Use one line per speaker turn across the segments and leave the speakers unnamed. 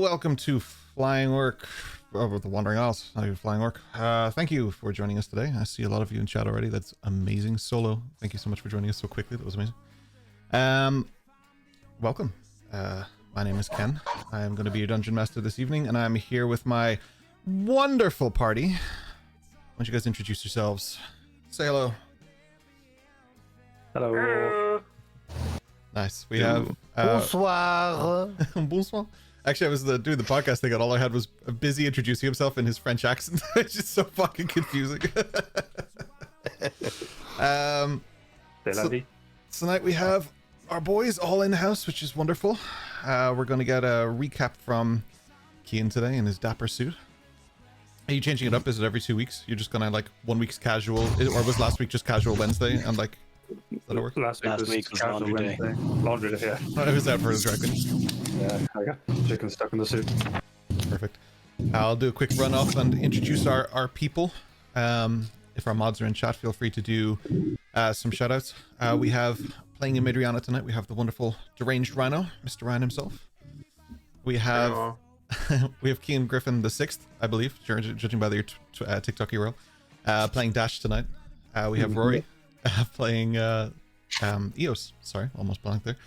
welcome to Flying Orc, the Wandering Isles. Flying Orc. Thank you for joining us today. I see a lot of you in chat already. That's amazing. Solo, thank you so much for joining us so quickly. That was amazing. Welcome. My name is Ken. I am going to be your dungeon master this evening, and I'm here with my wonderful party. Why don't you guys introduce yourselves? Say hello.
Hello.
Nice. We have
Bonsoir.
Bonsoir. Actually, I was doing the podcast thing, and all I had was busy introducing himself in his French accent. It's just so fucking confusing. Tonight we have our boys all in the house, which is wonderful. We're going to get a recap from Kian today in his dapper suit. Are you changing it up? Is it every 2 weeks? You're just going to like 1 week's casual, or was last week just casual Wednesday? And like, does that work?
Last week was laundry day. Laundry day, yeah.
I was out for his dragon.
Yeah, I got chicken stuck in the suit.
Perfect. I'll do a quick run off and introduce our people. If our mods are in chat, feel free to do some shout outs. We have playing in Midriana tonight. We have the wonderful deranged Rhino, Mr. Ryan himself. We have we have Kean Griffin the 6th, I believe, judging by your TikTok URL, playing Dash tonight. We have Rory playing Eos. Sorry, almost blanked there.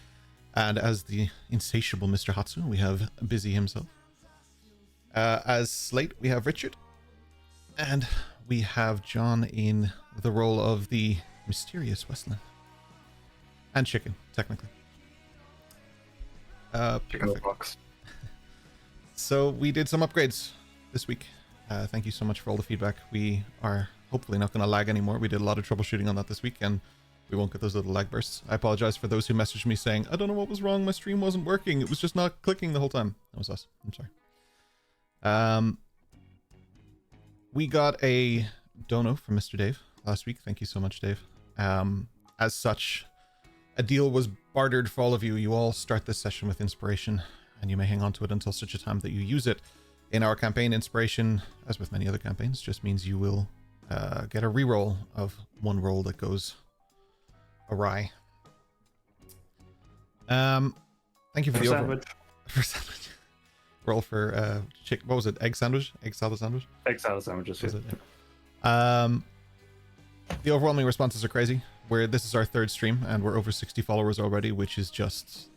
And as the insatiable Mr. Hatsu, we have Busy himself. As Slate, we have Richard. And we have John in the role of the mysterious Westland. And Chicken, technically.
Chicken box.
So we did some upgrades this week. Thank you so much for all the feedback. We are hopefully not going to lag anymore. We did a lot of troubleshooting on that this week, and we won't get those little lag bursts. I apologize for those who messaged me saying, I don't know what was wrong, my stream wasn't working, it was just not clicking the whole time. That was us. I'm sorry. We got a dono from Mr. Dave last week. Thank you so much, Dave. As such, a deal was bartered for all of you. You all start this session with inspiration, and you may hang on to it until such a time that you use it. In our campaign, inspiration, as with many other campaigns, just means you will get a reroll of one roll that goes awry. Thank you for the
sandwich.
For sandwich. Roll for what was it? Egg sandwich? Egg salad sandwich?
Egg salad sandwiches.
Was it? Yeah. The overwhelming responses are crazy. This is our 3rd stream, and we're over 60 followers already, which is just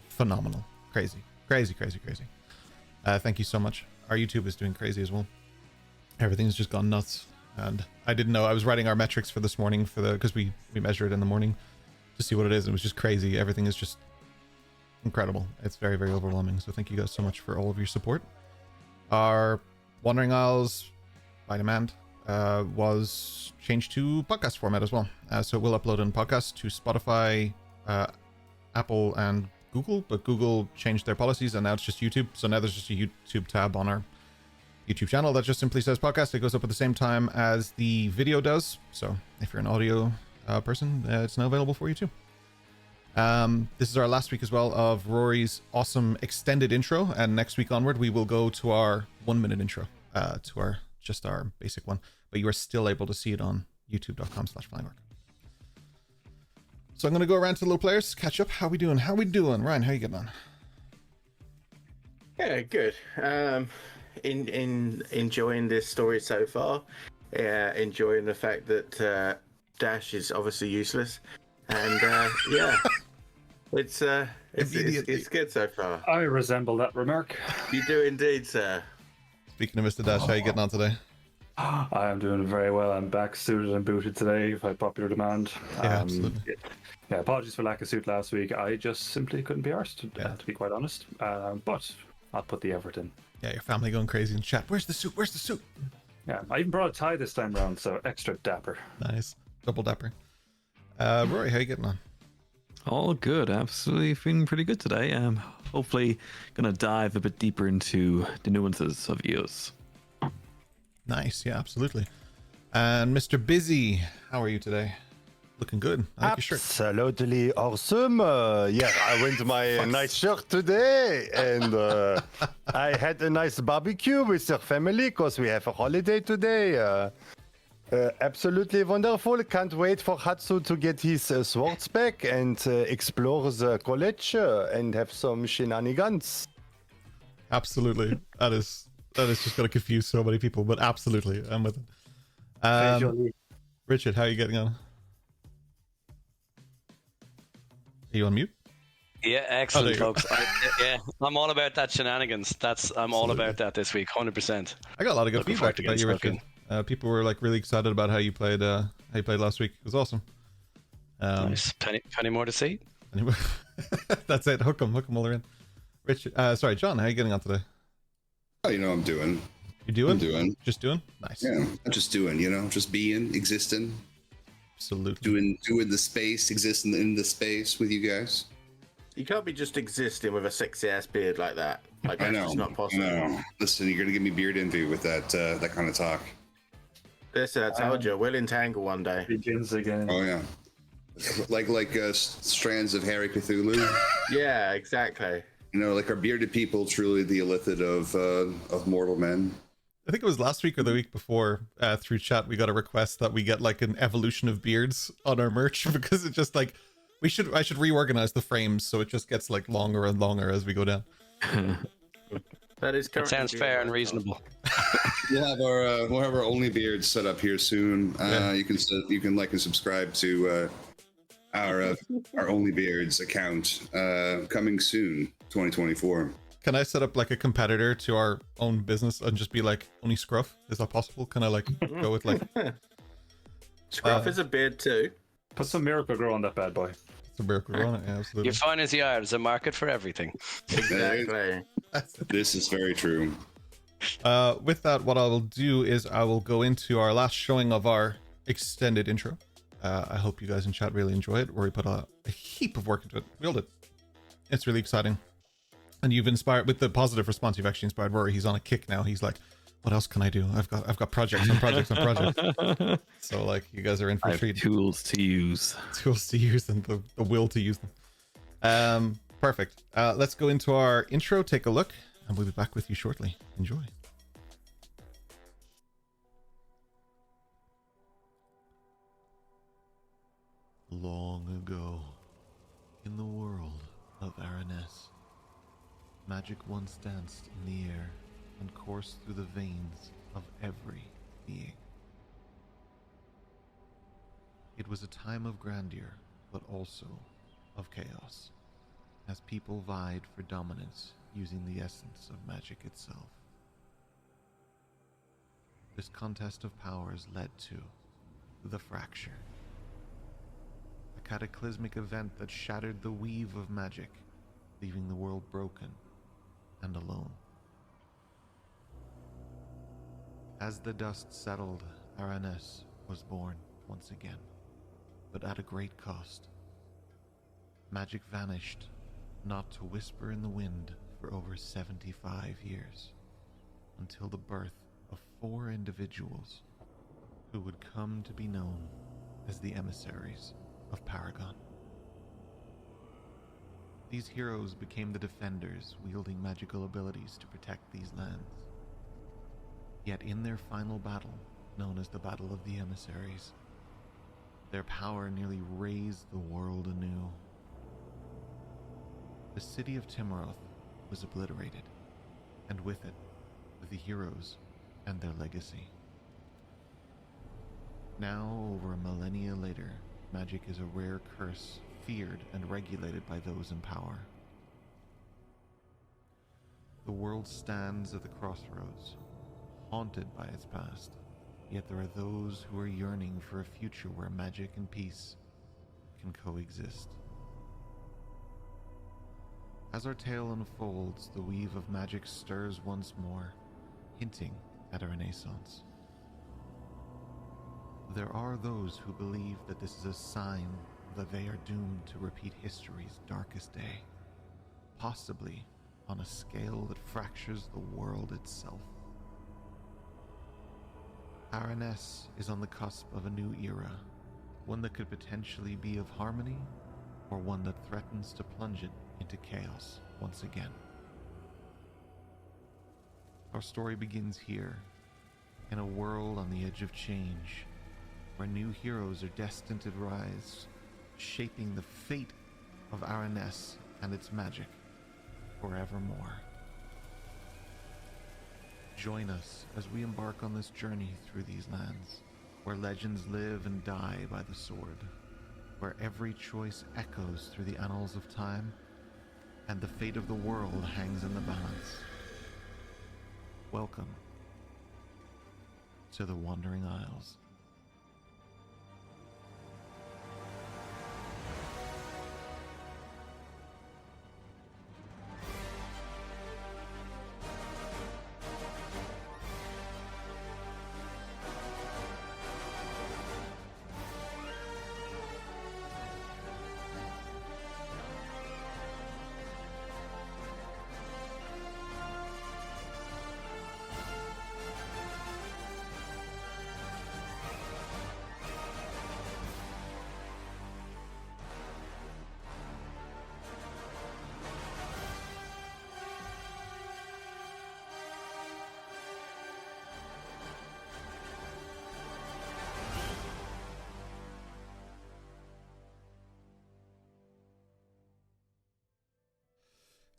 phenomenal. Crazy. Thank you so much. Our YouTube is doing crazy as well. Everything's just gone nuts, and I didn't know. I was writing our metrics for this morning because we measure it in the morning to see what it is. It was just crazy. Everything is just incredible. It's very, very overwhelming. So thank you guys so much for all of your support. Our Wandering Isles by demand was changed to podcast format as well. So it will upload in podcast to Spotify, Apple, and Google, but Google changed their policies, and now it's just YouTube. So now there's just a YouTube tab on our YouTube channel that just simply says podcast. It goes up at the same time as the video does. So if you're an audio person, it's now available for you too. This is our last week as well of Rory's awesome extended intro, and next week onward we will go to our 1-minute intro, to our basic one, but you are still able to see it on youtube.com/flyingorc. So I'm going to go around to the low players, catch up. How we doing? Ryan, how you getting on?
Yeah, good. Enjoying this story so far. Yeah, enjoying the fact that Dash is obviously useless, and yeah, it's good so far.
I resemble that remark.
You do indeed, sir.
Speaking of Mr. Dash, how you getting on today?
I am doing very well. I'm back suited and booted today by popular demand.
Yeah, absolutely.
Yeah, apologies for lack of suit last week. I just simply couldn't be arsed, to be quite honest. But I'll put the effort in.
Yeah, your family going crazy in chat. Where's the suit?
Yeah, I even brought a tie this time around, so extra dapper.
Nice. Double dapper. Rory, how you getting on?
All good. Absolutely feeling pretty good today. Hopefully gonna dive a bit deeper into the nuances of EOS.
Nice. Yeah, absolutely. And Mr. Busy, how are you today? Looking good. I like your shirt.
Absolutely awesome. Yeah, I went to my nice shirt today, and I had a nice barbecue with your family because we have a holiday today. Absolutely wonderful. Can't wait for Hatsu to get his swords back and explore the college and have some shenanigans.
Absolutely. That is just going to confuse so many people, but absolutely, I'm with it. Richard, how are you getting on? Are you on mute?
Yeah, excellent,
there you
folks. I'm all about that shenanigans. I'm all about that this week, 100%.
I got a lot of good
Looking
feedback
forward to
about you,
getting
Richard. People were like really excited about how you played last week. It was awesome.
Nice. Penny more to see.
Anyway, that's it. Hook 'em while they're in. Richard, sorry, John, how are you getting on today?
Oh, I'm doing.
You doing?
I'm doing.
Just doing? Nice.
Yeah, I'm just doing, just being, existing.
Absolutely.
Doing the space, existing in the space with you guys.
You can't be just existing with a sexy ass beard like that. Like, that's just not possible.
No. Listen, you're gonna give me beard envy with that kind of talk.
Listen, I told you, we'll entangle one day.
Begins again.
Oh yeah, like strands of hairy Cthulhu.
Yeah, exactly.
Like, are bearded people truly the illithid of mortal men?
I think it was last week or the week before, through chat, we got a request that we get like an evolution of beards on our merch because it just like I should reorganize the frames so it just gets like longer and longer as we go down.
That is
It sounds fair and reasonable.
We'll have our only beards set up here soon. You can like and subscribe to our only beards account coming soon, 2024.
Can I set up like a competitor to our own business and just be like only scruff? Is that possible? Can I like go with like
Scruff is a beard too.
Put some Miracle Grow on that bad boy.
it's a miracle on it? Yeah, absolutely.
You're fine as you are. There's a market for everything.
Exactly.
This is very true.
With that, what I will do is I will go into our last showing of our extended intro. I hope you guys in chat really enjoy it, where we put a heap of work into it. We all did. It's really exciting. And you've inspired, with the positive response, you've actually inspired Rory. He's on a kick now. He's like, what else can I do? I've got projects and projects and projects. So like, you guys are in for a treat.
Tools to use.
Tools to use and the will to use them. Perfect. Let's go into our intro, take a look, and we'll be back with you shortly. Enjoy. Long ago, in the world of Araness, magic once danced in the air and coursed through the veins of every being. It was a time of grandeur, but also of chaos, as people vied for dominance using the essence of magic itself. This contest of powers led to the Fracture, a cataclysmic event that shattered the weave of magic, leaving the world broken and alone. As the dust settled, Araness was born once again, but at a great cost. Magic vanished, not to whisper in the wind for over 75 years, until the birth of 4 individuals who would come to be known as the emissaries of Paragon. These heroes became the defenders, wielding magical abilities to protect these lands. Yet in their final battle, known as the Battle of the Emissaries, their power nearly raised the world anew. The city of Timaroth was obliterated, and with it, the heroes and their legacy. Now, over a millennia later, magic is a rare curse, feared and regulated by those in power. The world stands at the crossroads, haunted by its past, yet there are those who are yearning for a future where magic and peace can coexist. As our tale unfolds, the weave of magic stirs once more, hinting at a renaissance. There are those who believe that this is a sign that they are doomed to repeat history's darkest day, possibly on a scale that fractures the world itself. Araness is on the cusp of a new era, one that could potentially be of harmony, or one that threatens to plunge it into chaos once again. Our story begins here, in a world on the edge of change, where new heroes are destined to rise, shaping the fate of Araness and its magic forevermore. Join us as we embark on this journey through these lands, where legends live and die by the sword, where every choice echoes through the annals of time, and the fate of the world hangs in the balance. Welcome to the Wandering Isles.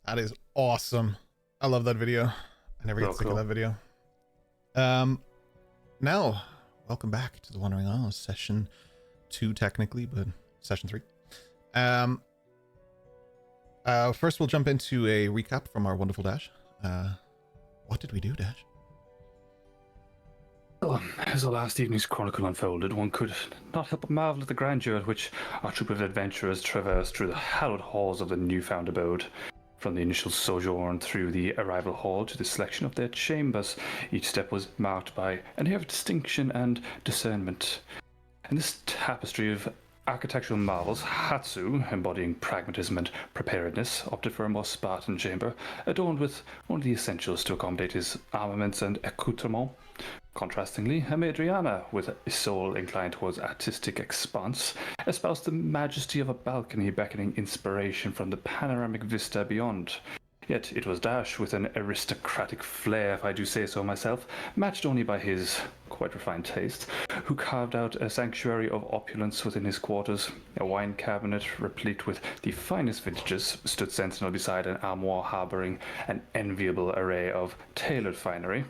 That is awesome. I love that video. I never get sick of that video. Now, welcome back to the Wandering Isles, session 2 technically, but session 3. First we'll jump into a recap from our wonderful Dash. What did we do, Dash?
Well, as the last evening's chronicle unfolded, one could not help but marvel at the grandeur at which our troop of adventurers traversed through the hallowed halls of the newfound abode. From the initial sojourn through the arrival hall to the selection of their chambers, each step was marked by an air of distinction and discernment. In this tapestry of architectural marvels, Hatsu, embodying pragmatism and preparedness, opted for a more Spartan chamber, adorned with only the essentials to accommodate his armaments and accoutrements. Contrastingly, Adriana, with a soul inclined towards artistic expanse, espoused the majesty of a balcony beckoning inspiration from the panoramic vista beyond. Yet it was Dash with an aristocratic flair, if I do say so myself, matched only by his quite refined taste, who carved out a sanctuary of opulence within his quarters. A wine cabinet replete with the finest vintages stood sentinel beside an armoire harboring an enviable array of tailored finery.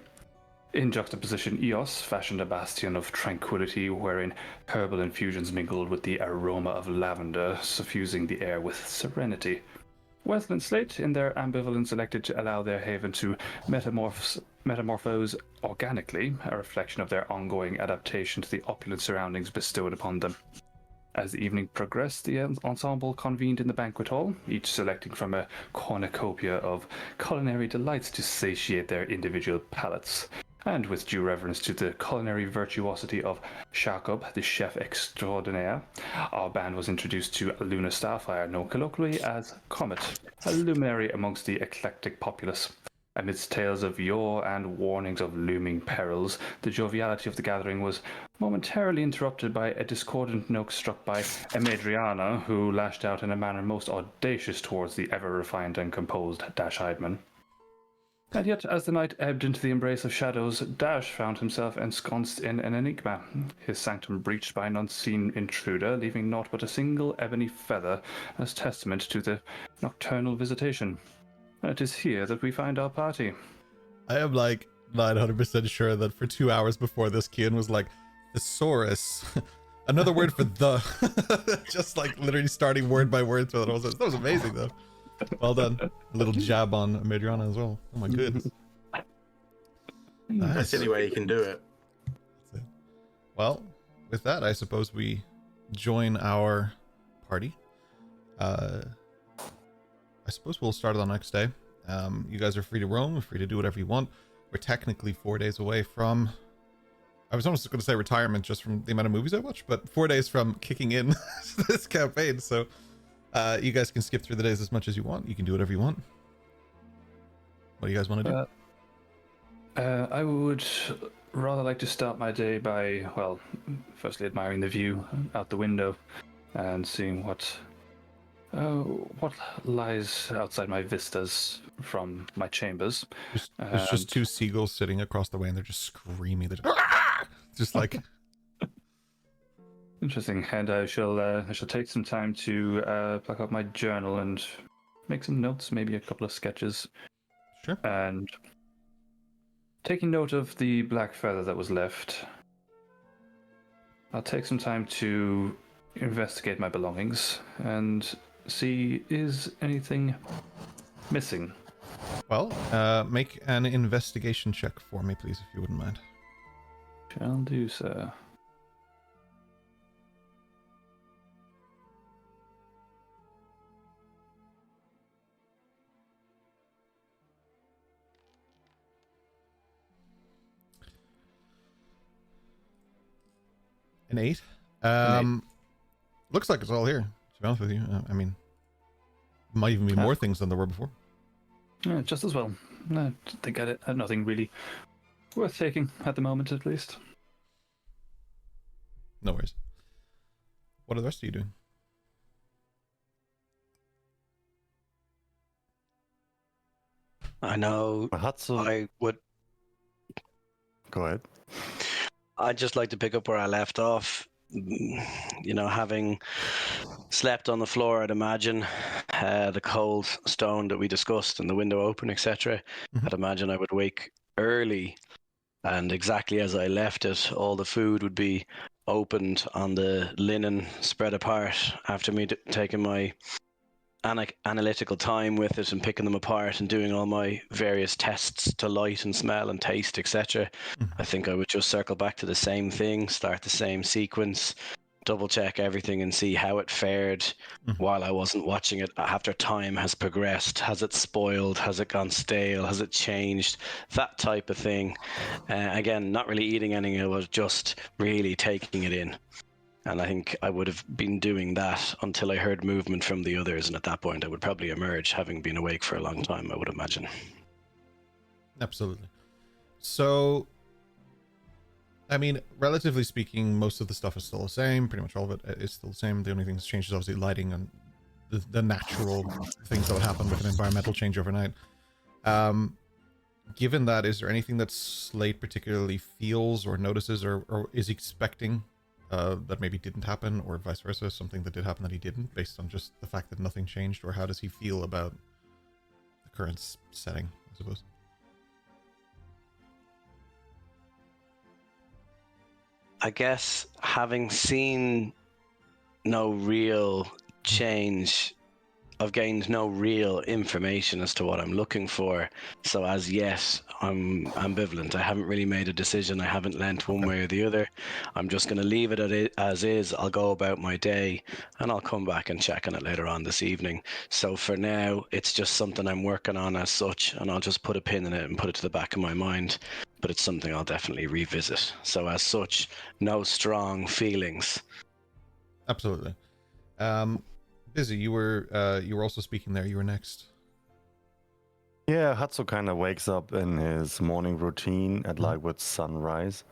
In juxtaposition, Eos fashioned a bastion of tranquility wherein herbal infusions mingled with the aroma of lavender, suffusing the air with serenity. Wesley and Slate, in their ambivalence, elected to allow their haven to metamorphose organically, a reflection of their ongoing adaptation to the opulent surroundings bestowed upon them. As the evening progressed, the ensemble convened in the banquet hall, each selecting from a cornucopia of culinary delights to satiate their individual palates. And with due reverence to the culinary virtuosity of Jacob, the chef extraordinaire, our band was introduced to Luna Starfire, known colloquially as Comet, a luminary amongst the eclectic populace. Amidst tales of yore and warnings of looming perils, the joviality of the gathering was momentarily interrupted by a discordant note struck by Adriana, who lashed out in a manner most audacious towards the ever-refined and composed Dash Heidman. And yet, as the night ebbed into the embrace of shadows, Dash found himself ensconced in an enigma, his sanctum breached by an unseen intruder, leaving naught but a single ebony feather as testament to the nocturnal visitation. And it is here that we find our party.
I am like 900% sure that for 2 hours before this, Kian was like, thesaurus, another word for the, just like literally starting word by word through it. That was amazing though. Well done. A little jab on Adriana as well. Oh my goodness. Nice.
That's the only way you can do it.
That's it. Well, with that, I suppose we join our party. I suppose we'll start on the next day. You guys are free to roam, free to do whatever you want. We're technically 4 days away from... I was almost going to say retirement just from the amount of movies I watch, but 4 days from kicking in this campaign, so... you guys can skip through the days as much as you want. You can do whatever you want. What do you guys want to do?
I would rather like to start my day by, well, firstly admiring the view out the window and seeing what lies outside my vistas from my chambers.
There's just two seagulls sitting across the way, and they're just screaming. They're just like...
Interesting, and I shall take some time to pluck out my journal and make some notes, maybe a couple of sketches.
Sure.
And taking note of the black feather that was left, I'll take some time to investigate my belongings and see is anything missing.
Well, make an investigation check for me, please, if you wouldn't mind.
Shall do, sir.
An 8. Looks like it's all here, to be honest with you. I mean, might even be more things than there were before.
Yeah, just as well. I think I had nothing really worth taking at the moment, at least.
No worries. What are the rest of you doing?
I know I would.
Go ahead.
I'd just like to pick up where I left off. You know, having slept on the floor, I'd imagine the cold stone that we discussed and the window open, etc. I'd imagine I would wake early, and exactly as I left it, all the food would be opened on the linen spread apart after me taking my analytical time with it and picking them apart and doing all my various tests to light and smell and taste, etc. I think I would just circle back to the same thing, start the same sequence, double check everything and see how it fared while I wasn't watching it after time has progressed. Has it spoiled? Has it gone stale? Has it changed? That type of thing. Again, not really eating anything, I was just really taking it in. And I think I would have been doing that until I heard movement from the others. And at that point, I would probably emerge, having been awake for a long time, I would imagine.
Absolutely. So, I mean, relatively speaking, most of the stuff is still the same. Pretty much all of it is still the same. The only thing that's changed is obviously lighting and the natural things that would happen with an environmental change overnight. Given that, is there anything that Slate particularly feels or notices or is expecting that maybe didn't happen, or vice versa, something that did happen that he didn't, based on just the fact that nothing changed? Or how does he feel about the current setting, I suppose?
I guess having seen no real change, I've gained no real information as to what I'm looking for. So as yet, I'm ambivalent. I haven't really made a decision. I haven't leant one way or the other. I'm just going to leave it as is. I'll go about my day and I'll come back and check on it later on this evening. So for now, it's just something I'm working on as such, and I'll just put a pin in it and put it to the back of my mind. But it's something I'll definitely revisit. So as such, no strong feelings.
Absolutely. Busy, you were also speaking there. You were next.
Yeah, Hatsu kind of wakes up in his morning routine at like with sunrise,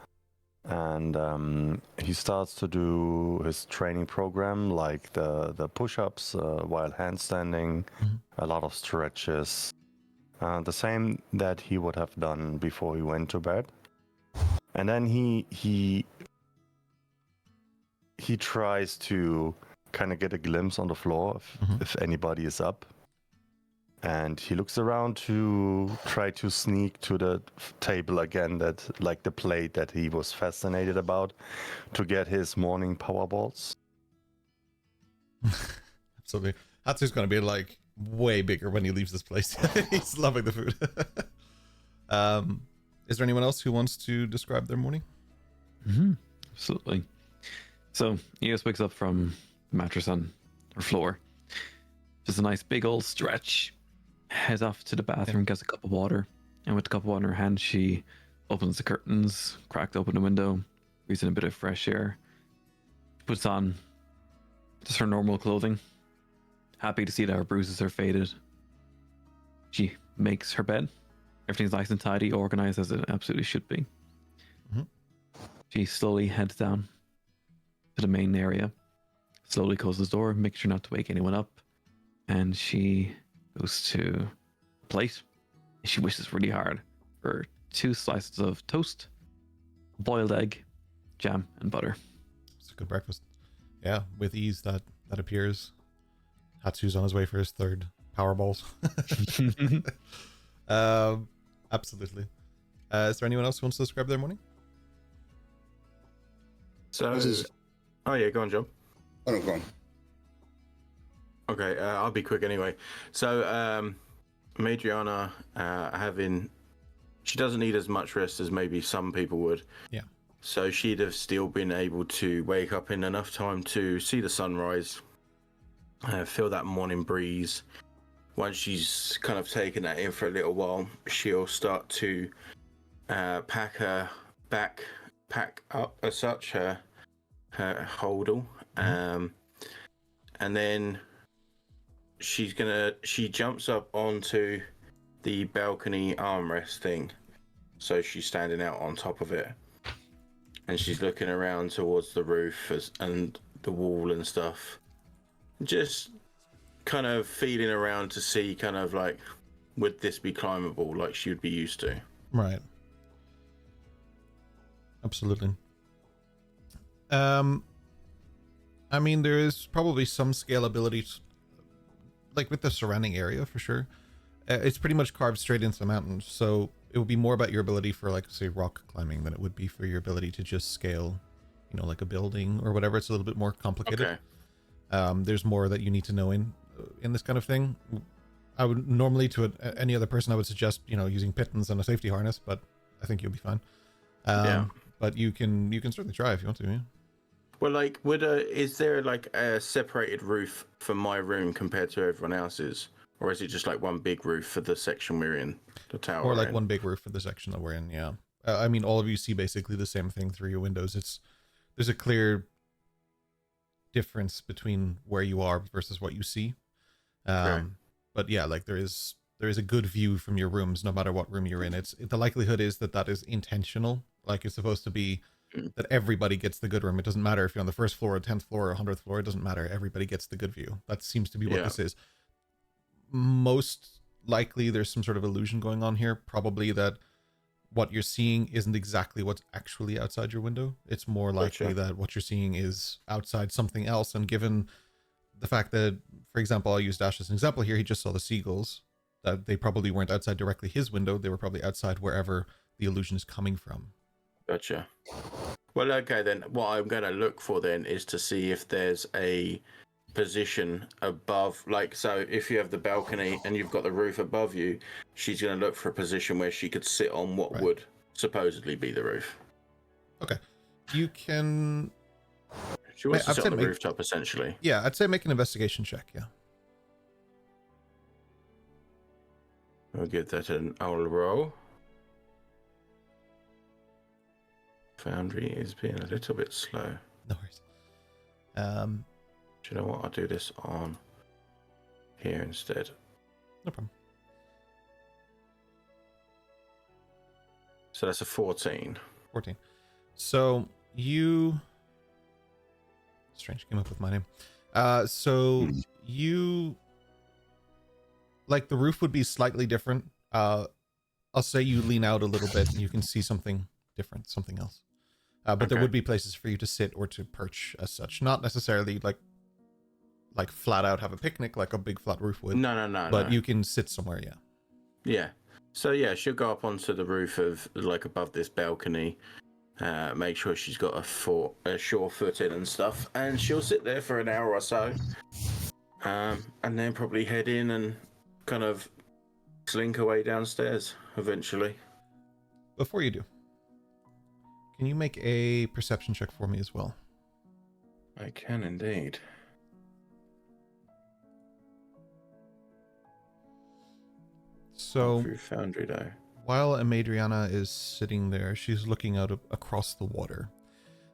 and he starts to do his training program, like the push-ups while handstanding, a lot of stretches, the same that he would have done before he went to bed. And then he tries to kind of get a glimpse on the floor if anybody is up, and he looks around to try to sneak to the table again, that like the plate that he was fascinated about, to get his morning power balls.
Absolutely. Hatsu's going to be like way bigger when he leaves this place. He's loving the food. Is there anyone else who wants to describe their morning?
Absolutely. So Eos wakes up from the mattress on her floor. Just a nice big old stretch. Heads off to the bathroom, gets a cup of water, and with the cup of water in her hand, she opens the curtains, cracked open the window, breathes in a bit of fresh air, puts on just her normal clothing, happy to see that her bruises are faded. She makes her bed. Everything's nice and tidy, organized as it absolutely should be. She slowly heads down to the main area, slowly closes the door, makes sure not to wake anyone up, and she goes to a plate. She wishes really hard for 2 slices of toast, boiled egg, jam, and butter.
It's a good breakfast. Yeah, with ease that appears. Hatsu's on his way for his 3rd Powerballs. Absolutely. Is there anyone else who wants to describe their morning?
So,
This is-
oh yeah, go on, John.
Oh, no, go on.
Okay, I'll be quick anyway. So, Madriana, she doesn't need as much rest as maybe some people would.
Yeah.
So she'd have still been able to wake up in enough time to see the sunrise, feel that morning breeze. Once she's kind of taken that in for a little while, she'll start to pack her backpack up as such, her holdall, and then she jumps up onto the balcony armrest thing, so she's standing out on top of it, and she's looking around towards the roof and the wall and stuff, just kind of feeling around to see kind of like, would this be climbable like she would be used to.
Right. Absolutely. I mean, there is probably some scalability, like with the surrounding area for sure. It's pretty much carved straight into the mountain, so it would be more about your ability for, like, say, rock climbing than it would be for your ability to just scale, you know, like a building or whatever. It's a little bit more complicated.
Okay.
There's more that you need to know in this kind of thing. I would normally, to any other person, I would suggest, you know, using pittons and a safety harness, but I think you'll be fine.
Yeah.
But you can certainly try if you want to. Yeah.
Well, like, is there like a separated roof for my room compared to everyone else's, or is it just like one big roof for the section we're in, the tower?
Or like one big roof for the section that we're in. Yeah. I mean, all of you see basically the same thing through your windows. There's a clear difference between where you are versus what you see.
Right.
But yeah, like there is a good view from your rooms, no matter what room you're in. The likelihood is that is intentional. Like, it's supposed to be that everybody gets the good room. It doesn't matter if you're on the first floor or 10th floor or 100th floor. It doesn't matter. Everybody gets the good view. That seems to be what this is. Most likely there's some sort of illusion going on here. Probably that what you're seeing isn't exactly what's actually outside your window. It's more likely that what you're seeing is outside something else. And given the fact that, for example, I'll use Dash as an example here, he just saw the seagulls, that they probably weren't outside directly his window. They were probably outside wherever the illusion is coming from.
Gotcha. Well, okay, then what I'm going to look for then is to see if there's a position above, like, so if you have the balcony and you've got the roof above you, she's going to look for a position where she could sit on what would supposedly be the roof.
Okay. You can...
She wants to sit on the rooftop, essentially.
Yeah, I'd say make an investigation check, yeah.
I'll give that an old roll. Foundry is being a little bit slow.
No worries.
Do you know what? I'll do this on here instead.
No problem.
So that's a 14.
14. So you... Strange, came up with my name. So you... Like, the roof would be slightly different. I'll say you lean out a little bit and you can see something different, something else. But there would be places for you to sit or to perch as such. Not necessarily like flat out have a picnic like a big flat roof would.
No.
But you can sit somewhere, yeah.
Yeah. So yeah, she'll go up onto the roof of, like, above this balcony, make sure she's got a sure footing and stuff, and she'll sit there for an hour or so, and then probably head in and kind of slink away downstairs eventually.
Before you do, can you make a perception check for me as well?
I can indeed.
So,
Through Foundry though.
while Amadriana is sitting there, she's looking out across the water.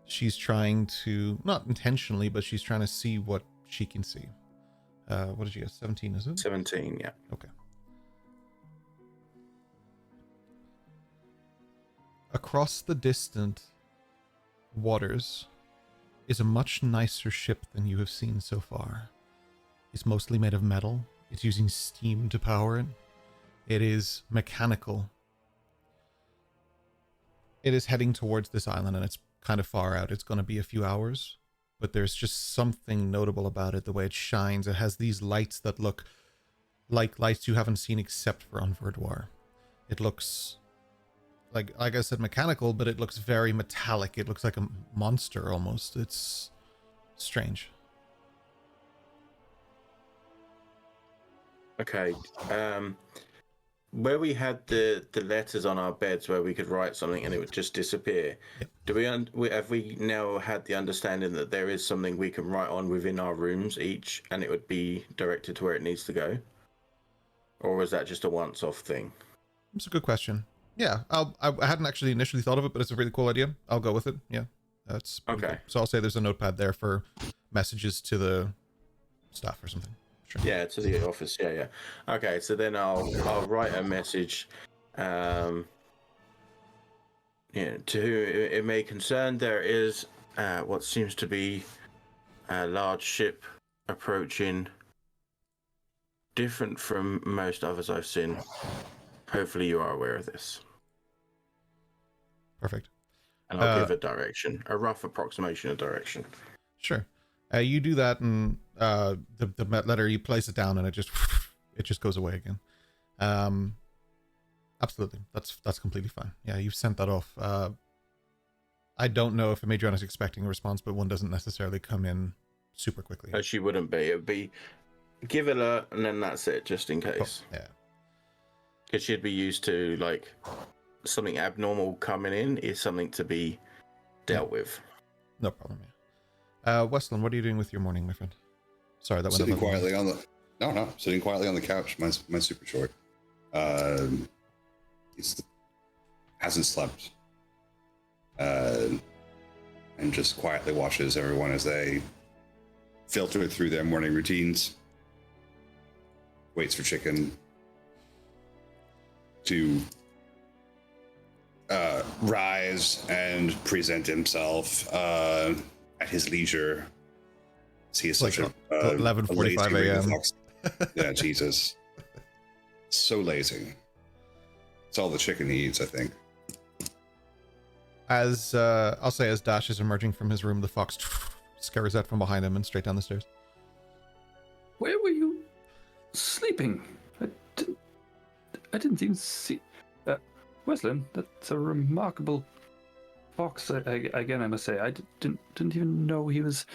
She's trying to, not intentionally, but she's trying to see what she can see. What did she get? 17, is it?
17, yeah.
Okay. Across the distant waters is a much nicer ship than you have seen so far. It's mostly made of metal. It's using steam to power it. It is mechanical. It is heading towards this island, and it's kind of far out. It's going to be a few hours, but there's just something notable about it, the way it shines. It has these lights that look like lights you haven't seen except for on Verdoir. It looks like I said, mechanical, but it looks very metallic. It looks like a monster almost. It's strange.
Okay. Where we had the letters on our beds where we could write something and it would just disappear.
Yep.
Have we now had the understanding that there is something we can write on within our rooms each, and it would be directed to where it needs to go? Or was that just a once-off thing?
It's a good question. Yeah, I hadn't actually initially thought of it, but it's a really cool idea. I'll go with it. Yeah, that's
okay.
Cool. So I'll say there's a notepad there for messages to the staff or something. Sure.
Yeah, to the office. Yeah. Okay, so then I'll write a message. To who it may concern, there is what seems to be a large ship approaching, different from most others I've seen. Hopefully you are aware of this.
Perfect.
And I'll give a direction, a rough approximation of direction.
Sure. You do that, and the letter, you place it down, and it just goes away again. Absolutely, that's completely fine. Yeah, you've sent that off. I don't know if a Madriana is expecting a response, but one doesn't necessarily come in super quickly.
She wouldn't be. It would be give alert, and then that's it, just in case.
Oh, yeah.
Because she'd be used to, like, something abnormal coming in is something to be dealt with.
No problem, yeah. Westland, what are you doing with your morning, my friend? Sorry, that went
sitting quietly on the... No, sitting quietly on the couch. Mine's super short. Hasn't slept. And just quietly watches everyone as they filter through their morning routines. Waits for chicken to rise and present himself at his leisure. He is such
like 11:45 a.m.
Yeah, Jesus. So lazy. It's all the chicken he eats, I think.
As I'll say, as Dash is emerging from his room, the fox scurries out from behind him and straight down the stairs.
Where were you sleeping? I didn't even see. Wesleyan, that's a remarkable fox. Again, I must say, I didn't even know he was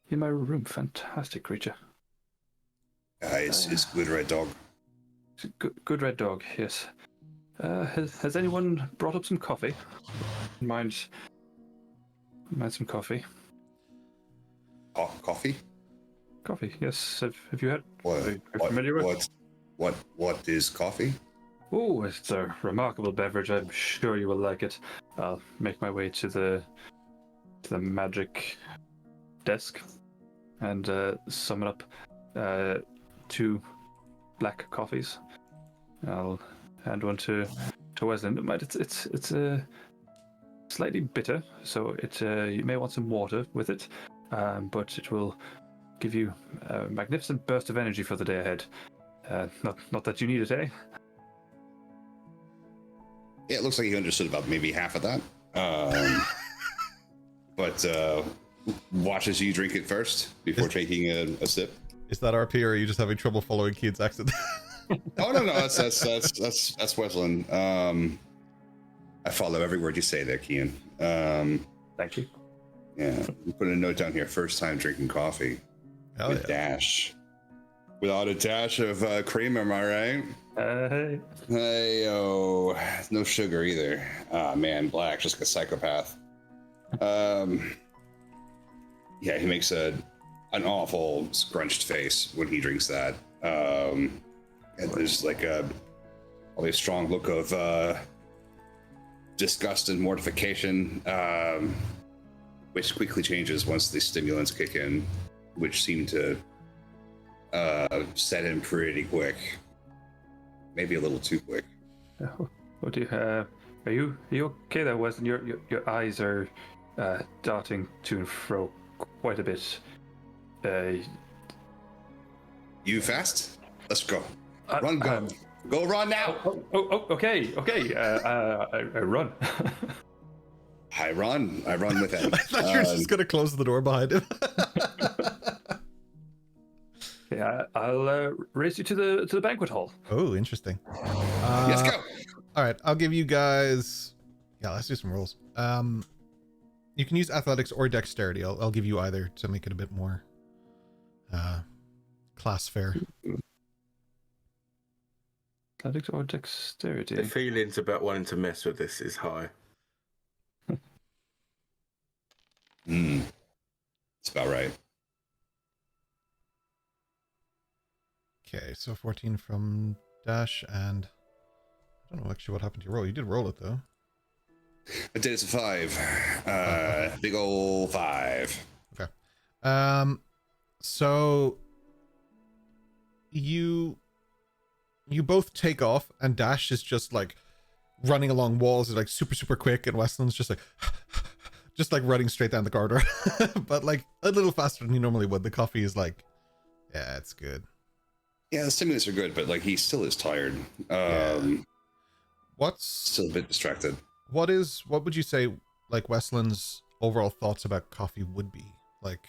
in my room. Fantastic creature.
It's good red dog.
Good red dog. Yes. Has anyone brought up some coffee? Mind some coffee.
Coffee?
Coffee. Yes. Have you had?
What?
Are you familiar with?
What is coffee?
Oh, it's a remarkable beverage. I'm sure you will like it. I'll make my way to the magic desk and summon up 2 black coffees. I'll hand one to Wesleyan. It's slightly bitter, so you may want some water with it, but it will give you a magnificent burst of energy for the day ahead. Not that you need it, eh?
Yeah, it looks like he understood about maybe half of that. But watches you drink it first before taking a sip.
Is that RP, or are you just having trouble following Keith's accent?
Oh no, that's Wesleyan. I follow every word you say there, Kian.
Thank you.
Yeah, we put a note down here. First time drinking coffee with Dash. Without a dash of cream, am I right? Hey, oh, no sugar either. Ah, man, black, just like a psychopath. Yeah, he makes an awful scrunched face when he drinks that. And there's like a strong look of disgust and mortification, which quickly changes once the stimulants kick in, which seem to set in pretty quick. Maybe a little too quick.
What do you have? Are you okay there, Weston? Your eyes are darting to and fro quite a bit.
You fast? Let's go. Run, go. Go run now.
Okay. I run.
I run with him.
I thought you were just going to close the door behind him.
Yeah, I'll race you to the banquet hall.
Oh, interesting.
Let's go.
All right, I'll give you guys. Yeah, let's do some rolls. You can use athletics or dexterity. I'll give you either to make it a bit more class fair.
Athletics or dexterity?
The feelings about wanting to mess with this is high.
It's about right.
Okay, so 14 from Dash, and I don't know actually what happened to your roll. You did roll it though.
I did it a 5. Big ol' 5.
Okay. So you both take off, and Dash is just like running along walls, like super quick, and Westland's just like just like running straight down the corridor, but like a little faster than he normally would. The coffee is like, yeah, it's good.
Yeah, the stimulants are good, but like he still is tired.
What's
still a bit distracted.
What would you say like Westland's overall thoughts about coffee would be? Like,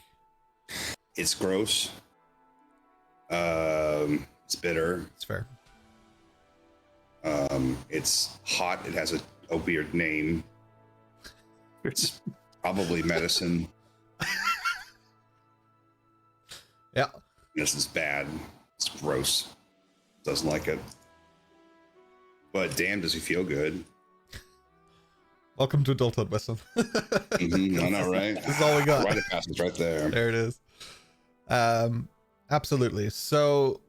it's gross. It's bitter.
It's fair.
It's hot. It has a weird name. It's probably medicine.
Yeah.
This is bad. It's gross. Doesn't like it. But damn, does he feel good?
Welcome to adulthood, Weston.
I know, right?
This is all we got.
Rite of passage right there.
There it is. Absolutely. So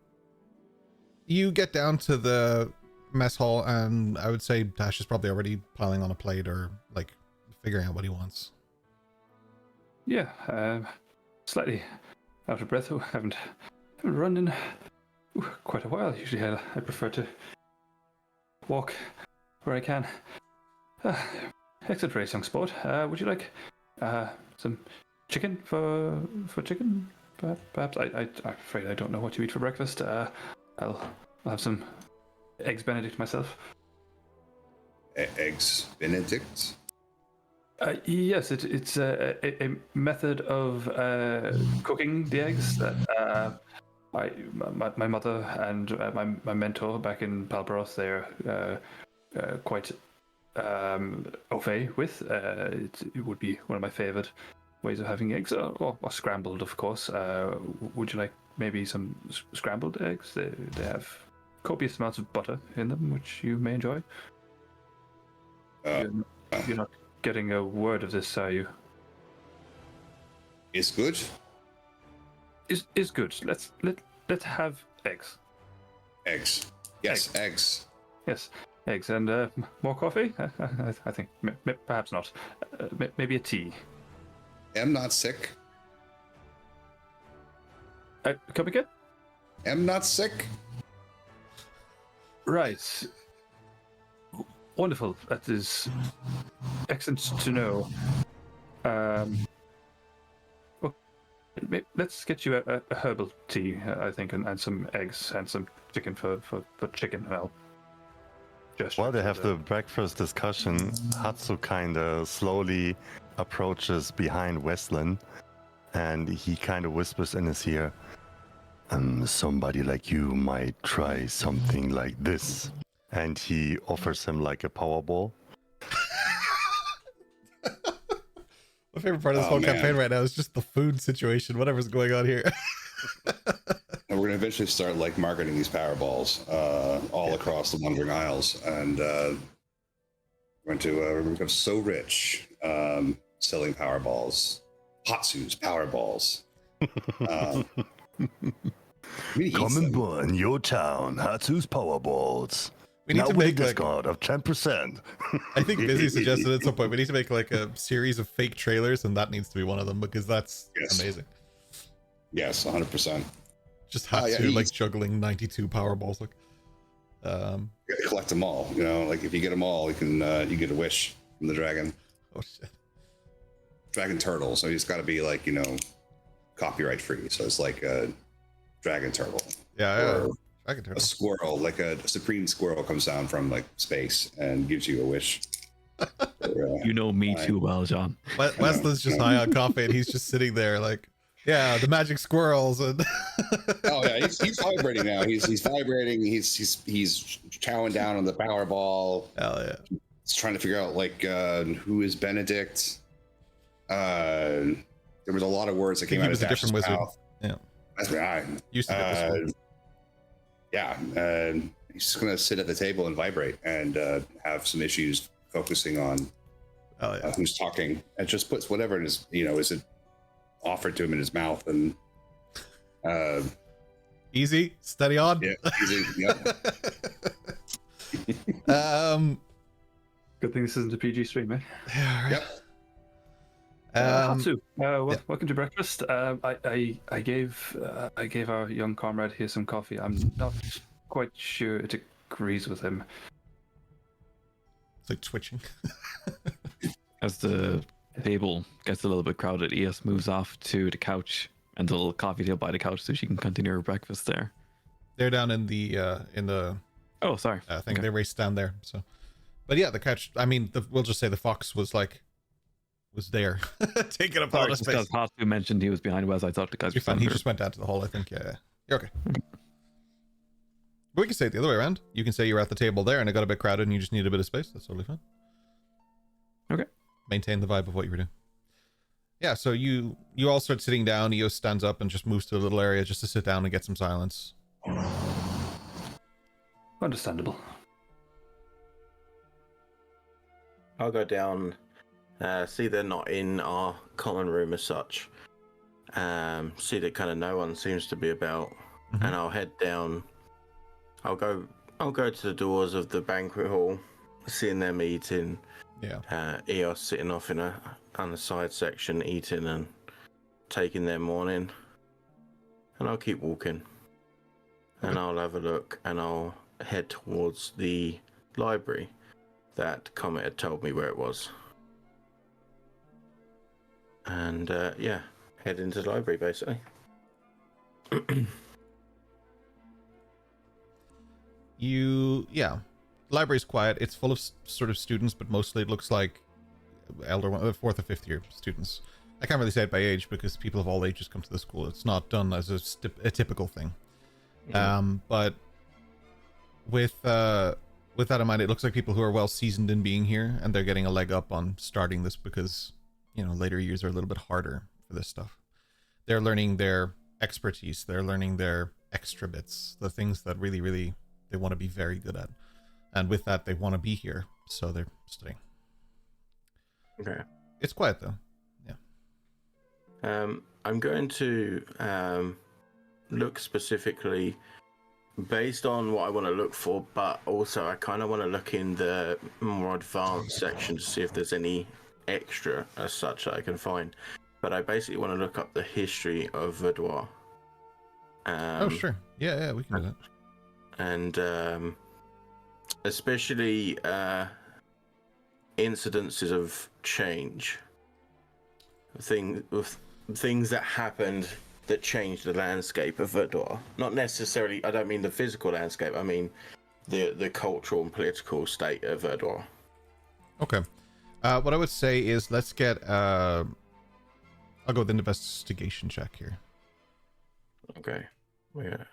you get down to the mess hall, and I would say Dash is probably already piling on a plate or like figuring out what he wants.
Yeah, slightly out of breath. I haven't run in quite a while. Usually I prefer to walk where I can. Excellent race, young sport. Would you like some chicken for chicken? Perhaps. I'm afraid I don't know what you eat for breakfast. I'll have some eggs Benedict myself.
Eggs Benedict?
Yes, it's a method of cooking the eggs that my mother and my mentor back in Palbros, they're quite au fait with. It would be one of my favorite ways of having eggs, or scrambled, of course. Would you like maybe some scrambled eggs? They have copious amounts of butter in them, which you may enjoy. You're not getting a word of this, are you?
Is good.
Is good. Let's have eggs.
Eggs. Yes, eggs.
Yes, eggs and more coffee. I think perhaps not. Maybe a tea.
Am not sick.
Come again?
Am not sick.
Right. Wonderful. That is excellent to know. Well, let's get you a herbal tea, I think, and some eggs and some chicken for chicken. Well, just
while they have the breakfast discussion, Hatsu kind of slowly approaches behind Westland, and he kind of whispers in his ear, somebody like you might try something like this. And he offers him like a Powerball.
My favorite part of this whole campaign right now is just the food situation, whatever's going on here.
And we're gonna eventually start like marketing these Powerballs all across the Wandering Isles, and we're going to become so rich selling Powerballs, Hatsu's Powerballs.
Come and burn your town, Hatsu's Powerballs.
We need
now
to
with
make
a
like,
discount of 10%.
I think Busy suggested at some point we need to make like a series of fake trailers, and that needs to be one of them because that's amazing.
Yes, 100%.
Just Hatsu like juggling 92 Powerballs. Like,
you gotta collect them all. You know, like if you get them all, you can you get a wish from the dragon.
Oh shit!
Dragon turtle. So it's got to be like copyright free. So it's like a dragon turtle.
Yeah.
A squirrel, like a supreme squirrel, comes down from like space and gives you a wish.
You know me too well, John.
Westland's just high on coffee, and he's just sitting there like, Yeah, the magic squirrels and
Oh yeah, he's vibrating now. He's vibrating. He's chowing down on the Powerball.
hell yeah.
He's trying to figure out like who is Benedict. There was a lot of words that came
He
out
was
of
a different
Dash's
wizard.
mouth.
Yeah.
That's right.
Used to get this one.
Yeah, he's just gonna sit at the table and vibrate and have some issues focusing on
Oh yeah.
who's talking, and just puts whatever in his, is it offered to him in his mouth, and
Easy, steady on.
yeah, easy, yeah.
Good thing this isn't a PG stream, eh?
Yeah, right.
Yep.
Hatsu, welcome to breakfast. I gave our young comrade here some coffee. I'm not quite sure it agrees with him.
It's like twitching.
As the table gets a little bit crowded, ES moves off to the couch and the little coffee table by the couch so she can continue her breakfast there.
They're down in the
Oh, sorry.
I think
Okay.
they raced down there. So, but yeah, the couch. I mean, we'll just say the fox was there, taking up all
Sorry,
the
just
space.
because Hatsu mentioned he was behind Wes, I thought the guys
You're
were
fine. He
standing
just went down to the hole. I think. Yeah. You're okay. But we can say it the other way around. You can say you're at the table there, and it got a bit crowded, and you just need a bit of space. That's totally fine.
Okay.
Maintain the vibe of what you were doing. Yeah. So you all start sitting down. Eos stands up and just moves to a little area just to sit down and get some silence.
Understandable.
I'll go down, see they're not in our common room as such. See that kind of no one seems to be about, and I'll head down. I'll go to the doors of the banquet hall, seeing them eating.
Yeah.
Eos sitting off on the side section, eating and taking their morning. And I'll keep walking. And I'll have a look, and I'll head towards the library that Comet had told me where it was. And yeah, head into the library basically.
Library's quiet. It's full of sort of students, but mostly it looks like fourth or fifth year students. I can't really say it by age because people of all ages come to the school. It's not done as a typical thing. But with that in mind, it looks like people who are well seasoned in being here, and they're getting a leg up on starting this because, later years are a little bit harder for this stuff. They're learning their expertise. They're learning their extra bits, the things that really, really they want to be very good at. And with that, they want to be here, so they're studying.
Okay.
It's quiet though. Yeah.
I'm going to look specifically based on what I want to look for, but also I kind of want to look in the more advanced section to see if there's any extra as such that I can find. But I basically want to look up the history of Vaudois.
Oh sure. Yeah, we can do that.
And especially incidences of change, things that happened that changed the landscape of Vaudois. Not necessarily, I don't mean the physical landscape, I mean the cultural and political state of Vaudois.
Okay. What I would say is let's get I'll go with an investigation check here.
Okay. Yeah.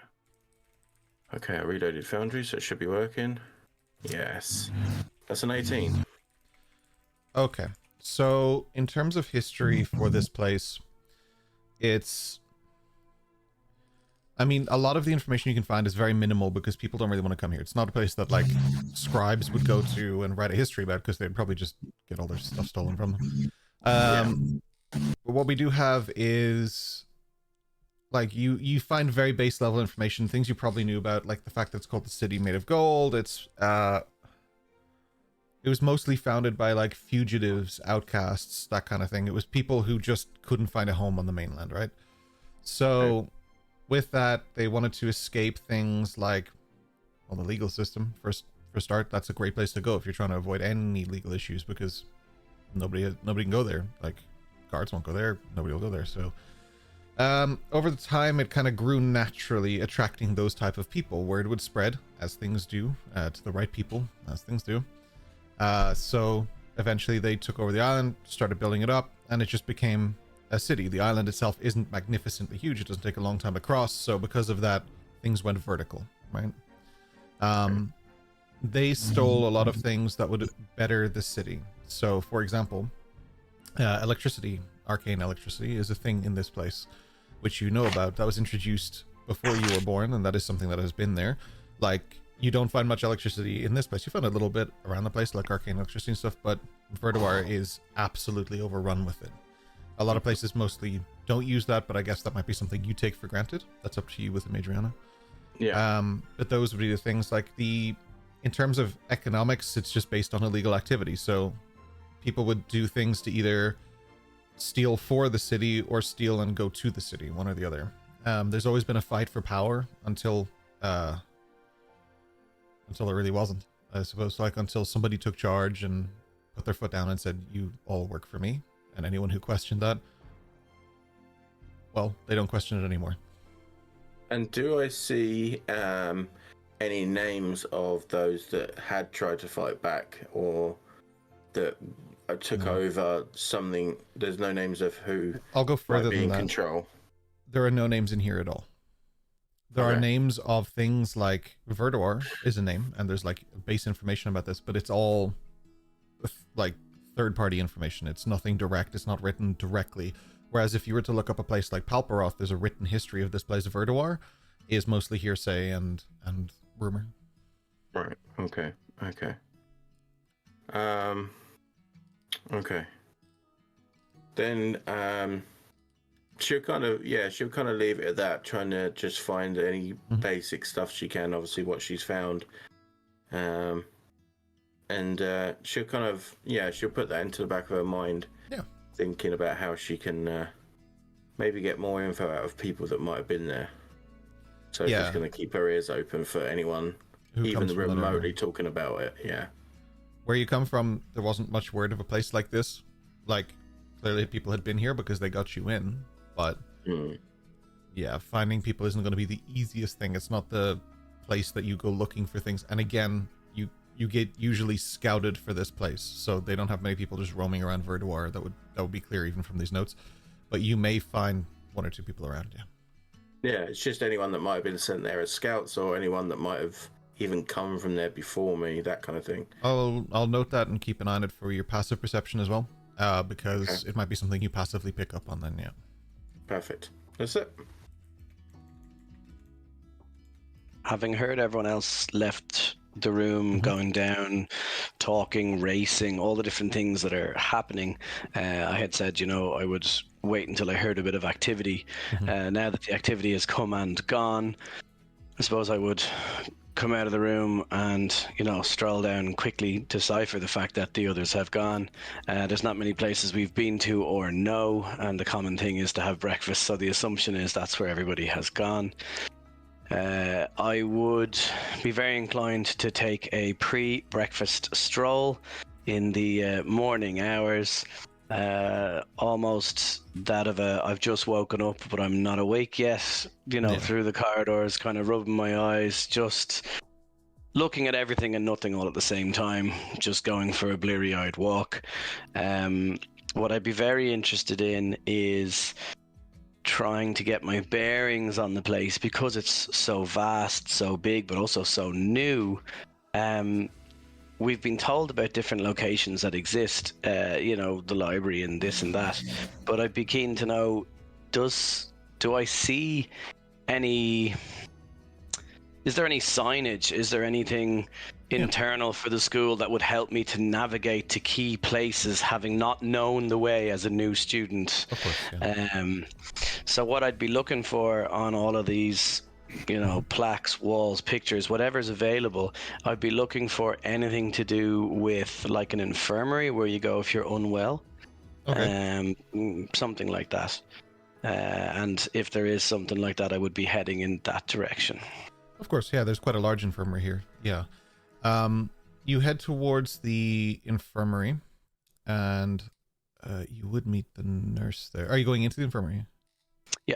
Okay, I reloaded Foundry, so it should be working. Yes. That's an 18.
Okay. So in terms of history for this place, I mean, a lot of the information you can find is very minimal because people don't really want to come here. It's not a place that like scribes would go to and write a history about because they'd probably just get all their stuff stolen from them. But what we do have is like you find very base level information, things you probably knew about, like the fact that it's called the City Made of Gold. It was mostly founded by like fugitives, outcasts, that kind of thing. It was people who just couldn't find a home on the mainland, right? So with that, they wanted to escape things like, well, the legal system. For start, that's a great place to go if you're trying to avoid any legal issues because nobody can go there. Like guards won't go there, nobody will go there. So over the time, it kind of grew naturally, attracting those type of people. Word would spread, as things do, to the right people, as things do. So eventually they took over the island, started building it up, and it just became a city. The island itself isn't magnificently huge. It doesn't take a long time to cross. So because of that, things went vertical, right? They stole a lot of things that would better the city. So, for example, electricity, arcane electricity, is a thing in this place, which you know about. That was introduced before you were born, and that is something that has been there. Like, you don't find much electricity in this place. You find a little bit around the place, like arcane electricity and stuff, but Verduar is absolutely overrun with it. A lot of places mostly don't use that, but I guess that might be something you take for granted. That's up to you with the Madriana.
Yeah.
But those would be the things, like in terms of economics, it's just based on illegal activity. So people would do things to either steal for the city or steal and go to the city, one or the other. There's always been a fight for power until there really wasn't, I suppose. Like, until somebody took charge and put their foot down and said, you all work for me. And anyone who questioned that, well, they don't question it anymore.
And do I see any names of those that had tried to fight back or that took over something? There's no names of who
I'll go further
might be
than
in
that.
control.
There are no names in here at all. There are names of things like Verduar is a name, and there's like base information about this, but it's all like third-party information. It's nothing direct. It's not written directly. Whereas if you were to look up a place like Palperoth, there's a written history of this place. Verduar is mostly hearsay and rumor.
Right. Okay. Okay. Then she'll kind of leave it at that, trying to just find any basic stuff she can, obviously what she's found. And she'll kind of she'll put that into the back of her mind.
Yeah.
Thinking about how she can maybe get more info out of people that might have been there. So she's going to keep her ears open for anyone who even remotely talking about it. Yeah.
Where you come from, there wasn't much word of a place like this. Like, clearly people had been here because they got you in. But yeah, finding people isn't going to be the easiest thing. It's not the place that you go looking for things. And again, you get usually scouted for this place, so they don't have many people just roaming around Verduar. That would be clear even from these notes. But you may find one or two people around. Yeah.
Yeah, it's just anyone that might have been sent there as scouts, or anyone that might have even come from there before me, that kind of thing.
I'll note that and keep an eye on it for your passive perception as well, because it might be something you passively pick up on then. Yeah.
Perfect. That's it.
Having heard everyone else left the room, going down, talking, racing, all the different things that are happening, I had said, I would wait until I heard a bit of activity. Now that the activity has come and gone, I suppose I would come out of the room and, stroll down and quickly decipher the fact that the others have gone. There's not many places we've been to or know, and the common thing is to have breakfast, so the assumption is that's where everybody has gone. I would be very inclined to take a pre-breakfast stroll in the morning hours, almost that of I've just woken up but I'm not awake yet, through the corridors, kind of rubbing my eyes, just looking at everything and nothing all at the same time, just going for a bleary-eyed walk. What I'd be very interested in is trying to get my bearings on the place, because it's so vast, so big, but also so new. We've been told about different locations that exist, the library and this and that, but I'd be keen to know, do I see any, is there any signage, is there anything internal for the school that would help me to navigate to key places, having not known the way as a new student?
Of course, yeah.
So what I'd be looking for on all of these, plaques, walls, pictures, whatever's available, I'd be looking for anything to do with like an infirmary where you go if you're unwell. Something like that. And if there is something like that, I would be heading in that direction.
Of course, yeah, there's quite a large infirmary here. Yeah. You head towards the infirmary, and you would meet the nurse there. Are you going into the infirmary?
Yeah.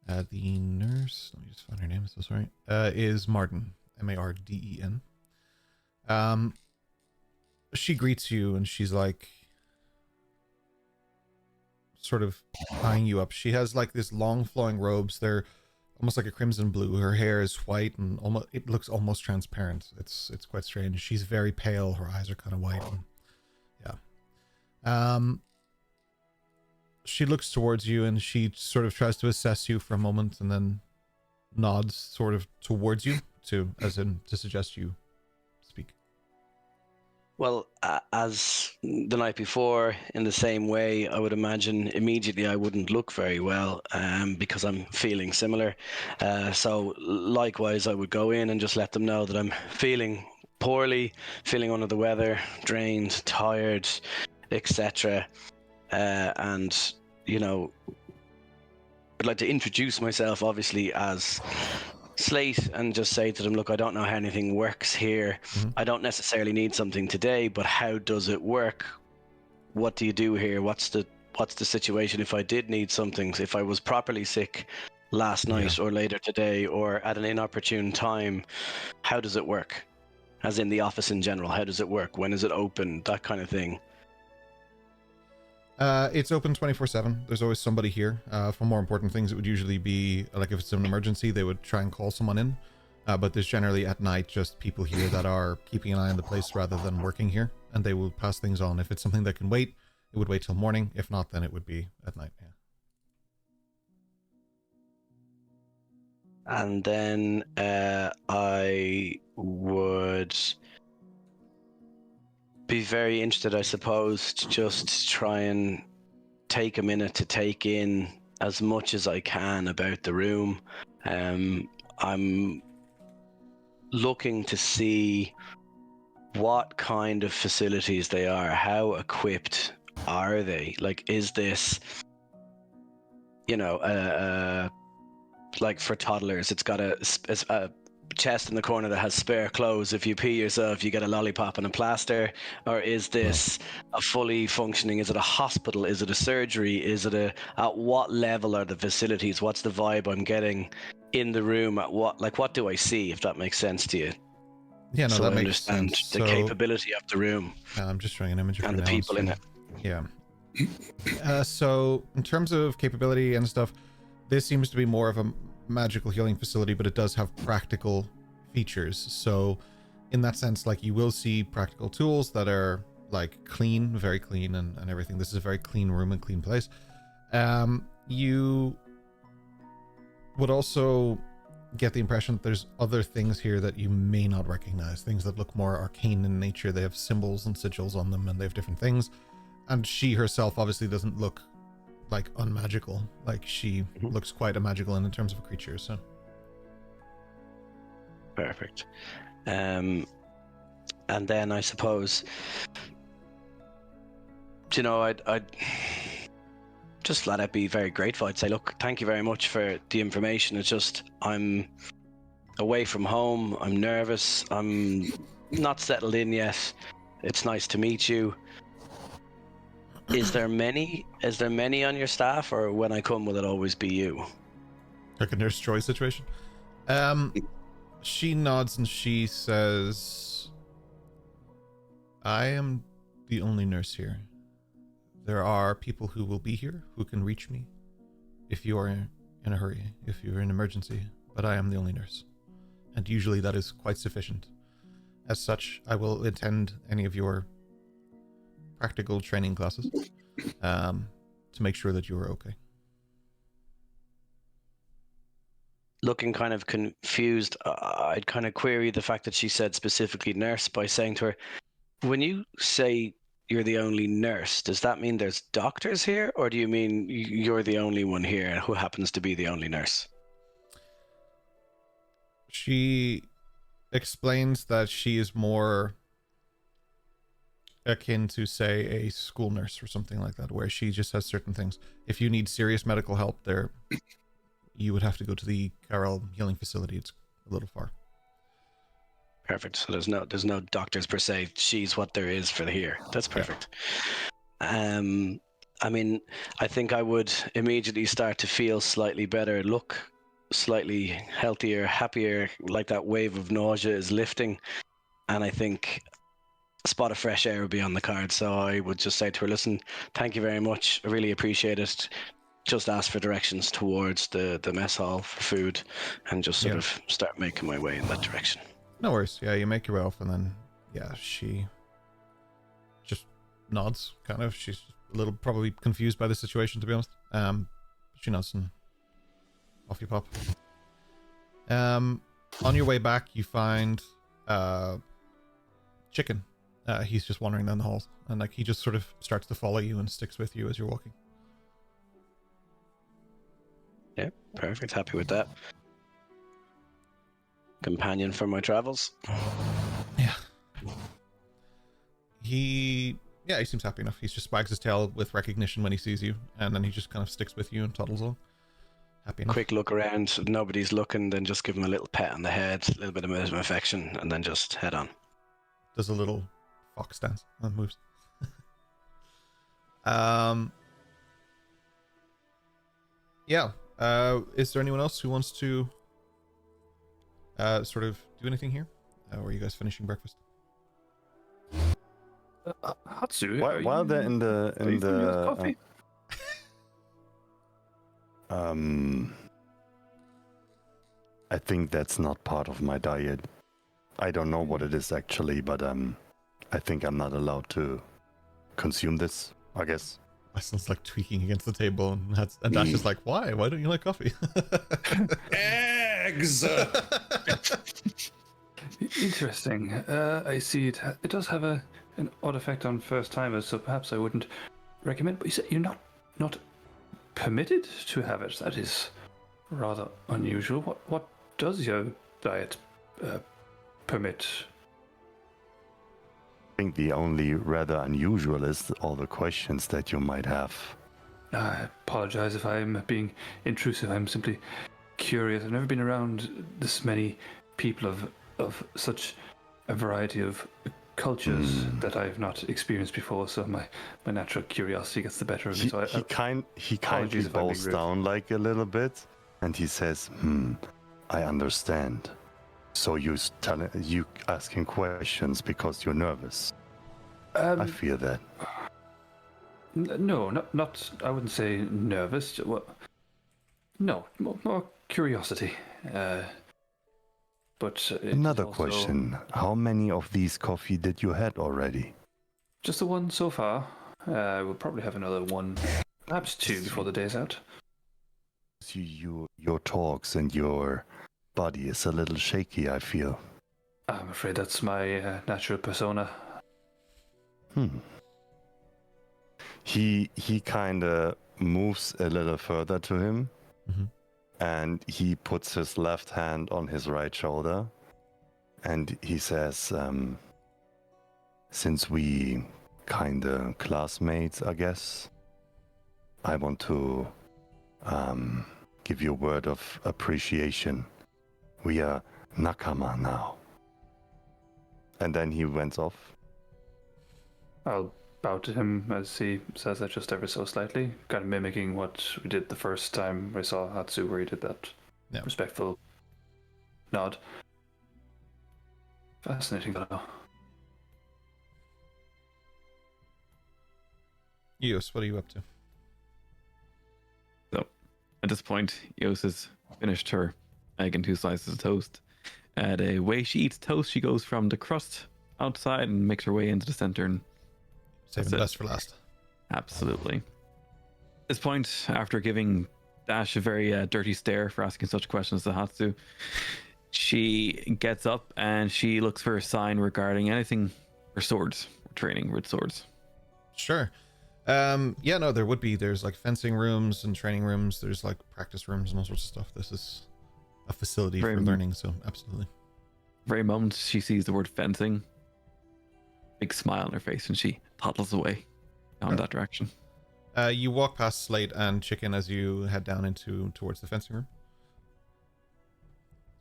The nurse, let me just find her name, I'm so sorry, is Marden, Marden. She greets you, and she's like, sort of tying you up. She has like this long flowing robes. They're almost like a crimson blue. Her hair is white and almost it looks almost transparent. It's quite strange. She's very pale. Her eyes are kind of white. And, yeah. She looks towards you and she sort of tries to assess you for a moment and then nods sort of towards you to suggest you speak.
Well, as the night before, in the same way, I would imagine immediately I wouldn't look very well because I'm feeling similar. So likewise, I would go in and just let them know that I'm feeling poorly, feeling under the weather, drained, tired, etc. And, you know, I'd like to introduce myself, obviously, as Slate and just say to them, look, I don't know how anything works here.
Mm-hmm.
I don't necessarily need something today, but how does it work? What do you do here? What's the situation if I did need something? If I was properly sick last night or later today or at an inopportune time, how does it work? As in the office in general, how does it work? When is it open? That kind of thing.
It's open 24/7. There's always somebody here. For more important things, it would usually be like if it's an emergency, they would try and call someone in. But there's generally at night just people here that are keeping an eye on the place rather than working here, and they will pass things on. If it's something that can wait, it would wait till morning. If not, then it would be at night. Yeah.
And then I would be very interested, I suppose, to just try and take a minute to take in as much as I can about the room. I'm looking to see what kind of facilities they are. How equipped are they? Like, is this, you know, like for toddlers, it's got a chest in the corner that has spare clothes. If you pee yourself, you get a lollipop and a plaster. Or is this a fully functioning? Is it a hospital? Is it a surgery? Is it at what level are the facilities? What's the vibe I'm getting in the room? At what do I see? If that makes sense to you.
Yeah, no,
so
that
I
makes
understand
sense.
the capability of the room.
I'm just showing an image of
and
her
the
now,
people in it.
Yeah. So in terms of capability and stuff, this seems to be more of a magical healing facility, but it does have practical features. So in that sense, like, you will see practical tools that are like clean, very clean, and everything. This is a very clean room and clean place. You would also get the impression that there's other things here that you may not recognize, things that look more arcane in nature. They have symbols and sigils on them, and they have different things. And she herself obviously doesn't look like unmagical. Like, she looks quite a magical in terms of a creature. So
perfect. And then I suppose, you know, I'd just flat out be very grateful. I'd say, look, thank you very much for the information. It's just, I'm away from home. I'm nervous. I'm not settled in yet. It's nice to meet you. Is there many on your staff, or when I come, will it always be you?
Like a Nurse Joy situation. She nods and she says, I am the only nurse here. There are people who will be here who can reach me if you are in a hurry, if you're in an emergency, but I am the only nurse. And usually that is quite sufficient. As such, I will attend any of your practical training classes to make sure that you are okay.
Looking kind of confused, I'd kind of query the fact that she said specifically nurse by saying to her, when you say you're the only nurse, does that mean there's doctors here, or do you mean you're the only one here who happens to be the only nurse?
She explains that she is more akin to, say, a school nurse or something like that, where she just has certain things. If you need serious medical help there, you would have to go to the Carol Healing Facility. It's a little far.
Perfect. So there's no doctors per se. She's what there is for here. That's perfect. Yeah. I mean, I think I would immediately start to feel slightly better, look slightly healthier, happier, like that wave of nausea is lifting. And I think spot of fresh air would be on the card. So I would just say to her, listen, thank you very much. I really appreciate it. Just ask for directions towards the mess hall for food and just sort of start making my way in that direction.
No worries. Yeah, you make your way off, and then she just nods, kind of. She's a little probably confused by the situation, to be honest. She nods and off you pop. On your way back, you find Chicken. He's just wandering down the halls, and like he just sort of starts to follow you and sticks with you as you're walking.
Yeah, perfect. Happy with that. Companion for my travels.
Yeah. He seems happy enough. He just wags his tail with recognition when he sees you, and then he just kind of sticks with you and toddles on. Happy enough.
Quick look around. If nobody's looking, then just give him a little pat on the head, a little bit of affection, and then just head on.
Does a little fox dance and moves. Is there anyone else who wants to sort of do anything here? Or are you guys finishing breakfast?
Hatsu,
While they're in the
coffee.
I think that's not part of my diet. I don't know what it is actually, but I think I'm not allowed to consume this, I guess.
Weston's like tweaking against the table, and Dash is like, why? Why don't you like coffee?
Eggs!
Interesting. I see it does have an odd effect on first timers, so perhaps I wouldn't recommend. But you said you're not permitted to have it. That is rather unusual. What does your diet permit?
I think the only rather unusual is all the questions that you might have.
I apologize if I'm being intrusive. I'm simply curious. I've never been around this many people of such a variety of cultures that I've not experienced before. So my natural curiosity gets the better of me.
He kindly bows down like a little bit, and he says, I understand. So you asking questions because you're nervous. I fear that.
No, not. I wouldn't say nervous. No, more curiosity. But
another question: how many of these coffee did you had already?
Just the one so far. We'll probably have another one, perhaps two, before the day's out.
Your talks and your body is a little shaky, I feel.
I'm afraid that's my natural persona.
He kind of moves a little further to him, and he puts his left hand on his right shoulder, and he says, since we kind of classmates, I guess, I want to give you a word of appreciation. We are nakama now. And then he went off.
I'll bow to him as he says that just ever so slightly, kind of mimicking what we did the first time I saw Hatsu, where he did that respectful nod. Fascinating fellow.
Eos, what are you up to?
So, at this point, Eos has finished her egg and 2 slices of toast. The way she eats toast, she goes from the crust outside and makes her way into the center. And
saving the best for last.
Absolutely. At this point, after giving Dash a very dirty stare for asking such questions to Hatsu, she gets up and she looks for a sign regarding anything for swords, or training with swords.
Sure. There would be. There's like fencing rooms and training rooms. There's like practice rooms and all sorts of stuff. This is a facility for learning, so absolutely.
Very moment she sees the word fencing, big smile on her face, and she toddles away down that direction.
You walk past Slate and Chicken as you head down towards the fencing room.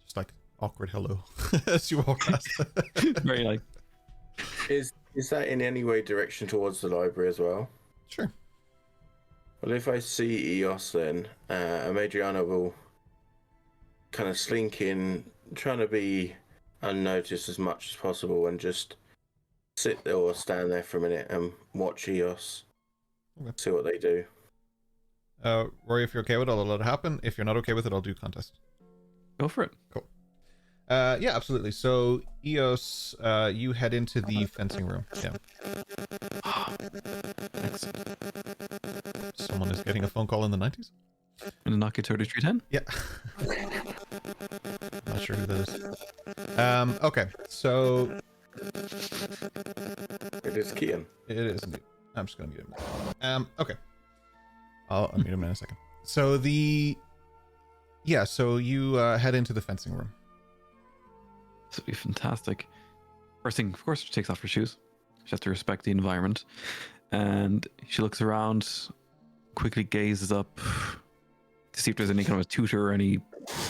Just like awkward hello as you walk past.
Very like.
Is that in any way direction towards the library as well?
Sure.
Well, if I see Eos, then Madriana will kind of slink in, trying to be unnoticed as much as possible, and just sit there or stand there for a minute and watch EOS.
Okay.
See what they do.
Rory, if you're okay with it, I'll let it happen. If you're not okay with it, I'll do contest.
Go for it.
Cool. Yeah, absolutely. So, EOS, you head into the fencing room. Yeah. Someone is getting a phone call in the 90s?
In a Nokia 3310?
Yeah. Not sure who that is. Okay, so...
It is Kian.
It is indeed. I'm just going to mute him. Okay. I'll unmute him in a second. So so you head into the fencing room.
This would be fantastic. First thing, of course, she takes off her shoes. She has to respect the environment. And she looks around, quickly gazes up to see if there's any kind of a tutor or any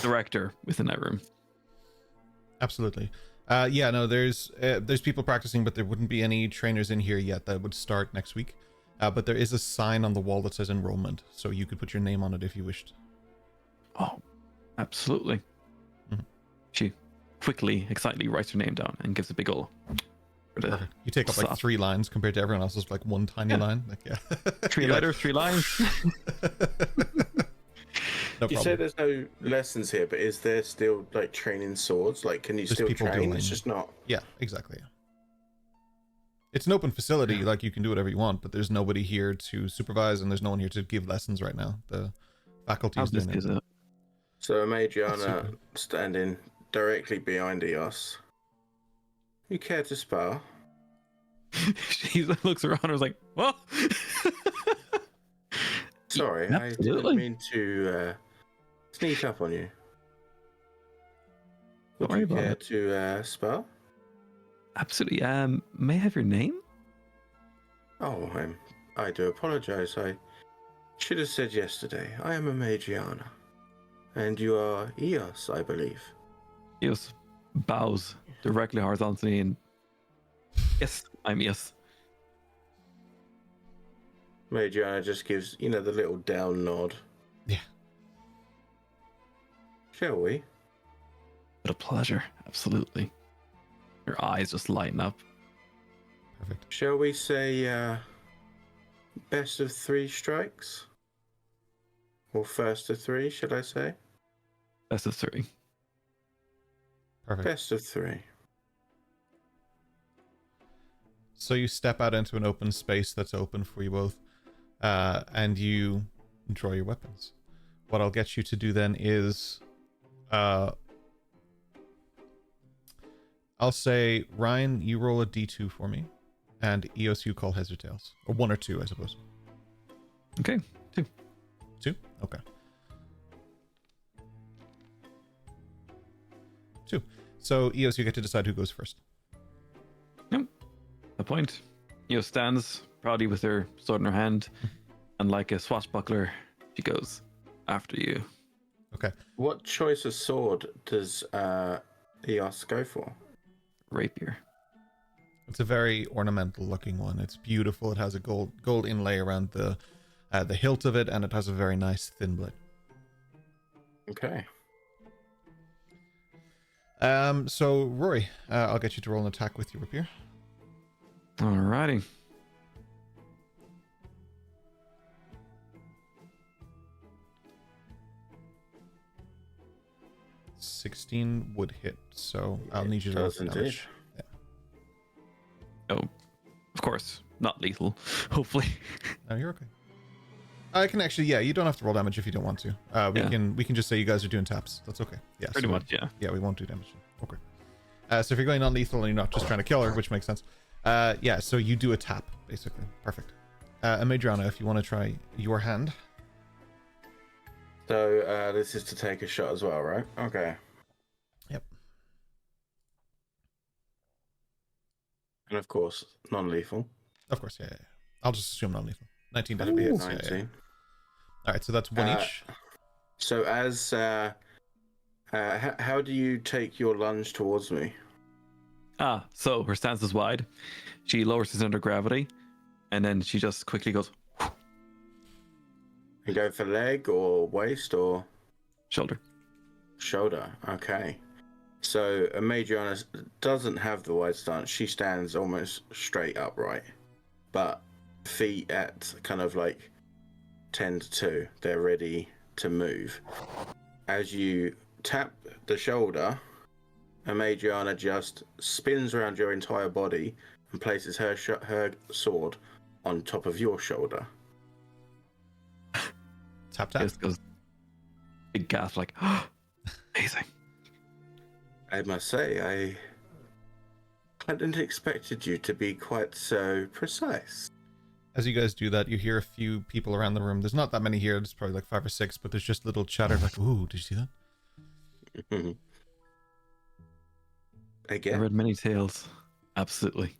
director within that room.
Absolutely. Yeah, no, there's people practicing, but there wouldn't be any trainers in here yet. That would start next week. But there is a sign on the wall that says enrollment, so you could put your name on it if you wished.
Oh, absolutely.
Mm-hmm.
She quickly, excitedly writes her name down and gives a big ol'.
Perfect. You take up like 3 lines compared to everyone else's like one tiny line. Like, yeah.
3 letters, 3 lines.
No
You
problem.
say there's no lessons here, but is there still like training swords? Like, can you still
people
train?
doing-
It's just not.
Yeah, exactly. Yeah. It's an open facility, like you can do whatever you want, but there's nobody here to supervise and there's no one here to give lessons right now. The faculty is doing it.
So Magiana
super.
standing directly behind Eos. You care to spar?
She looks around and was like, "What?"
Sorry, I
Absolutely.
didn't mean to sneak up on you. Would
Don't worry
you
about
care
it.
to spar?
Absolutely. May I have your name?
Oh, I do apologize. I should have said yesterday. I am a Magiana. And you are Eos, I believe.
Eos bows directly horizontally and yes, I'm Eos.
Magiana just gives, the little down nod.
Yeah.
Shall we?
What a pleasure. Absolutely. Her eyes just lighten up.
Perfect.
Shall we say best of 3 strikes? Or first of 3, should I say?
Best of 3.
Perfect.
Best of 3.
So you step out into an open space that's open for you both, and you draw your weapons. What I'll get you to do then is, I'll say, Ryan, you roll a d2 for me, and Eos, you call heads or tails. Or 1 or 2, I suppose.
Okay, 2.
2? Okay. 2. So, Eos, you get to decide who goes first.
A point. Eos stands proudly with her sword in her hand, and like a swashbuckler, she goes after you.
Okay.
What choice of sword does Eos go for?
Rapier.
It's a very ornamental looking one. It's beautiful. It has a gold inlay around the hilt of it, and it has a very nice thin blade.
Okay.
So Rory, I'll get you to roll an attack with your rapier.
Alrighty.
16 would hit, so I'll need you to roll
does
some
indeed.
damage.
Oh, of course, not lethal. Hopefully.
No, you're okay. I can actually, yeah, you don't have to roll damage if you don't want to. We can just say you guys are doing taps. That's okay. Yeah,
Pretty
so
much, yeah.
Yeah, we won't do damage. Okay. So if you're going non-lethal and you're not just trying to kill her, which makes sense. Yeah, so you do a tap, basically. Perfect. Madriana, if you want to try your hand.
So this is to take a shot as well, right? Okay.
Yep.
And of course, non-lethal.
Of course, yeah. I'll just assume non-lethal. 19 definitely hits.
19.
All right, so that's 1 each.
So as how do you take your lunge towards me?
So her stance is wide. She lowers her center of gravity, and then she just quickly goes
You go for leg or waist or
shoulder.
shoulder. Okay. So Adriana doesn't have the wide stance. She stands almost straight upright, but feet at kind of like 10 to 2. They're ready to move. As you tap the shoulder, Adriana just spins around your entire body and places her sword on top of your shoulder.
Tap tap.
Just goes big gasp, like, amazing.
I must say, I hadn't expected you to be quite so precise.
As you guys do that, you hear a few people around the room. There's not that many here. There's probably like 5 or 6, but there's just little chatter like, "Ooh, did you see that?"
Again.
I read many tales. Absolutely.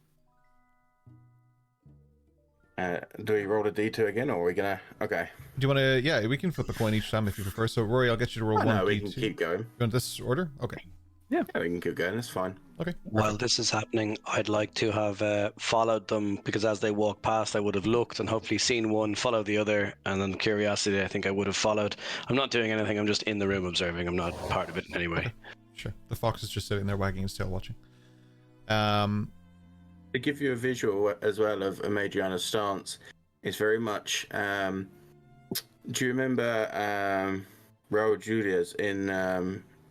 Do we roll a D2 again, or are we gonna? Okay.
Do you want to? Yeah, we can flip a coin each time if you prefer. So, Rory, I'll get you to roll one.
No, we
D2.
can keep going.
You want this order? Okay.
Yeah, we can keep going. That's fine.
Okay.
While this is happening, I'd like to have followed them, because as they walked past, I would have looked and hopefully seen one, follow the other, and then curiosity, I think I would have followed. I'm not doing anything. I'm just in the room observing. I'm not part of it in any way.
Okay. Sure. The fox is just sitting there wagging his tail watching.
To give you a visual as well of Adriana's stance, it's very much. Do you remember Raul Julia's in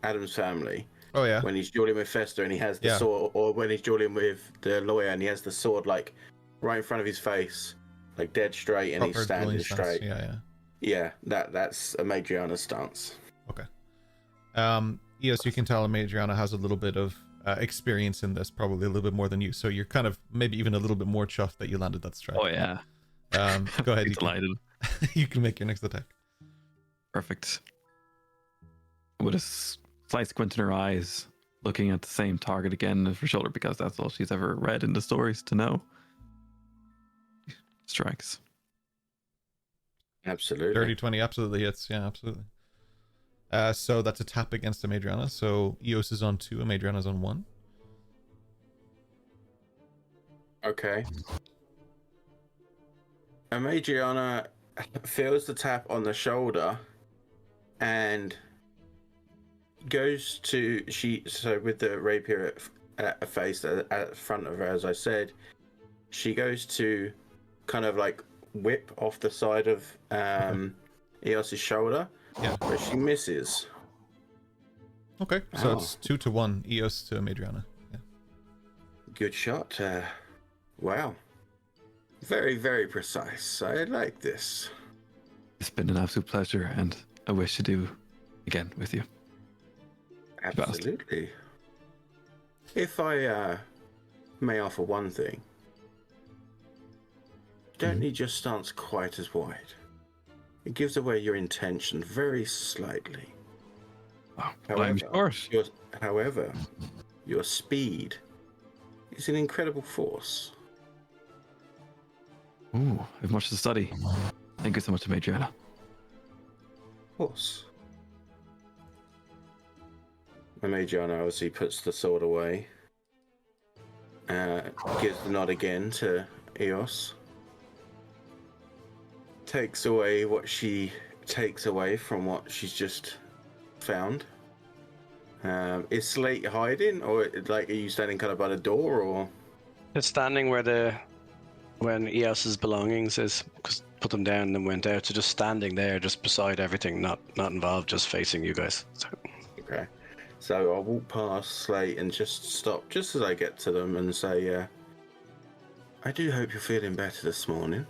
Adam's Family?
Oh yeah.
When he's dueling with Fester and he has the sword, or when he's dueling with the lawyer and he has the sword like right in front of his face, like dead straight, and
Proper
he's standing
dueling stance.
straight.
Yeah.
Yeah, that's Adriana's stance.
Okay. Eos, you can tell Adriana has a little bit of experience in this, probably a little bit more than you. So you're kind of maybe even a little bit more chuffed that you landed that strike.
Oh yeah.
Go ahead.
Delighted.
You can make your next attack.
Perfect. With a slight squint in her eyes, looking at the same target again as her shoulder, because that's all she's ever read in the stories to know. Strikes.
Absolutely.
Dirty 20 absolutely hits. Yeah, absolutely. So that's a tap against Adriana. So Eos is on 2, Adriana's on 1.
Okay. Adriana feels the tap on the shoulder and goes to so with the rapier at a face at front of her, as I said, she goes to kind of like whip off the side of Eos's shoulder.
Yeah.
But she misses.
Okay, so it's 2-1 Eos to Adriana. Yeah.
Good shot. Wow. Very, very precise. I like this.
It's been an absolute pleasure, and I wish to do again with you.
Absolutely. If I may offer one thing, you don't need your stance quite as wide. It gives away your intention very slightly.
Oh, I'm short.
However, your speed is an incredible force.
Ooh, I have much to study. Thank you so much, Adriana.
Of course. Adriana obviously puts the sword away. Gives the nod again to Eos. Takes away what she takes away from what she's just found. Is Slate hiding, or like are you standing kind of by the door, or?
It's standing when Eos's belongings is, because put them down and then went out. So just standing there, just beside everything, not involved, just facing you guys. So.
Okay. So I'll walk past Slate and just stop just as I get to them and say, I do hope you're feeling better this morning.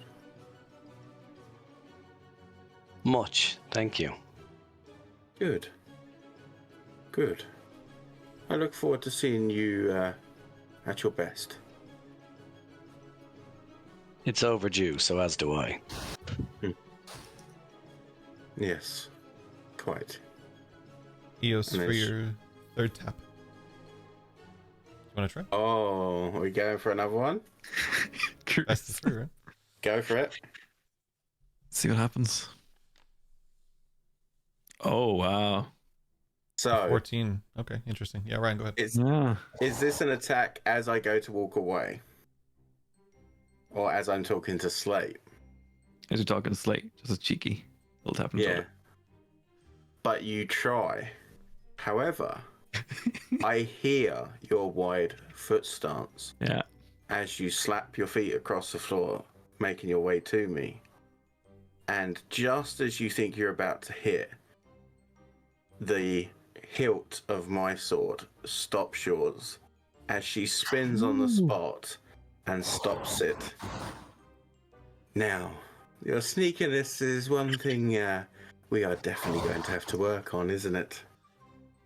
Much, thank you.
Good. Good. I look forward to seeing you at your best.
It's overdue, so as do I.
Yes, quite.
Eos for your third tap. You want to try?
Oh, are we going for another one?
Best of 3, right?
Go for it.
See what happens. Oh, wow.
So
14. Okay, interesting. Yeah, Ryan, go ahead.
Is this an attack as I go to walk away? Or as I'm talking to Slate?
As you're talking to Slate, just a cheeky little tap on the shoulder.
But you try. However, I hear your wide foot stance
Yeah.
as you slap your feet across the floor, making your way to me. And just as you think you're about to hit, the hilt of my sword stops yours as she spins on the spot and stops it. Now, your sneakiness is one thing we are definitely going to have to work on, isn't it?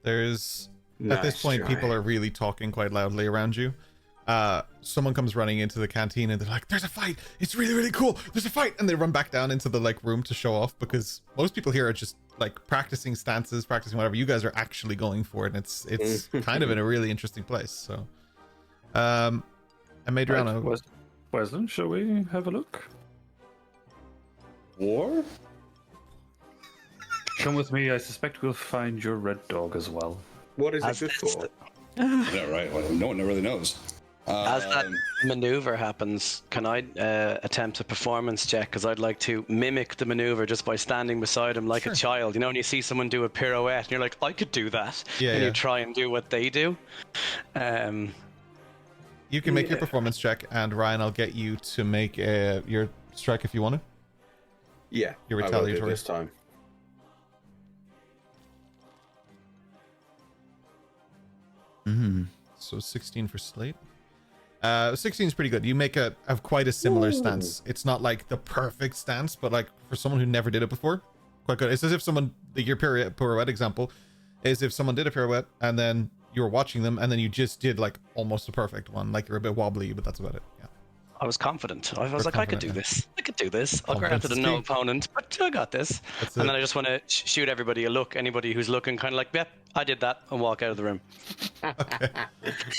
There's at
Nice
this point,
try.
people are really talking quite loudly around you. Someone comes running into the canteen and they're like, "There's a fight! It's really, really cool! There's a fight!" And they run back down into the like room to show off, because most people here are just like practicing stances, practicing whatever. You guys are actually going for it, and it's kind of in a really interesting place. So, and Madriano,
Wesley, shall we have a look?
War?
Come with me. I suspect we'll find your red dog as well.
What is it
As
good
that's
for?
Yeah, right. Well, no one really knows.
As that maneuver happens, can I attempt a performance check? Because I'd like to mimic the maneuver just by standing beside him like a child. You know, when you see someone do a pirouette, and you're like, I could do that.
Yeah,
and
yeah.
you try and do what they do.
you can make your performance check, and Ryan, I'll get you to make your strike if you want to.
Yeah,
Your
I will do
retaliatory.
this time.
So 16 for Slate. 16 is pretty good. You make have quite a similar stance. It's not like the perfect stance, but like for someone who never did it before, quite good. It's as if someone, your pirouette example, is if someone did a pirouette and then you were watching them and then you just did like almost a perfect one. Like you're a bit wobbly, but that's about it. Yeah.
I was confident. I was like,
confident,
I could do
yeah.
this. I could do this. I'll grant
Confidence
it
is
a no
key.
opponent, but I got this.
That's
And
it.
then I just want to shoot everybody a look. Anybody who's looking, kind of like, yep, I did that, and walk out of the room.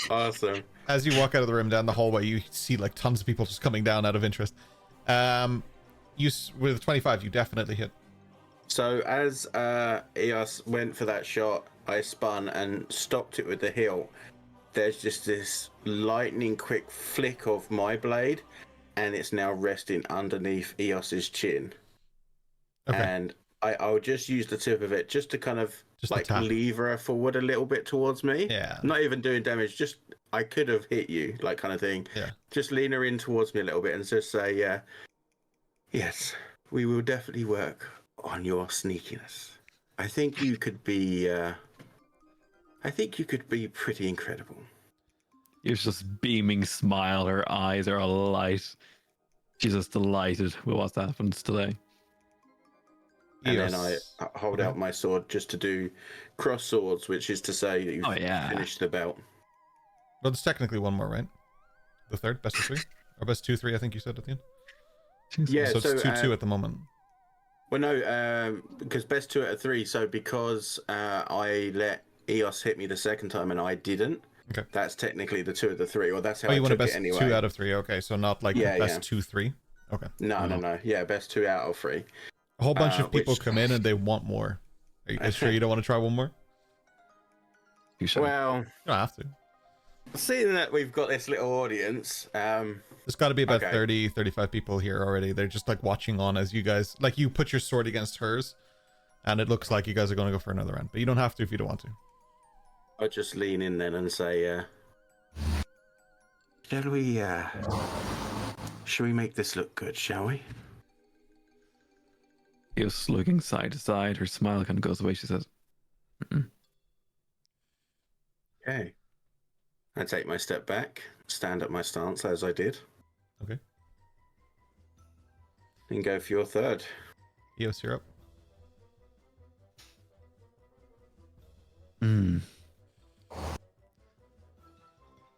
Awesome.
As you walk out of the room down the hallway, you see like tons of people just coming down out of interest. With 25, you definitely hit.
So as Eos went for that shot, I spun and stopped it with the hilt. There's just this lightning quick flick of my blade, and it's now resting underneath Eos's chin.
Okay.
And I'll just use the tip of it just to kind of
Just a
like
tap.
lever her forward a little bit towards me.
Yeah.
Not even doing damage, just I could have hit you, like kind of thing.
Yeah.
Just lean her in towards me a little bit and just say, yes, we will definitely work on your sneakiness. I think you could be pretty incredible.
It's just beaming smile. Her eyes are alight. She's just delighted with what happens today.
And
Eos.
then I hold out my sword just to do cross swords, which is to say that you've finished the belt.
Well, there's technically one more, right? The third, best of 3? Or best 2-3, I think you said at the end.
Yeah,
So it's
so
2-2 at the moment.
well, no, because best 2 out of 3. So because I let Eos hit me the second time and I didn't,
Okay.
that's technically the 2 of the 3. Or that's how
Oh,
I
you want a
took
best
it anyway.
2 out of 3. Okay, so not like
Yeah,
best
yeah.
2-3. Okay.
No. Yeah, best 2 out of 3.
A whole bunch of people
which-
come in and they want more. Are you guys sure you don't want to try one more?
You should.
Well,
You don't have to.
seeing that we've got this little audience,
There's got to be about
Okay.
30, 35 people here already. They're just like watching on as you guys, like you put your sword against hers and it looks like you guys are going to go for another round, but you don't have to if you don't want to.
I'll just lean in then and say, shall we make this look good, shall we?
Just looking side to side. Her smile kind of goes away. She says,
Okay. I take my step back, stand at my stance as I did,
Okay.
and go for your third.
Eos, you're up.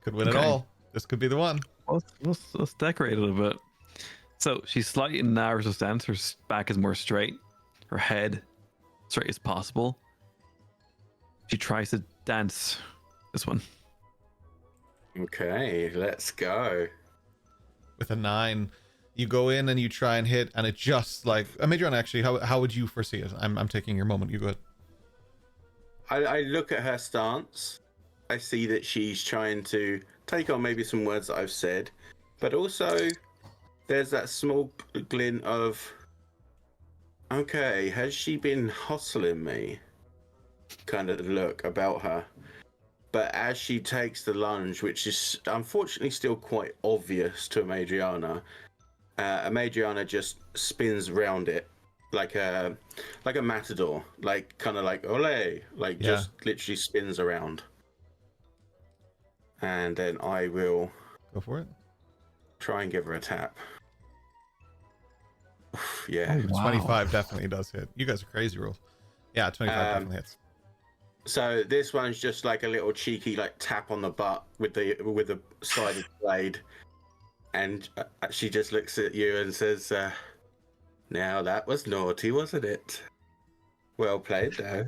Could win it
Okay.
all. This could be the one.
let's decorate it a bit. So she slightly narrows her stance. Her back is more straight. Her head straight as possible. She tries to dance this one.
Okay, let's go.
With a 9, you go in and you try and hit, and it just like Madrian, actually, how would you foresee it? I'm taking your moment. You go ahead.
I look at her stance. I see that she's trying to take on maybe some words that I've said, but also there's that small glint of, okay, has she been hustling me? Kind of look about her. but as she takes the lunge, which is unfortunately still quite obvious to Amadriana, Amadriana just spins around it like a matador, like kind of like ole, like just literally spins around. And then I will
Go for it.
try and give her a tap. Yeah.
Oh, wow.
25 definitely does hit. You guys are crazy rolls. Yeah, 25 definitely hits.
So this one's just like a little cheeky like tap on the butt with the side of the blade, and she just looks at you and says, "Now that was naughty, wasn't it? Well played, though."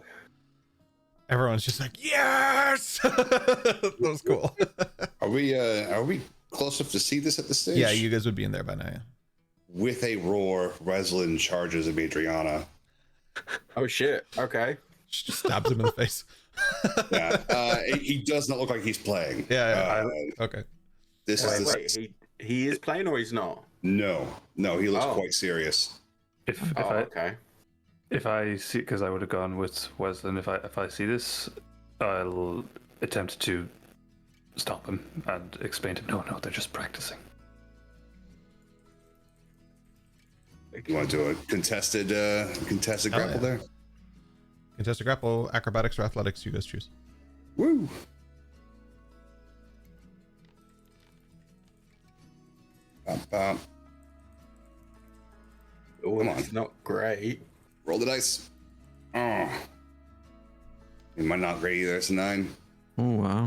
Everyone's just like, yes! That was cool.
Are we close enough to see this at this stage?
Yeah, you guys would be in there by now. Yeah.
With a roar, Reslin charges at Adriana.
Oh shit! Okay.
Just stabs him in the face.
Yeah, he does not look like he's playing.
Yeah. Okay.
This
Wait,
is
he is playing or he's not?
no, he looks quite serious.
If I see, because I would have gone with Wesley, if I see this, I'll attempt to stop him and explain to him, no, they're just practicing.
You want to do a contested grapple there?
Contested grapple, acrobatics, or athletics, you guys choose.
Woo!
Oh,
Come on.
it's not great.
Roll the dice. Oh. It might not great either. It's a 9.
Oh, wow.
I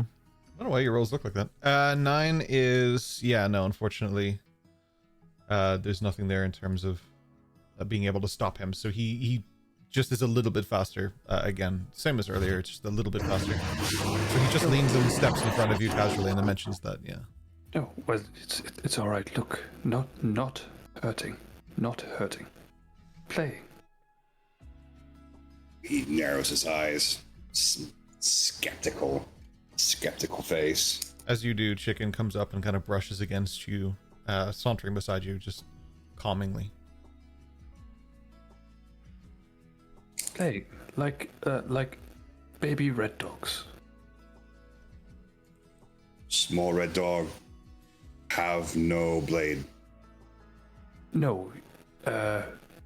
don't know why your rolls look like that. 9 is... Yeah, no, unfortunately. There's nothing there in terms of being able to stop him. So he just is a little bit faster. Again, same as earlier, it's just a little bit faster. So he just leans and steps in front of you casually and then mentions that, yeah.
No, well, it's all right. Look, not hurting, playing.
He narrows his eyes. Skeptical face.
As you do, Chicken comes up and kind of brushes against you, sauntering beside you, just calmingly.
Playing like baby red dogs.
Small red dog. Have no blade.
No,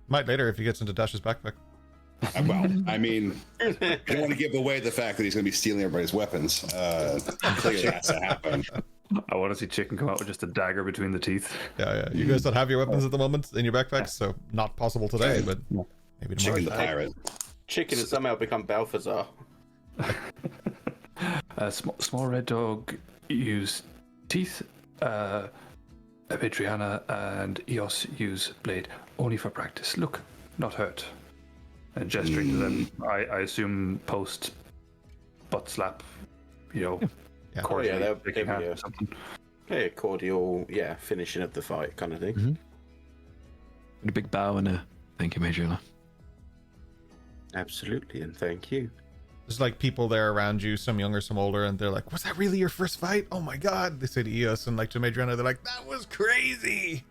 Might later if he gets into Dash's backpack.
Well, I mean, I don't want to give away the fact that he's going to be stealing everybody's weapons. Clearly has to happen.
I want to see Chicken come out with just a dagger between the teeth.
Yeah. You guys don't have your weapons at the moment in your backpacks, so not possible today, but maybe tomorrow.
Chicken the pirate.
Chicken has somehow become Balthazar.
Small red dog use teeth. Adriana and Eos use blade only for practice. Look, not hurt. And gesturing to them, I assume post butt slap,
Yeah.
cordial,
they'll
shaking hand
give
or something.
Yeah, cordial, finishing of the fight kind of thing.
Mm-hmm. With a big bow and a thank you, Major.
Absolutely, and thank you.
There's like people there around you, some younger, some older, and they're like, was that really your first fight? Oh my god. They say to Eos, and like to Madriana, they're like, that was crazy.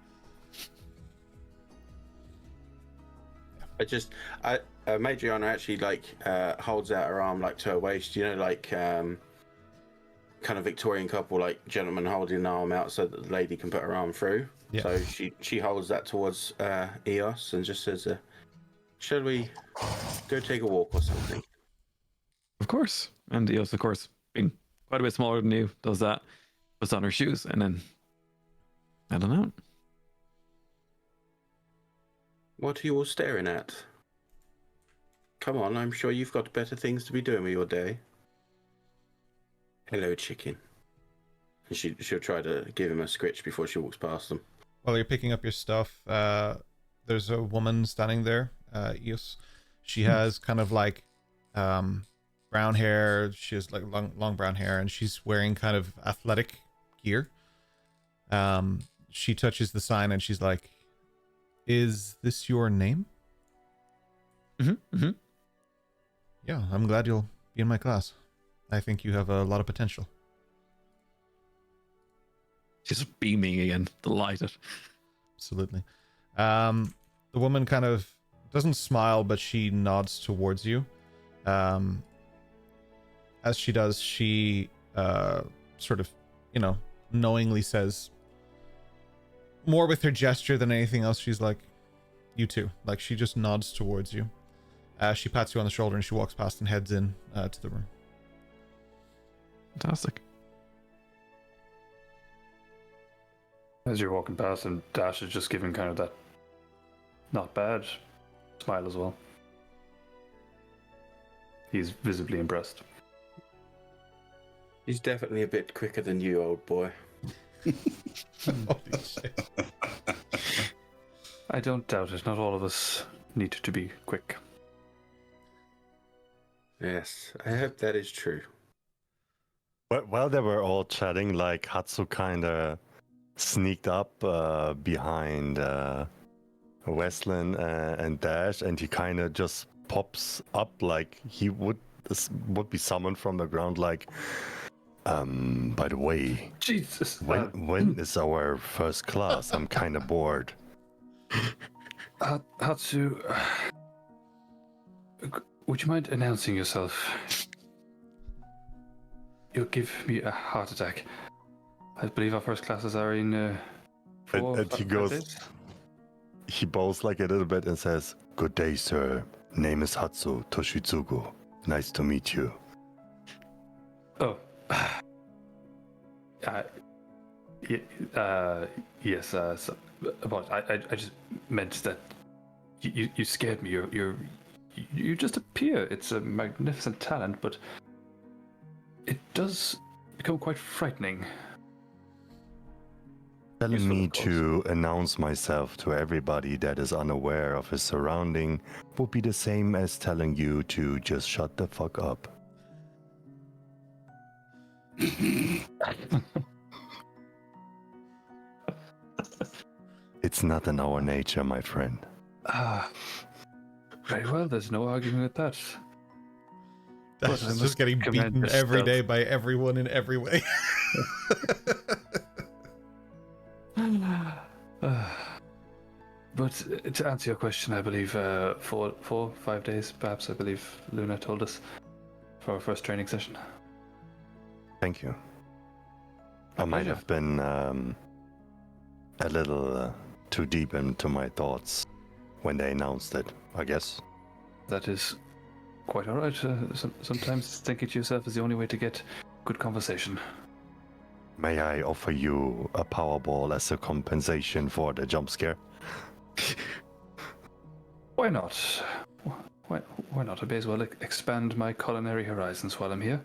Madriana actually like holds out her arm like to her waist, like kind of Victorian couple, like gentleman holding an arm out so that the lady can put her arm through.
Yeah.
So she holds that towards Eos and just says, shall we go take a walk or something?
Of course. And Eos, of course, being quite a bit smaller than you, does that, puts on her shoes, and then, I don't know.
What are you all staring at? Come on, I'm sure you've got better things to be doing with your day. Hello, Chicken. And she'll try to give him a scritch before she walks past them.
While you're picking up your stuff, there's a woman standing there, Eos. She has kind of like brown hair. She has like long brown hair, and she's wearing kind of athletic gear. She touches the sign and she's like, is this your name?
Mm-hmm.
Yeah, I'm glad you'll be in my class. I think you have a lot of potential.
She's beaming again, delighted.
Absolutely. The woman kind of doesn't smile, but she nods towards you. as she does, she sort of, knowingly says, more with her gesture than anything else, she's like, you too. Like, she just nods towards you. She pats you on the shoulder and she walks past and heads in to the room.
Fantastic.
As you're walking past, and Dash is just giving kind of that not bad smile as well. He's visibly impressed.
He's definitely a bit quicker than you, old boy.
Holy shit.
I don't doubt it. Not all of us need to be quick.
Yes, I hope that is true.
But while they were all chatting, like Hatsu kind of sneaked up behind Westlin and Dash, and he kind of just pops up like he would be summoned from the ground. Like, by the way,
Jesus,
when is our first class? I'm kind of bored.
Hatsu, would you mind announcing yourself? You'll give me a heart attack. I believe our first classes are in 4
and he
5
goes,
days?
he bows like a little bit and says, "Good day, sir. Name is Hatsu Toshitsugu. Nice to meet you."
Oh. Yes, so, but I just meant that you scared me. You just appear. It's a magnificent talent, but it does become quite frightening.
Telling
Useful,
me
of course.
to announce myself to everybody that is unaware of his surrounding would be the same as telling you to just shut the fuck up. It's not in our nature, my friend.
Very well. There's no arguing with that.
Dash is just getting beaten every day by everyone in every way.
But to answer your question, I believe 4-5 days, perhaps. I believe Luna told us for our first training session.
Thank you. I might have been a little too deep into my thoughts when they announced it, I guess.
That is quite all right. Sometimes thinking to yourself is the only way to get good conversation.
May I offer you a Powerball as a compensation for the jump scare?
Why not? Why not? I may as well expand my culinary horizons while I'm here.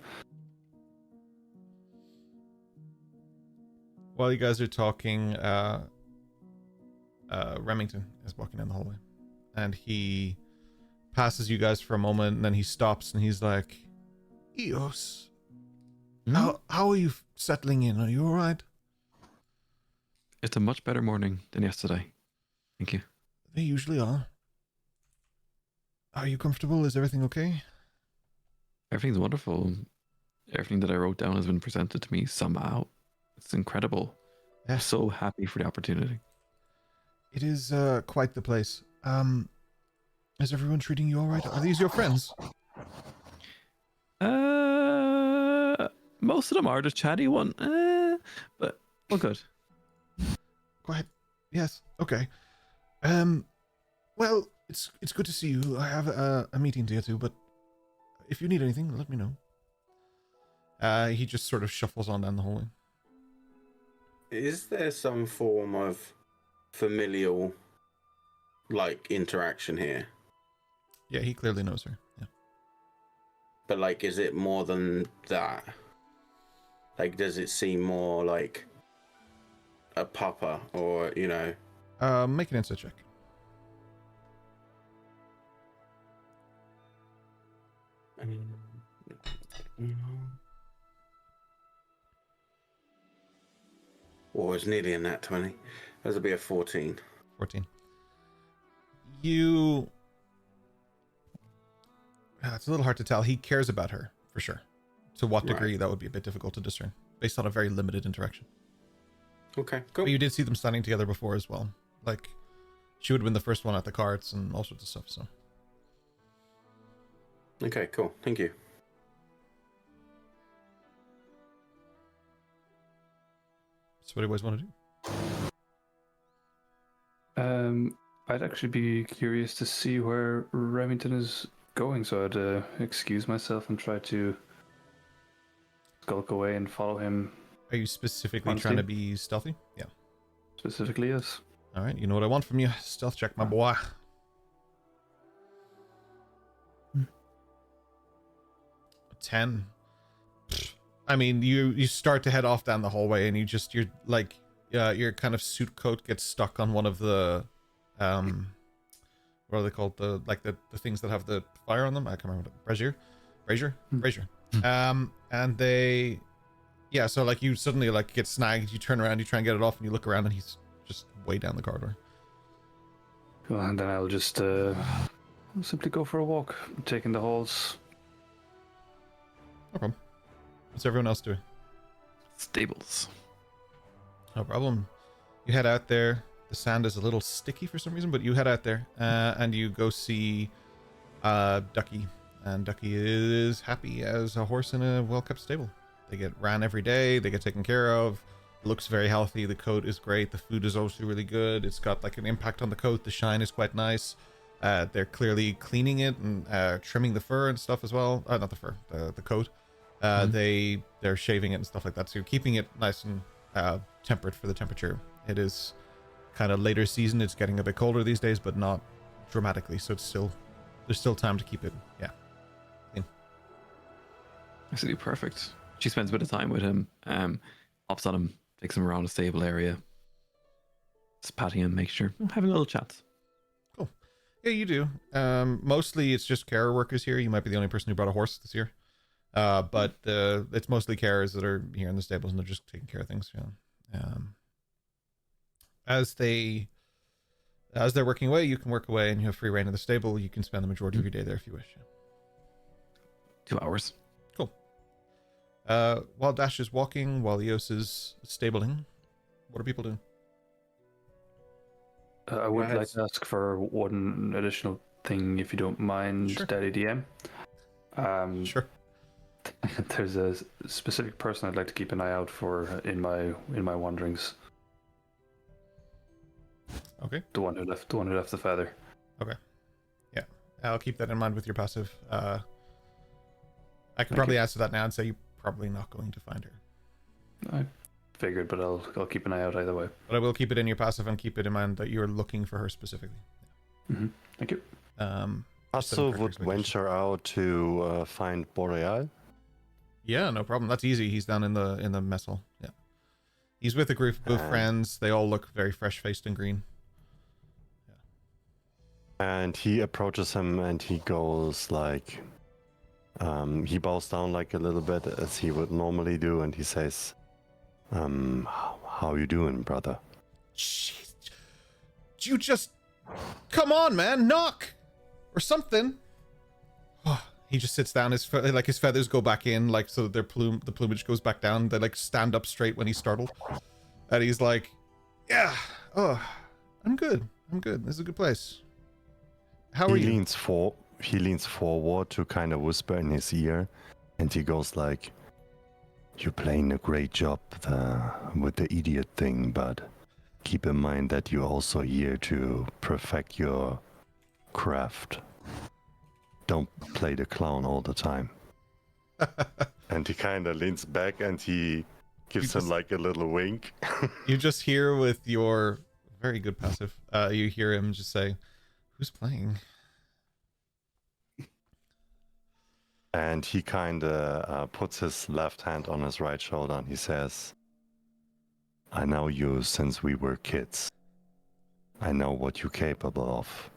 While you guys are talking, Remington is walking down the hallway, and he passes you guys for a moment, and then he stops and he's like, "Eos, how are you settling in? Are you all right?"
It's a much better morning than yesterday. Thank you.
They usually are. Are you comfortable? Is everything okay?
Everything's wonderful. Everything that I wrote down has been presented to me somehow. It's incredible.
Yeah.
I'm so happy for the opportunity.
It is quite the place. Is everyone treating you all right? Are these your friends?
Most of them are the chatty one. But all good.
Go ahead. Yes. Okay. Well, it's good to see you. I have a meeting to get to, but if you need anything, let me know. He just sort of shuffles on down the hallway.
Is there some form of familial, like, interaction here?
Yeah, he clearly knows her. Yeah.
But, like, is it more than that? Like, does it seem more like a papa or, you know?
Make an insight check.
Oh, it's nearly a nat 20. That'll be a 14.
14. You... it's a little hard to tell. He cares about her, for sure. To what degree,
Right.
that would be a bit difficult to discern, based on a very limited interaction.
Okay, cool.
But you did see them standing together before as well. Like, she would have been the first one at the carts and all sorts of stuff, so...
Okay, cool. Thank you.
what do you guys want to do?
I'd actually be curious to see where Remington is going, so I'd excuse myself and try to skulk away and follow him.
Are you specifically trying to be stealthy? Yeah.
Specifically, yes.
All right. You know what I want from you? Stealth check, my boy. 10. I mean, you start to head off down the hallway, and you're like, your kind of suit coat gets stuck on one of the, what are they called? The things that have the fire on them. I can't remember. Brazier. And they, yeah. So like you suddenly like get snagged. You turn around, you try and get it off, and you look around, and he's just way down the corridor.
Well, and then I'll just simply go for a walk, taking the halls.
No problem. What's everyone else doing?
Stables.
No problem. You head out there. The sand is a little sticky for some reason, but you head out there and you go see Ducky. And Ducky is happy as a horse in a well-kept stable. They get ran every day. They get taken care of. It looks very healthy. The coat is great. The food is also really good. It's got like an impact on the coat. The shine is quite nice. They're clearly cleaning it and trimming the fur and stuff as well. Not the fur, the coat. They're shaving it and stuff like that. So you're keeping it nice and tempered for the temperature. It is kind of later season. It's getting a bit colder these days, but not dramatically. So there's still time to keep it. Yeah.
Absolutely perfect. She spends a bit of time with him, hops on him, takes him around the stable area, just patting him, make sure having a little chat.
Cool. Yeah, you do. Mostly it's just carer workers here. You might be the only person who brought a horse this year. But it's mostly carers that are here in the stables, and they're just taking care of things. Yeah. As they're working away, you can work away, and you have free reign of the stable. You can spend the majority of your day there if you wish. Yeah.
2 hours.
Cool. While Dash is walking, while Eos is stabling, what are people doing?
I would like to ask for one additional thing, if you don't mind,
Sure.
Daddy DM.
Sure.
There's a specific person I'd like to keep an eye out for in my wanderings.
Okay.
The one who left the feather.
Okay. Yeah. I'll keep that in mind with your passive. I could
Thank
probably
you.
answer that now and say you're probably not going to find her.
I figured, but I'll keep an eye out either way.
But I will keep it in your passive and keep it in mind that you're looking for her specifically.
Mm-hmm. Thank you.
Also would venture out to find Boreal.
Yeah, no problem. That's easy. He's down in the mess hall. Yeah. He's with a group of friends. They all look very fresh-faced and green.
And he approaches him and he goes like, he bows down like a little bit as he would normally do, and he says, how you doing, brother?
Jeez. You just... Come on, man. Knock! Or something. He just sits down. His feathers go back in, like, so the plumage goes back down. They like stand up straight when he's startled. And he's like, yeah, I'm good. This is a good place. How are you?
He leans forward to kind of whisper in his ear, and he goes like, you're playing a great job with the idiot thing, but keep in mind that you're also here to perfect your craft. Don't play the clown all the time. And he kind of leans back and he gives him like a little wink.
You just hear with your very good passive, you hear him just say, who's playing?
And he kind of puts his left hand on his right shoulder and he says, I know you since we were kids. I know what you're capable of.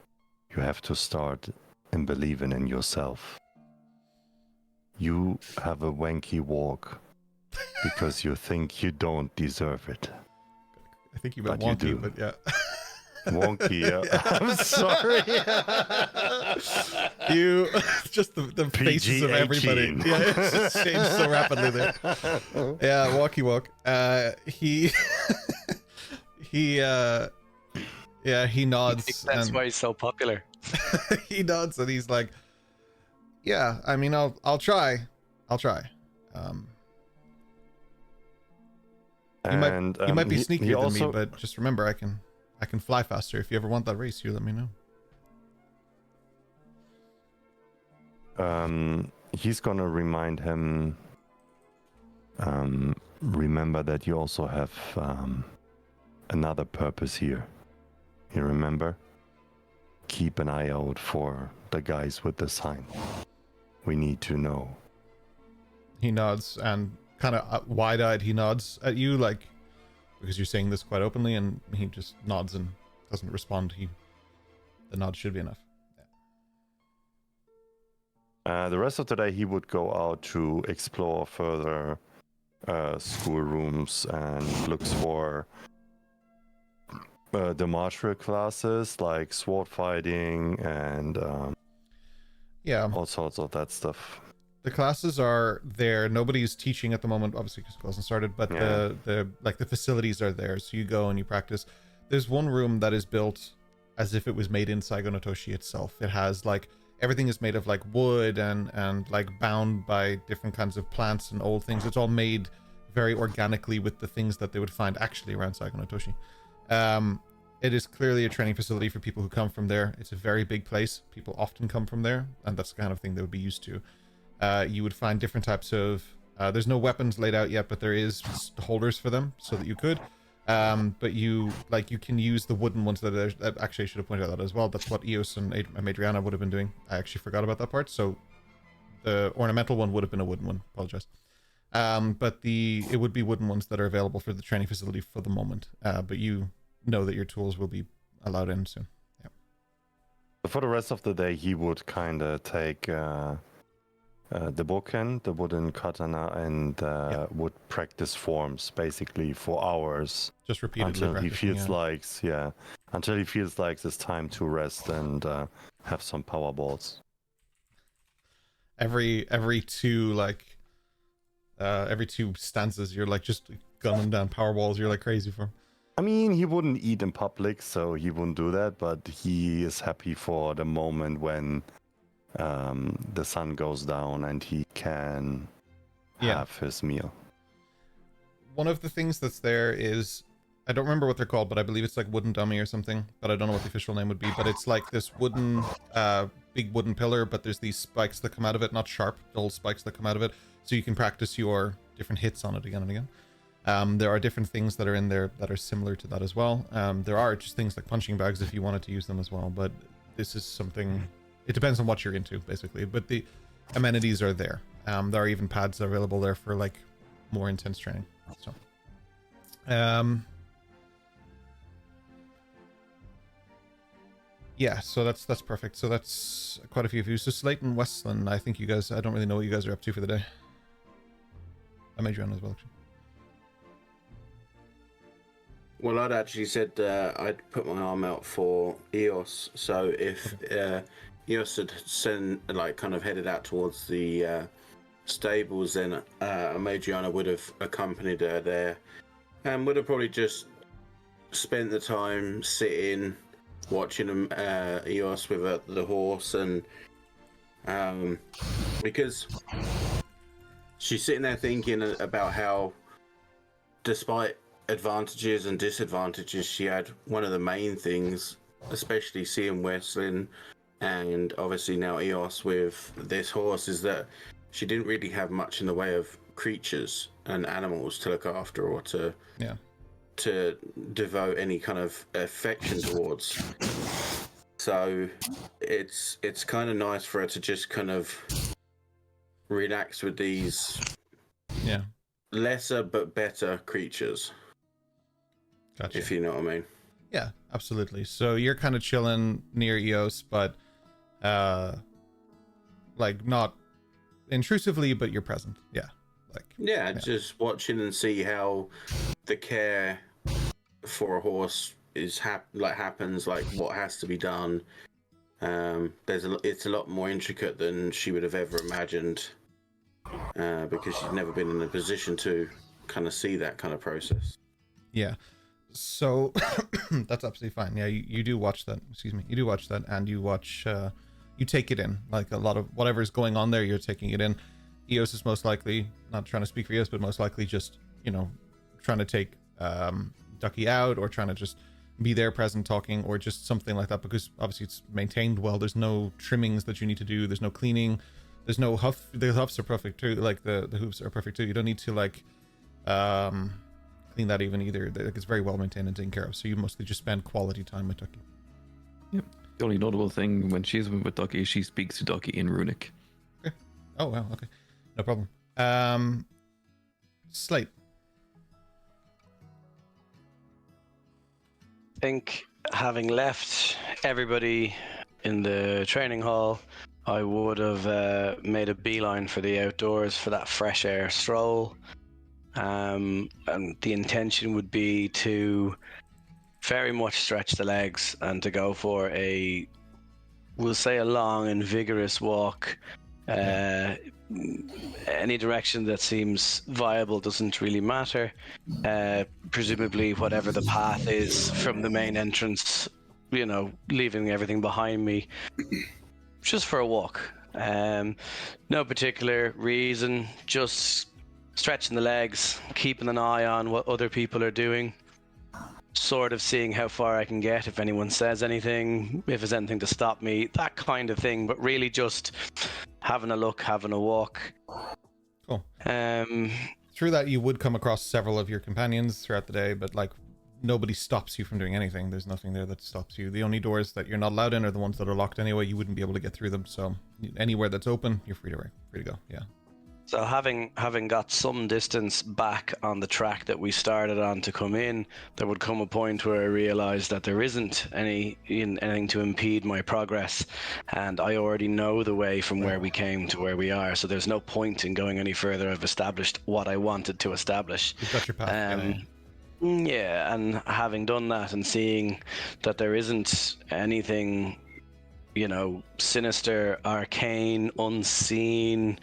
You have to start and believing in yourself. You have a wanky walk because you think you don't deserve it.
I think you meant
But you
wonky,
do.
but yeah.
Wonky, yeah. I'm sorry.
You just the faces of everybody.
PG-18.
Yeah, it's just changed so rapidly there. Yeah, walkie walk. He nods.
That's
and
why he's so popular.
he nods and he's like, yeah, I mean, I'll try.
And
you might be
he
sneakier than me,
also-
but just remember, I can fly faster. If you ever want that race, you let me know.
He's gonna remind him. Remember that you also have another purpose here. You remember? Keep an eye out for the guys with the sign. We need to know.
He nods, and kind of wide-eyed he nods at you, like, because you're saying this quite openly, and he just nods and doesn't respond. The nod should be enough.
The rest of the day, he would go out to explore further schoolrooms and looks for the martial classes like sword fighting and all sorts of that stuff.
The classes are there. Nobody's teaching at the moment, obviously, because school hasn't started. But the facilities are there, so you go and you practice. There's one room that is built as if it was made in Saigo no Toshi itself. It has like everything is made of like wood and like bound by different kinds of plants and old things. It's all made very organically with the things that they would find actually around Saigo no Toshi. It is clearly a training facility for people who come from there. It's a very big place. People often come from there, and that's the kind of thing they would be used to. You would find different types of there's no weapons laid out yet, but there is holders for them so that you could but you can use the wooden ones that actually I should have pointed out that as well. That's what Eos and Madriana would have been doing. I actually forgot about that part. So the ornamental one would have been a wooden one. Apologize. But it would be wooden ones that are available for the training facility for the moment. But you know that your tools will be allowed in soon. Yeah.
For the rest of the day, he would kind of take the bokken, the wooden katana, and would practice forms basically for hours.
Just repeatedly
until he feels until he feels like it's time to rest and have some power balls.
Every two stanzas, you're like just gunning down power balls. You're like crazy for him.
I mean, he wouldn't eat in public, so he wouldn't do that. But he is happy for the moment when the sun goes down and he can have his meal.
One of the things that's there is, I don't remember what they're called, but I believe it's like wooden dummy or something, but I don't know what the official name would be. But it's like this wooden, big wooden pillar, but there's these spikes that come out of it, not sharp, dull spikes that come out of it, so you can practice your different hits on it again and again. There are different things that are in there that are similar to that as well. There are just things like punching bags if you wanted to use them as well, but this is something, it depends on what you're into, basically. But the amenities are there. There are even pads available there for like more intense training. So, yeah, so that's perfect. So that's quite a few of you. So Slate and Westland, I think you guys, I don't really know what you guys are up to for the day. I made you on as well, actually.
Well, I'd actually said I'd put my arm out for Eos. So if Eos had kind of headed out towards the stables, then Madriana would have accompanied her there, and would have probably just spent the time sitting, watching Eos with the horse, and because she's sitting there thinking about how, despite advantages and disadvantages she had, one of the main things, especially seeing Weslin and obviously now Eos with this horse, is that she didn't really have much in the way of creatures and animals to look after or to devote any kind of affection towards. So it's kind of nice for her to just kind of relax with these lesser but better creatures.
Gotcha.
If you know what I mean.
Yeah, absolutely. So you're kind of chilling near Eos, but like not intrusively, but you're present. Yeah. Just watching and see how the care for a horse is happens, like what has to be done. It's a lot more intricate than she would have ever imagined, because she's never been in a position to kind of see that kind of process. Yeah. So that's absolutely fine. Yeah, you do watch that. Excuse me. You do watch that, and you watch. You take it in. Like a lot of whatever's going on there, you're taking it in. Eos is most likely, not trying to speak for Eos, but most likely just trying to take Ducky out, or trying to just be there present talking, or just something like that, because obviously it's maintained well. There's no trimmings that you need to do. There's no cleaning. There's no hoof. The hoofs are perfect too. Like the hooves are perfect too. You don't need to like clean that even either. Like, it's very well maintained and taken care of. So you mostly just spend quality time with Ducky.
Yep. The only notable thing when she's with Ducky is she speaks to Ducky in Runic.
Okay. Oh wow. Okay. No problem. Slate.
I think having left everybody in the training hall, I would have made a beeline for the outdoors for that fresh air stroll. And the intention would be to very much stretch the legs and to go for we'll say a long and vigorous walk. Any direction that seems viable doesn't really matter. Presumably whatever the path is from the main entrance, leaving everything behind me, just for a walk. No particular reason, just stretching the legs, keeping an eye on what other people are doing, sort of seeing how far I can get, if anyone says anything, if there's anything to stop me, that kind of thing, but really just having a look, having a walk.
Cool. Through that, you would come across several of your companions throughout the day, but like nobody stops you from doing anything. There's nothing there that stops you. The only doors that you're not allowed in are the ones that are locked anyway. You wouldn't be able to get through them. So anywhere that's open, you're free to go. Yeah.
So having got some distance back on the track that we started on to come in, there would come a point where I realized that there isn't anything to impede my progress, and I already know the way from where we came to where we are, so there's no point in going any further. I've established what I wanted to establish.
You've got your path.
Yeah, and having done that and seeing that there isn't anything sinister, arcane, unseen,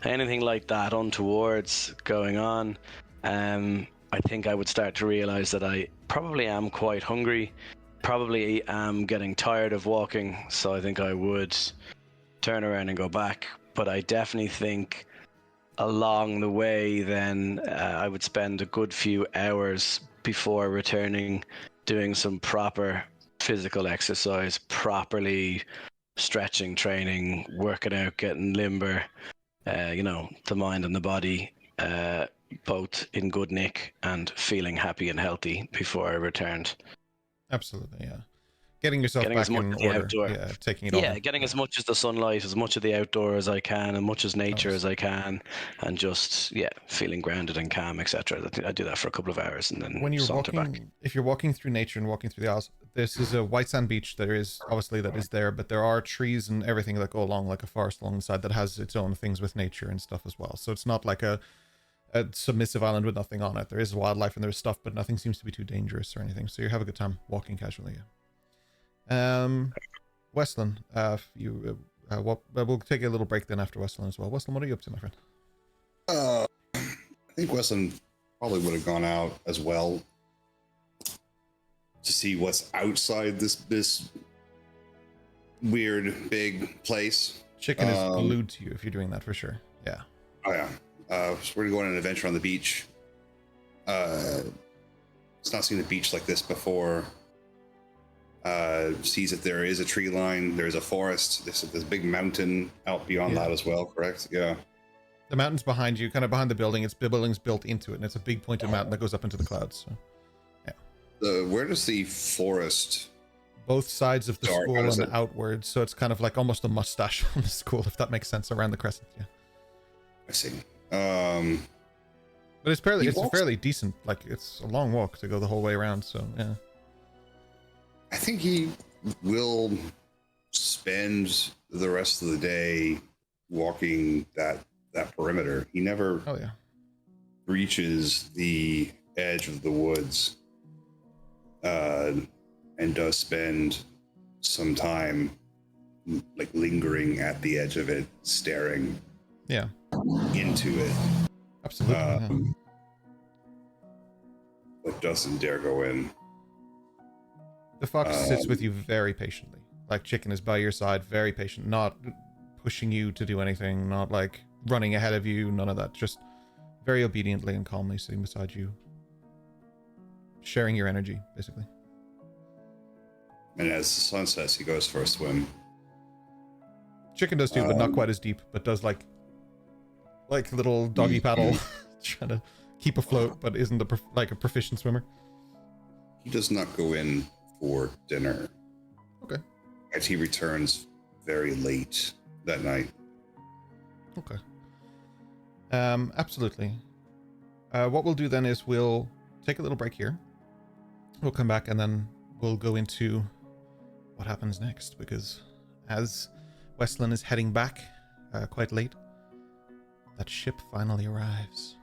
anything like that, untowards going on, I think I would start to realize that I probably am quite hungry, probably am getting tired of walking, so I think I would turn around and go back. But I definitely think along the way then I would spend a good few hours before returning doing some proper physical exercise, properly stretching, training, working out, getting limber, the mind and the body both in good nick and feeling happy and healthy before I returned.
Absolutely, yeah. Getting yourself
getting
back
as much
in
of the
order.
outdoor.
Yeah, taking it all.
Yeah, getting as much as the sunlight, as much of the outdoor as I can, and much as nature as I can, and just feeling grounded and calm, etc. I do that for a couple of hours and then
when you're
saunter
walking,
back.
if you're walking through nature and walking through the Isles, this is a white sand beach. There is obviously that is there, but there are trees and everything that go along like a forest along the side that has its own things with nature and stuff as well. So it's not like a submissive island with nothing on it. There is wildlife and there's stuff, but nothing seems to be too dangerous or anything. So you have a good time walking casually. Westland, we'll take a little break then after Westland as well. Westland, what are you up to, my friend?
I think Westland probably would have gone out as well to see what's outside this weird big place.
Chicken is glued to you if you're doing that for sure. Yeah.
Oh yeah. So we're gonna go on an adventure on the beach. It's not seen a beach like this before. Sees that there is a tree line, there's a forest, there's a big mountain out beyond that as well, correct? Yeah.
The mountain's behind you, kind of behind the building. It's the building's built into it, and it's a big pointed mountain that goes up into the clouds. So, yeah.
Where does the forest?
Both sides of the
Dark,
school and outwards, so it's kind of like almost a mustache on the school, if that makes sense, around the crescent. Yeah.
I see.
But it's fairly decent. Like it's a long walk to go the whole way around. So yeah.
I think he will spend the rest of the day walking that perimeter. He never reaches the edge of the woods, and does spend some time like lingering at the edge of it, staring into it.
Absolutely.
But doesn't dare go in.
The fox sits with you very patiently. Like Chicken is by your side, very patient, not pushing you to do anything, not like running ahead of you, none of that. Just very obediently and calmly sitting beside you. sharing your energy, basically.
And as the sun sets, he goes for a swim.
Chicken does too, but not quite as deep, but does like little doggy paddle, trying to keep afloat, but isn't a proficient swimmer.
He does not go in for dinner.
Okay.
As he returns very late that night.
Okay. Absolutely. What we'll do then is we'll take a little break here. We'll come back and then we'll go into what happens next, because as Westland is heading back quite late, that ship finally arrives.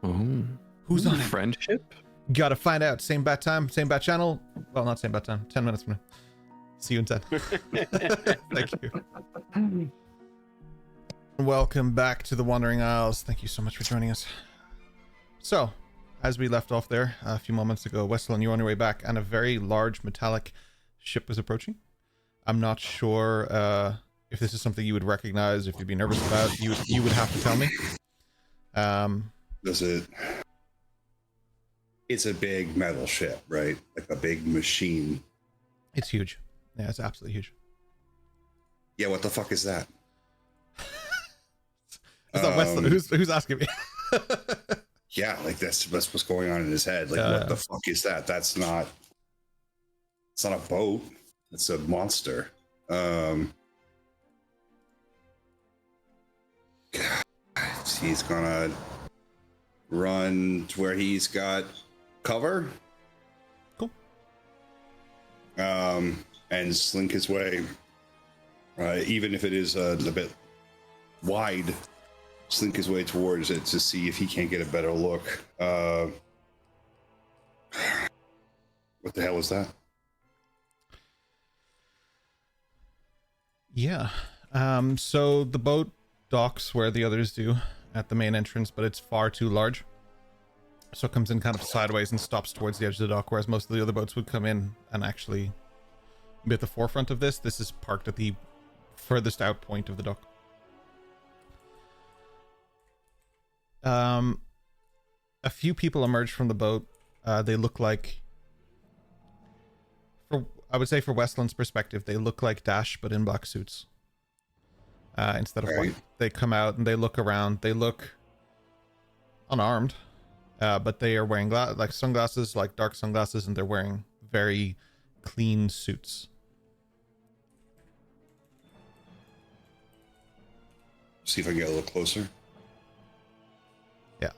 Oh.
Who's on it?
Friendship?
Gotta find out. Same bat time, same bat channel. Well, not same bat time. 10 minutes from now. See you in 10. Thank you. Welcome back to the Wandering Isles. Thank you so much for joining us. So, as we left off there a few moments ago, Westland, you're on your way back, and a very large metallic ship was approaching. I'm not sure if this is something you would recognize, if you'd be nervous about. You would have to tell me.
Does it? It's a big metal ship, right? Like a big machine.
It's huge. Yeah, it's absolutely huge.
Yeah, what the fuck is that?
Is that Westland? Who's asking me?
Yeah, like that's what's going on in his head. Like, what the fuck is that? It's not a boat. It's a monster. He's gonna run to where he's got cover.
Cool.
And slink his way, even if it is a bit wide, slink his way towards it to see if he can't get a better look. What the hell is that?
Yeah. So the boat docks where the others do at the main entrance, but it's far too large. So it comes in kind of sideways and stops towards the edge of the dock, whereas most of the other boats would come in and actually be at the forefront of this. This is parked at the furthest out point of the dock. A few people emerge from the boat. They look like, I would say for Westland's perspective, they look like Dash, but in black suits. Instead of white. They come out and they look around. They look unarmed, but they are wearing like sunglasses, like dark sunglasses, and they're wearing very clean suits.
See if I can get a little closer.
Yeah.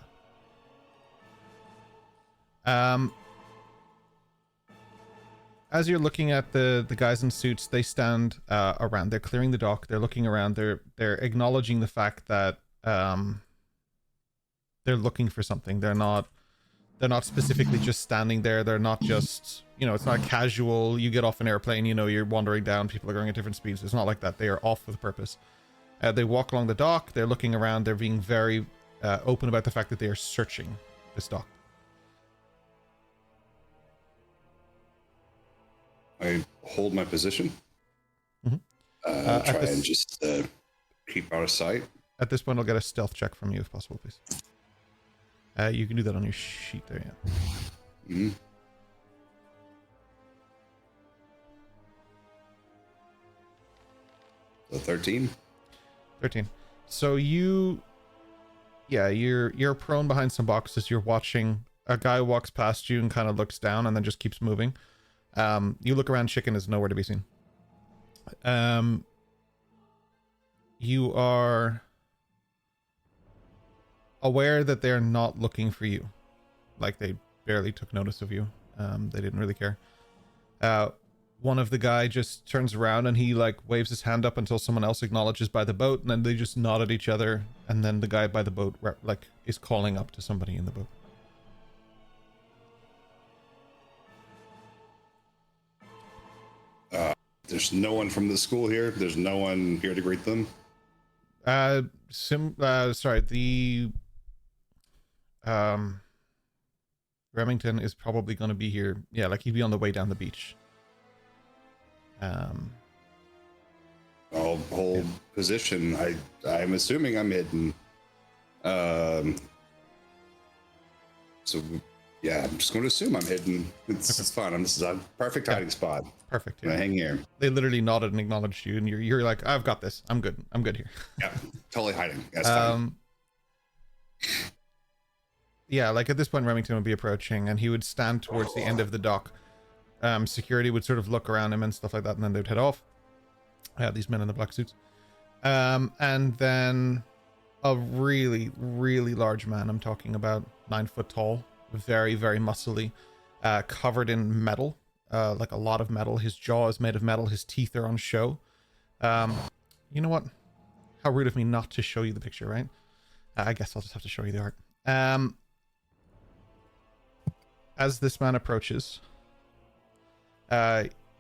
As you're looking at the guys in suits, they stand around. They're clearing the dock. They're looking around. They're acknowledging the fact that they're looking for something. They're not specifically just standing there. They're not just, it's not casual. You get off an airplane, you're wandering down. People are going at different speeds. It's not like that. They are off with a purpose. They walk along the dock. They're looking around. They're being very open about the fact that they are searching this dock.
I hold my position.
Mm-hmm.
Try and just keep out of sight.
At this point, I'll get a stealth check from you if possible, please. You can do that on your sheet there, yeah.
Mm-hmm. So 13.
13. So you're prone behind some boxes. You're watching a guy walks past you and kind of looks down and then just keeps moving. You look around, Chicken is nowhere to be seen. You are aware that they're not looking for you. Like, they barely took notice of you. They didn't really care. One of the guy just turns around and he waves his hand up until someone else acknowledges by the boat, and then they just nod at each other, and then the guy by the boat is calling up to somebody in the boat.
There's no one from the school here. There's no one here to greet them.
The Remington is probably going to be here. Yeah, he'd be on the way down the beach.
I'll hold position. I'm assuming I'm hidden. So Yeah, I'm just going to assume I'm hidden. It's fine. This is a perfect hiding spot.
Perfect.
I'm gonna hang here.
They literally nodded and acknowledged you, and you're like, I've got this. I'm good. I'm good here.
Yeah, totally hiding. That's fine.
Yeah, like at this point, Remington would be approaching, and he would stand towards the end of the dock. Security would sort of look around him and stuff like that, and then they'd head off. These men in the black suits. And then a really, really large man, I'm talking about 9 foot tall, very, very muscly, covered in metal, like a lot of metal. His jaw is made of metal. His teeth are on show. You know what? How rude of me not to show you the picture, right? I guess I'll just have to show you the art. As this man approaches,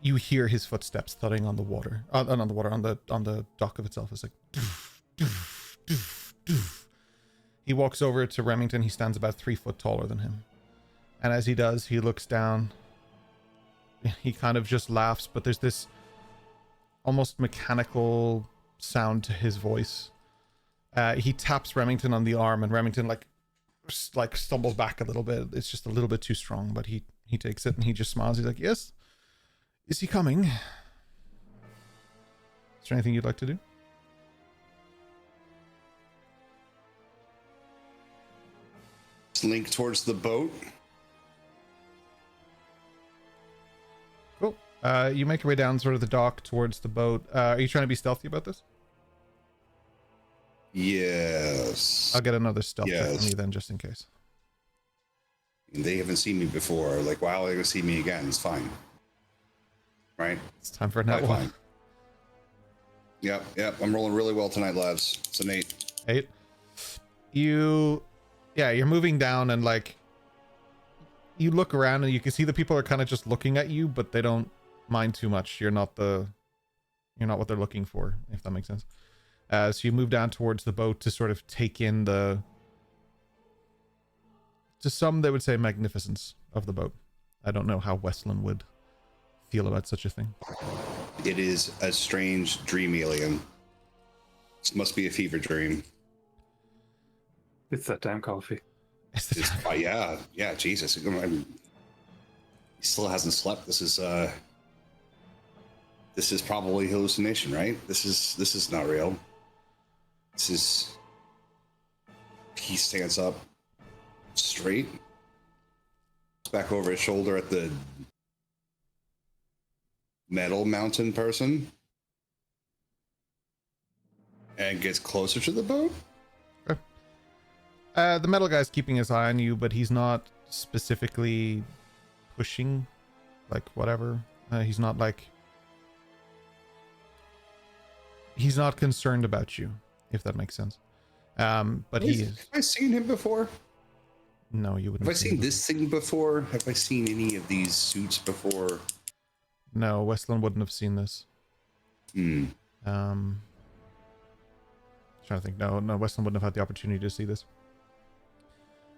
you hear his footsteps thudding on the water, on the dock of itself. It's like, doof, doof, doof, doof. He walks over to Remington. He stands about 3 foot taller than him, and as he does, he looks down. He kind of just laughs, but there's this almost mechanical sound to his voice. He taps Remington on the arm, and Remington like stumbles back a little bit. It's just a little bit too strong, but he takes it and he just smiles. He's like, yes. Is he coming? Is there anything you'd like to do?
Link towards the boat.
Cool. You make your way down sort of the dock towards the boat. Are you trying to be stealthy about this?
Yes.
I'll get another stealth check from you then, just in case.
They haven't seen me before. Like, wow, they're gonna see me again. It's fine. Right?
It's time for a nat one.
Yep. I'm rolling really well tonight, lads. It's an 8.
8. You're moving down, and like you look around and you can see the people are kind of just looking at you, but they don't mind too much. You're not what they're looking for, if that makes sense. So you move down towards the boat to sort of take in to some they would say magnificence of the boat. I don't know how Westland would feel about such a thing.
It is a strange dream alien. This must be a fever dream.
It's that damn coffee.
Yeah, Jesus. He still hasn't slept. This is probably hallucination, right? This is not real. He stands up straight, back over his shoulder at the metal mountain person, and gets closer to the boat.
Okay. The metal guy's keeping his eye on you, but he's not specifically pushing, like whatever. He's not concerned about you, if that makes sense. But he is.
Have I seen him before?
No, you wouldn't.
Have I seen this thing before? Have I seen any of these suits before?
No, Westland wouldn't have seen this. Trying to think. No, Westland wouldn't have had the opportunity to see this.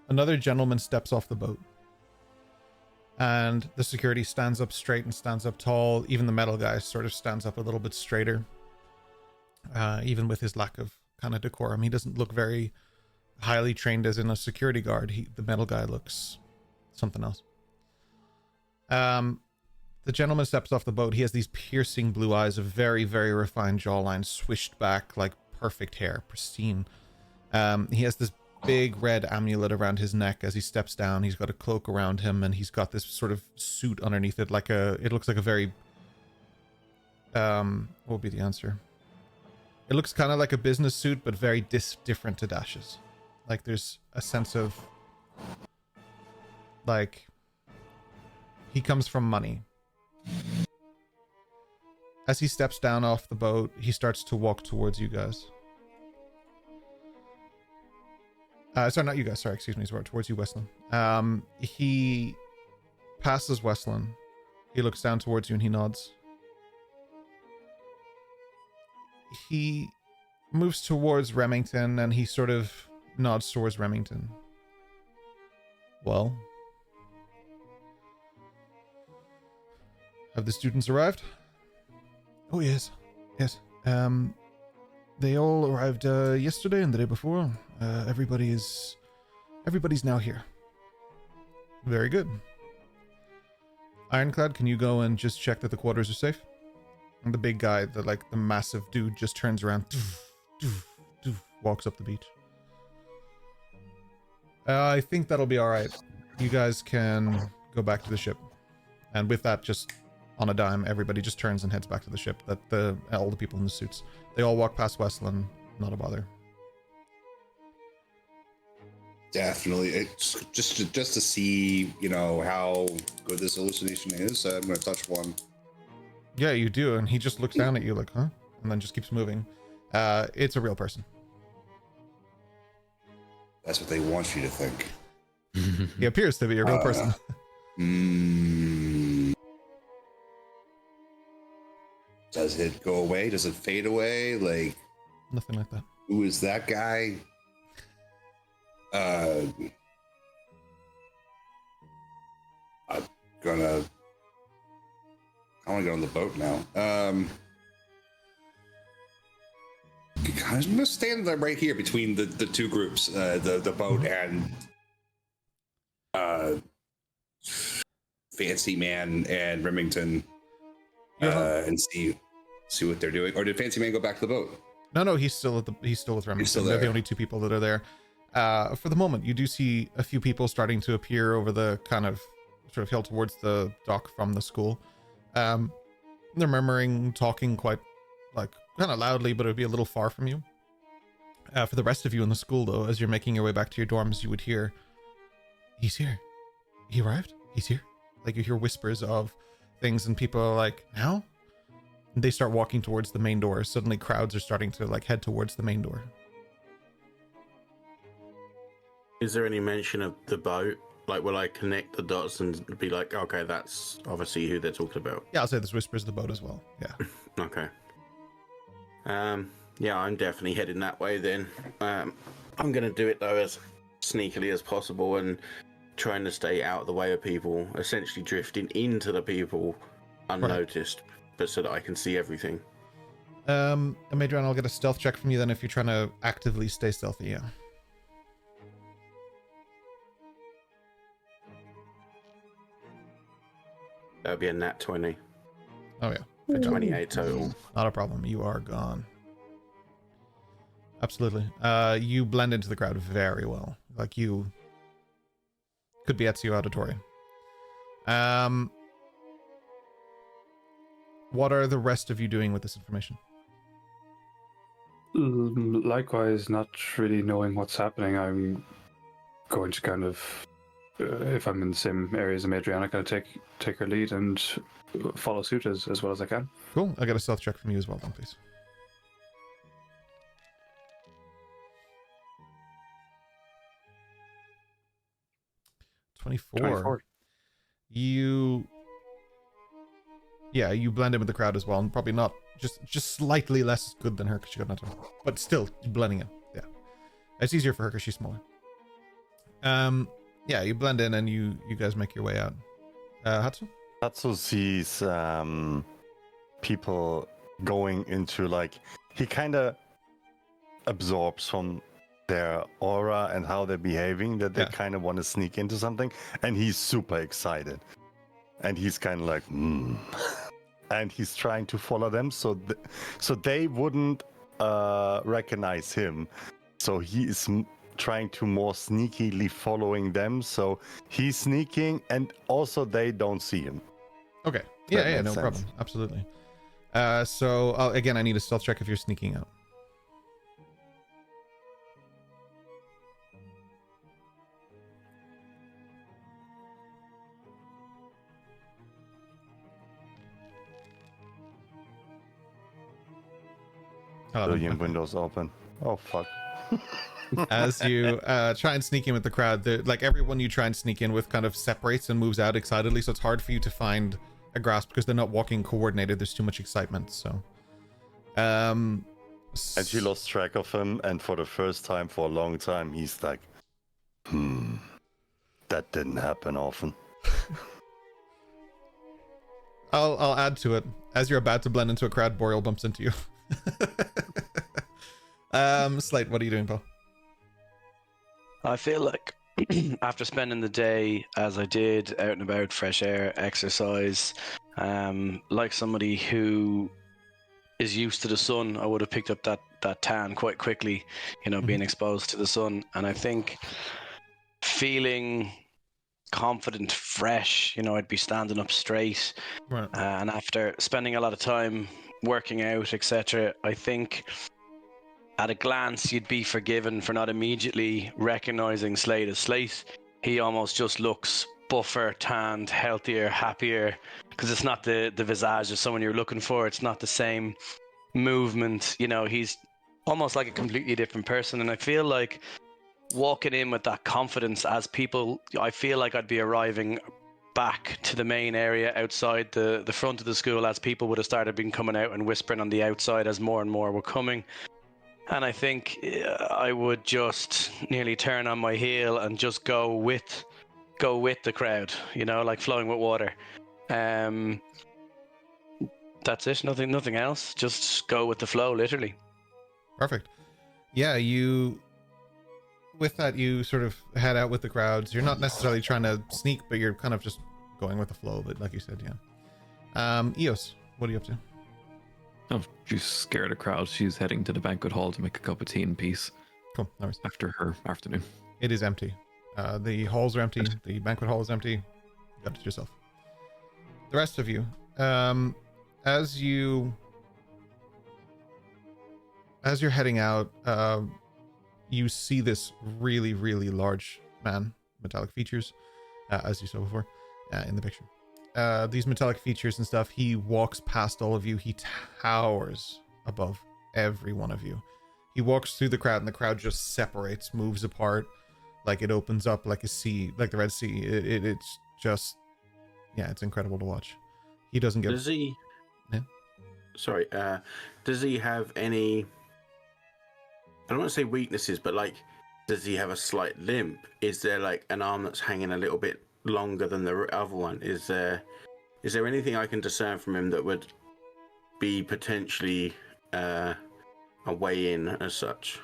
Another gentleman steps off the boat, and the security stands up straight and stands up tall. Even the metal guy sort of stands up a little bit straighter. Even with his lack of kind of decorum, he doesn't look very highly trained as in a security guard. The metal guy looks something else. The gentleman steps off the boat. He has these piercing blue eyes, a very, very refined jawline, swished back like perfect hair, pristine. He has this big red amulet around his neck as he steps down. He's got a cloak around him, and he's got this sort of suit underneath it, it looks like a very what would be the answer? It looks kind of like a business suit, but very different to Dash's. Like there's a sense of like he comes from money. As he steps down off the boat, he starts to walk towards you guys. Sorry, not you guys. Sorry, excuse me. Sorry, towards you, Westland. He passes Westland. He looks down towards you and he nods. He moves towards Remington and he sort of nods towards Remington. Well, have the students arrived? Oh yes. They all arrived yesterday and the day before. Everybody's now here. Very good. Ironclad, can you go and just check that the quarters are safe? And the big guy, the massive dude, just turns around, walks up the beach. I think that'll be all right. You guys can go back to the ship. And with that, just on a dime, everybody just turns and heads back to the ship. All the people in the suits, they all walk past Westland, not a bother.
Definitely. It's just to see, how good this hallucination is. I'm going to touch one.
Yeah, you do, and he just looks down at you like, huh? And then just keeps moving. It's a real person.
That's what they want you to think.
He appears to be a real person.
Does it go away? Does it fade away? Like,
Nothing like that.
who is that guy? I'm gonna. I want to get on the boat now. I'm gonna stand there right here between the two groups, the boat and Fancy Man and Remington, and see what they're doing. Or did Fancy Man go back to the boat?
No, he's still with Remington.
He's still
They're the
there.
only two people that are there. For the moment, you do see a few people starting to appear over the kind of sort of hill towards the dock from the school. They're murmuring, talking quite kind of loudly, but it would be a little far from you. For the rest of you in the school, though, as you're making your way back to your dorms, you would hear, "He's here. He arrived. He's here." Like you hear whispers of things, and people are like, "Now?" And they start walking towards the main door. Suddenly, crowds are starting to head towards the main door.
Is there any mention of the boat? Like, will I connect the dots and be like, okay, that's obviously who they're talking about?
Yeah, I'll say there's whispers of the boat as well. Yeah.
Okay. Yeah, I'm definitely heading that way then. I'm going to do it, though, as sneakily as possible and trying to stay out of the way of people, essentially drifting into the people unnoticed, but so that I can see everything.
Adrian, I'll get a stealth check from you then if you're trying to actively stay stealthy, yeah.
That would be a nat 20.
Oh, yeah.
For 28 total.
Not a problem. You are gone. Absolutely. You blend into the crowd very well. Like you could be Ezio Auditore. What are the rest of you doing with this information?
Likewise, not really knowing what's happening, I'm going to kind of, if I'm in the same area as Adriana, kind of take her lead and follow suit as well as I can.
Cool. I'll get a stealth check from you as well then, please. $24. You blend in with the crowd as well, and probably not just slightly less good than her because she got nothing, but still blending in. Yeah, it's easier for her because she's smaller. Yeah, you blend in and you guys make your way out. Hatsu?
Hatsu sees people going into, like, he kind of absorbs from their aura and how they're behaving, that they kind of want to sneak into something, and he's super excited. And he's kind of like, and he's trying to follow them so they wouldn't recognize him. So he is trying to more sneakily following them. So he's sneaking, and also they don't see him.
Okay. Yeah, no problem. Absolutely. So again, I need a stealth check if you're sneaking out.
Billion windows open. Oh, fuck.
As you try and sneak in with the crowd, like everyone you try and sneak in with kind of separates and moves out excitedly, so it's hard for you to find a grasp because they're not walking coordinated. There's too much excitement. So
and she lost track of him, and for the first time for a long time he's like, that didn't happen often.
I'll add to it. As you're about to blend into a crowd, Boreal bumps into you. Slate, what are you doing, Paul?
I feel like after spending the day as I did, out and about, fresh air, exercise, like somebody who is used to the sun, I would have picked up that tan quite quickly, being exposed to the sun. And I think feeling confident, fresh, I'd be standing up straight.
Right.
And after spending a lot of time working out, etc., I think at a glance you'd be forgiven for not immediately recognizing Slate as Slate. He almost just looks buffer, tanned, healthier, happier, because it's not the visage of someone you're looking for. It's not the same movement. He's almost like a completely different person. And I feel like walking in with that confidence as people, I feel like I'd be arriving back to the main area outside the front of the school as people would have started been coming out and whispering on the outside as more and more were coming. And I think I would just nearly turn on my heel and just go with the crowd, like flowing with water. That's it. Nothing else. Just go with the flow, literally.
Perfect. Yeah, with that, you sort of head out with the crowds. You're not necessarily trying to sneak, but you're kind of just going with the flow. But like you said, yeah. Eos, what are you up to?
Oh, she's scared of crowds. She's heading to the banquet hall to make a cup of tea in peace.
Cool. No worries.
After her afternoon.
It is empty. The halls are empty. The banquet hall is empty. You got it yourself. The rest of you, as you're heading out, you see this really, really large man, metallic features, as you saw before in the picture. These metallic features and stuff, he walks past all of you. He towers above every one of you. He walks through the crowd, and the crowd just separates, moves apart, like it opens up like a sea, like the Red Sea. It's just, yeah, it's incredible to watch. He doesn't get...
Does he...
Yeah.
Sorry, does he have any... I don't want to say weaknesses, but like, does he have a slight limp? Is there like an arm that's hanging a little bit longer than the other one? Is there anything I can discern from him that would be potentially a way in as such?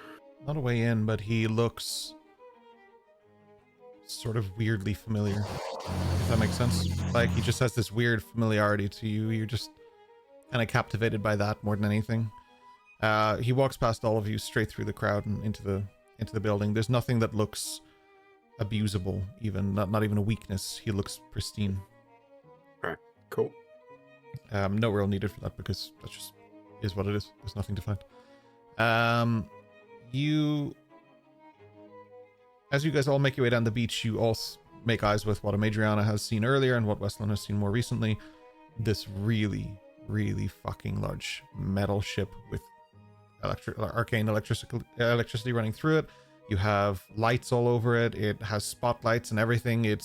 Not a way in, but he looks sort of weirdly familiar, if that makes sense. Like, he just has this weird familiarity to you. You're just kind of captivated by that more than anything. He walks past all of you straight through the crowd and into the building. There's nothing that looks abusable, even not even a weakness. He looks pristine.
All right, cool.
No real needed for that, because that just is what it is. There's nothing to find. As you guys all make your way down the beach, you all make eyes with what Amadriana has seen earlier and what Westland has seen more recently. This really, really fucking large metal ship with arcane electricity running through it. You have lights all over it. It has spotlights and everything. It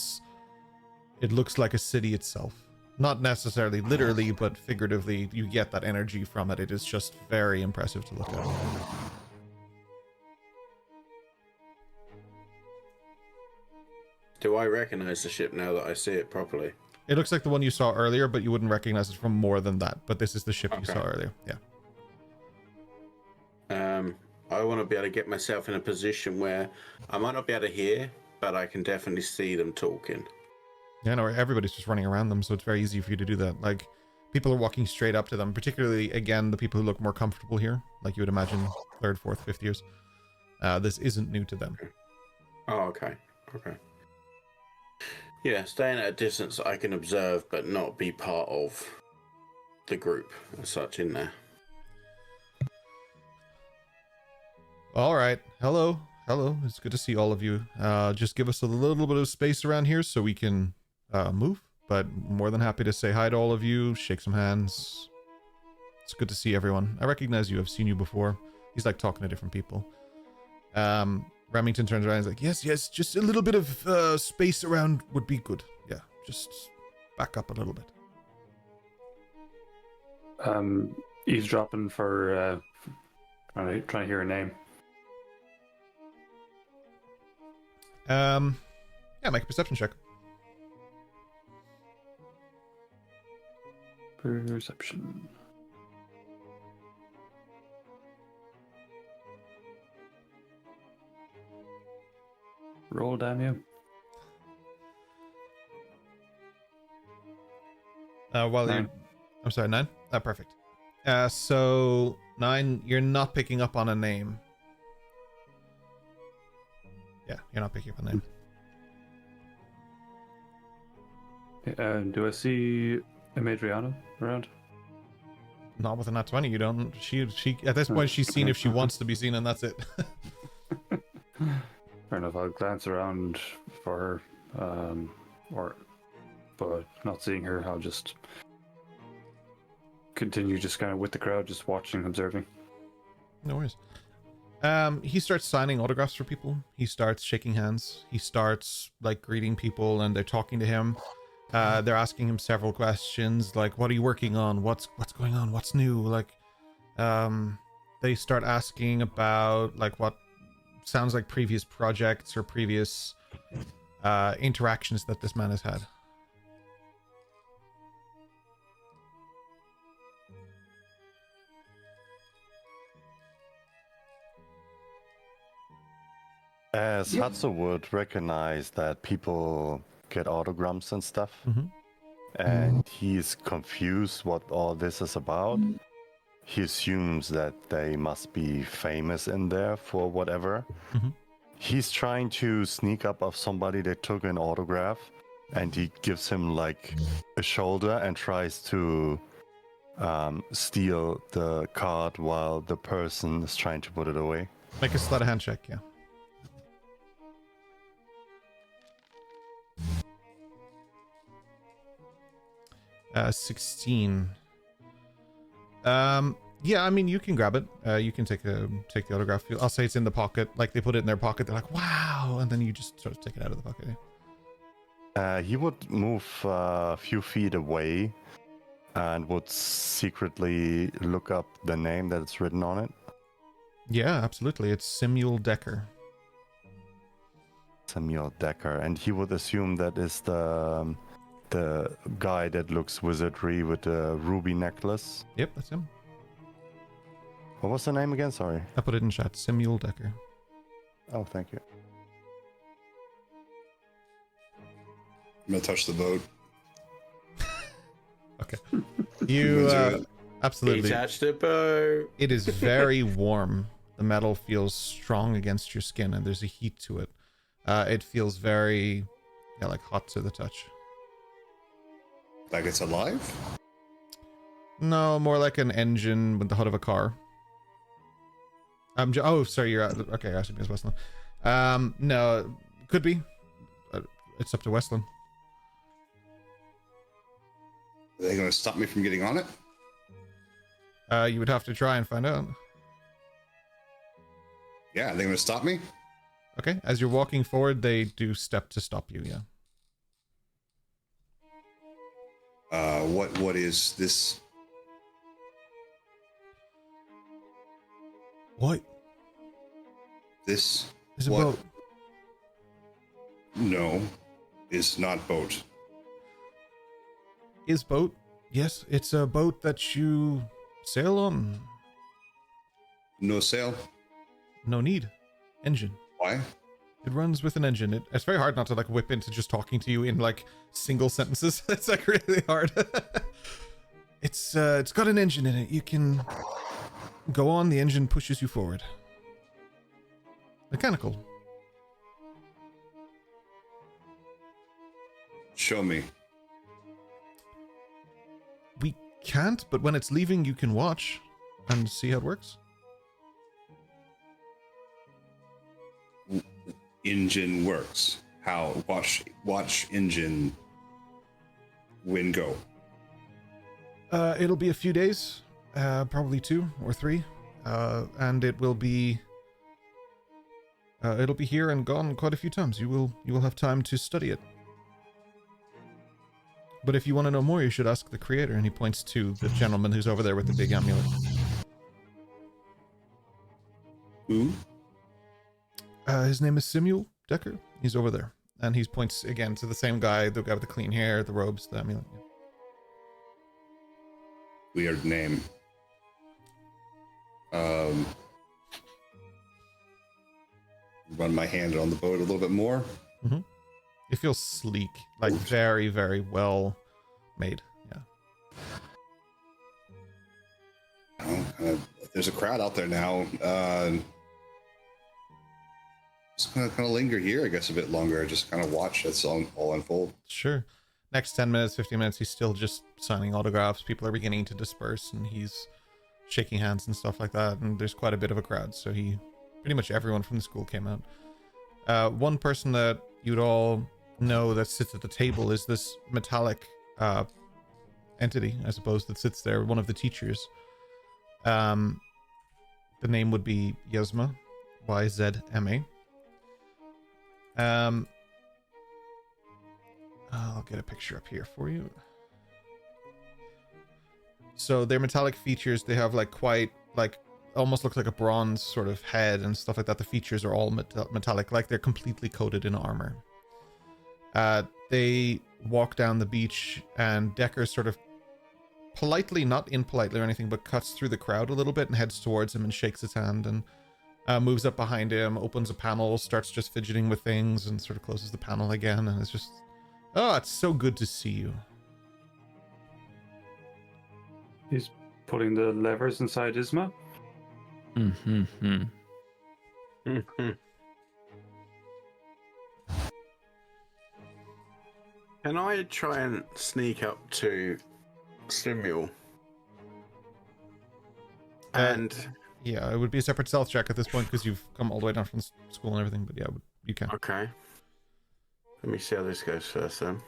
looks like a city itself. Not necessarily literally, but figuratively, you get that energy from it. It is just very impressive to look at.
Do I recognize the ship now that I see it properly?
It looks like the one you saw earlier, but you wouldn't recognize it from more than that. But this is the ship you saw earlier. Yeah.
I want to be able to get myself in a position where I might not be able to hear, but I can definitely see them talking.
Yeah, no, everybody's just running around them, so it's very easy for you to do that. Like, people are walking straight up to them, particularly, again, the people who look more comfortable here, like you would imagine 3rd, 4th, 5th years. This isn't new to them.
Oh, okay. Okay. Yeah, staying at a distance, I can observe, but not be part of the group as such in there.
All right. Hello. It's good to see all of you. Just give us a little bit of space around here so we can move, but more than happy to say hi to all of you, shake some hands. It's good to see everyone. I recognize you. I've seen you before. He's like talking to different people. Remington turns around and is like, yes, just a little bit of space around would be good. Yeah, just back up a little bit.
Eavesdropping for trying to hear a name.
Yeah, make a perception check.
Perception. Roll, damn you.
While
Nine.
I'm sorry, 9? Perfect. So 9, you're not picking up on a name. Yeah, you're not picking up a name.
Do I see Amadriana around?
Not with a nat 20. You don't. She at this point she's seen if she wants to be seen, and that's it.
Fair enough. I'll glance around for her, but not seeing her, I'll just continue just kind of with the crowd, just watching, observing.
No worries. He starts signing autographs for people. He starts shaking hands. He starts like greeting people, and they're talking to him. They're asking him several questions, like, "What are you working on? What's going on? What's new?" Like, they start asking about like what sounds like previous projects or previous interactions that this man has had.
As Hatsu would recognize that people get autograms and stuff, and he's confused what all this is about. He assumes that they must be famous in there for whatever. He's trying to sneak up of somebody that took an autograph, and he gives him like a shoulder and tries to steal the card while the person is trying to put it away.
Make a sleight of hand check, yeah. 16. Yeah, I mean, you can grab it. You can take the autograph. I'll say it's in the pocket. Like, they put it in their pocket. They're like, wow. And then you just sort of take it out of the pocket.
He would move a few feet away and would secretly look up the name that it's written on it.
Yeah, absolutely. It's Samuel Decker.
Samuel Decker. And he would assume that is the guy that looks wizardry with the ruby necklace.
Yep, that's him.
What was the name again? Sorry.
I put it in chat. Samuel Decker.
Oh, thank you.
I'm gonna touch the boat.
Okay. You absolutely.
He touched the boat.
It is very warm. The metal feels strong against your skin, and there's a heat to it. It feels very, like hot to the touch.
Like it's alive?
No, more like an engine with the hood of a car. Oh, sorry, you're okay. I should be as Westland. No, could be. It's up to Westland.
Are they gonna stop me from getting on it?
You would have to try and find out.
Yeah, are they gonna stop me?
Okay, as you're walking forward, they do step to stop you. Yeah.
What is this?
What?
This
Is a
what?
boat.
No, it's not boat.
Is boat? Yes, it's a boat that you sail on.
No sail.
No need. Engine.
Why?
It runs with an engine. It's very hard not to like whip into just talking to you in like single sentences. It's like really hard. It's got an engine in it. You can go on. The engine pushes you forward. Mechanical.
Show me.
We can't, but when it's leaving, you can watch and see how it works.
Engine works. How? Watch engine. When go.
It'll be a few days, probably 2 or 3, and it'll be here and gone quite a few times. You will have time to study it. But if you want to know more, you should ask the creator. And he points to the gentleman who's over there with the big amulet.
Who?
His name is Samuel Decker. He's over there, and he points again to the same guy, the guy with the clean hair, the robes, the amulet.
Weird name. run my hand on the boat a little bit more.
It feels sleek, like very, very well made. Yeah.
There's a crowd out there now. Just kind of linger here, I guess, a bit longer. Just kind of watch this all unfold.
Sure. Next 10 minutes, 15 minutes, he's still just signing autographs. People are beginning to disperse, and he's shaking hands and stuff like that. And there's quite a bit of a crowd, so pretty much everyone from the school came out. One person that you'd all know that sits at the table is this metallic entity, I suppose, that sits there. One of the teachers. The name would be Yzma, Y-Z-M-A. I'll get a picture up here for you. So their metallic features, they have like quite like almost looks like a bronze sort of head and stuff like that. The features are all metallic, like they're completely coated in armor. They walk down the beach, and Decker sort of politely, not impolitely or anything, but cuts through the crowd a little bit and heads towards him and shakes his hand and moves up behind him, opens a panel, starts just fidgeting with things, and sort of closes the panel again. And it's just, oh, it's so good to see you.
He's pulling the levers inside Yzma.
Can I try and sneak up to Stimule? And
yeah, it would be a separate stealth check at this point because you've come all the way down from school and everything. But yeah, you can.
Okay. Let me see how this goes first then.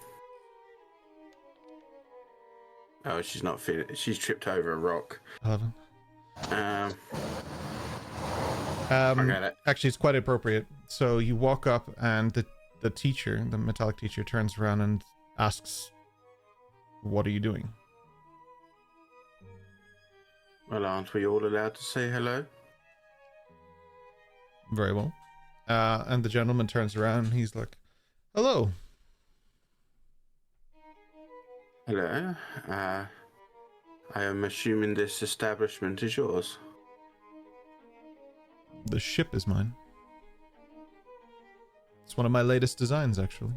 Oh, she's not feeling. She's tripped over a rock.
11.
Okay.
Actually, it's quite appropriate. So you walk up, and the teacher, the metallic teacher, turns around and asks, "What are you doing?"
Well, aren't we all allowed to say hello?
Very well. And the gentleman turns around, and he's like, "Hello."
Hello. I am assuming this establishment is yours.
The ship is mine. It's one of my latest designs, actually.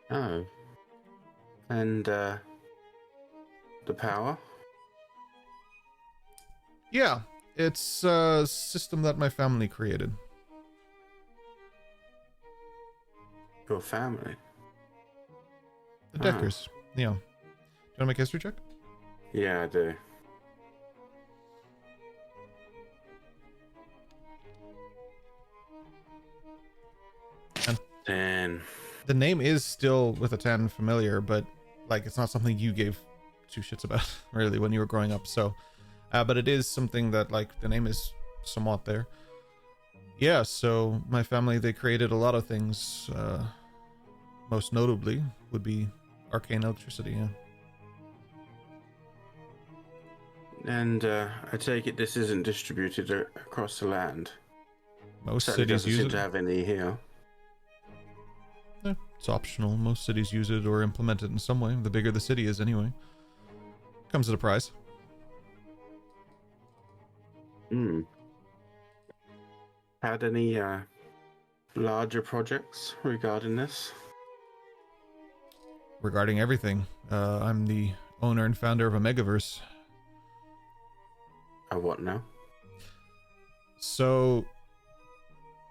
Oh. And, the power?
Yeah, it's a system that my family created.
Your family?
The Deckers. Yeah. Do you want to make a history check?
Yeah, I do. And 10.
The name is still with a 10 familiar, but like it's not something you gave two shits about really when you were growing up. So, but it is something that like the name is somewhat there. Yeah. So my family, they created a lot of things. Most notably would be arcane electricity. Yeah.
And I take it this isn't distributed across the land.
Most
Certainly
cities
doesn't
use
seem
it.
to have any here.
Yeah, it's optional. Most cities use it or implement it in some way. The bigger the city is, anyway. Comes at a price.
Had any larger projects regarding this?
Regarding everything, I'm the owner and founder of a Megaverse.
What now?
So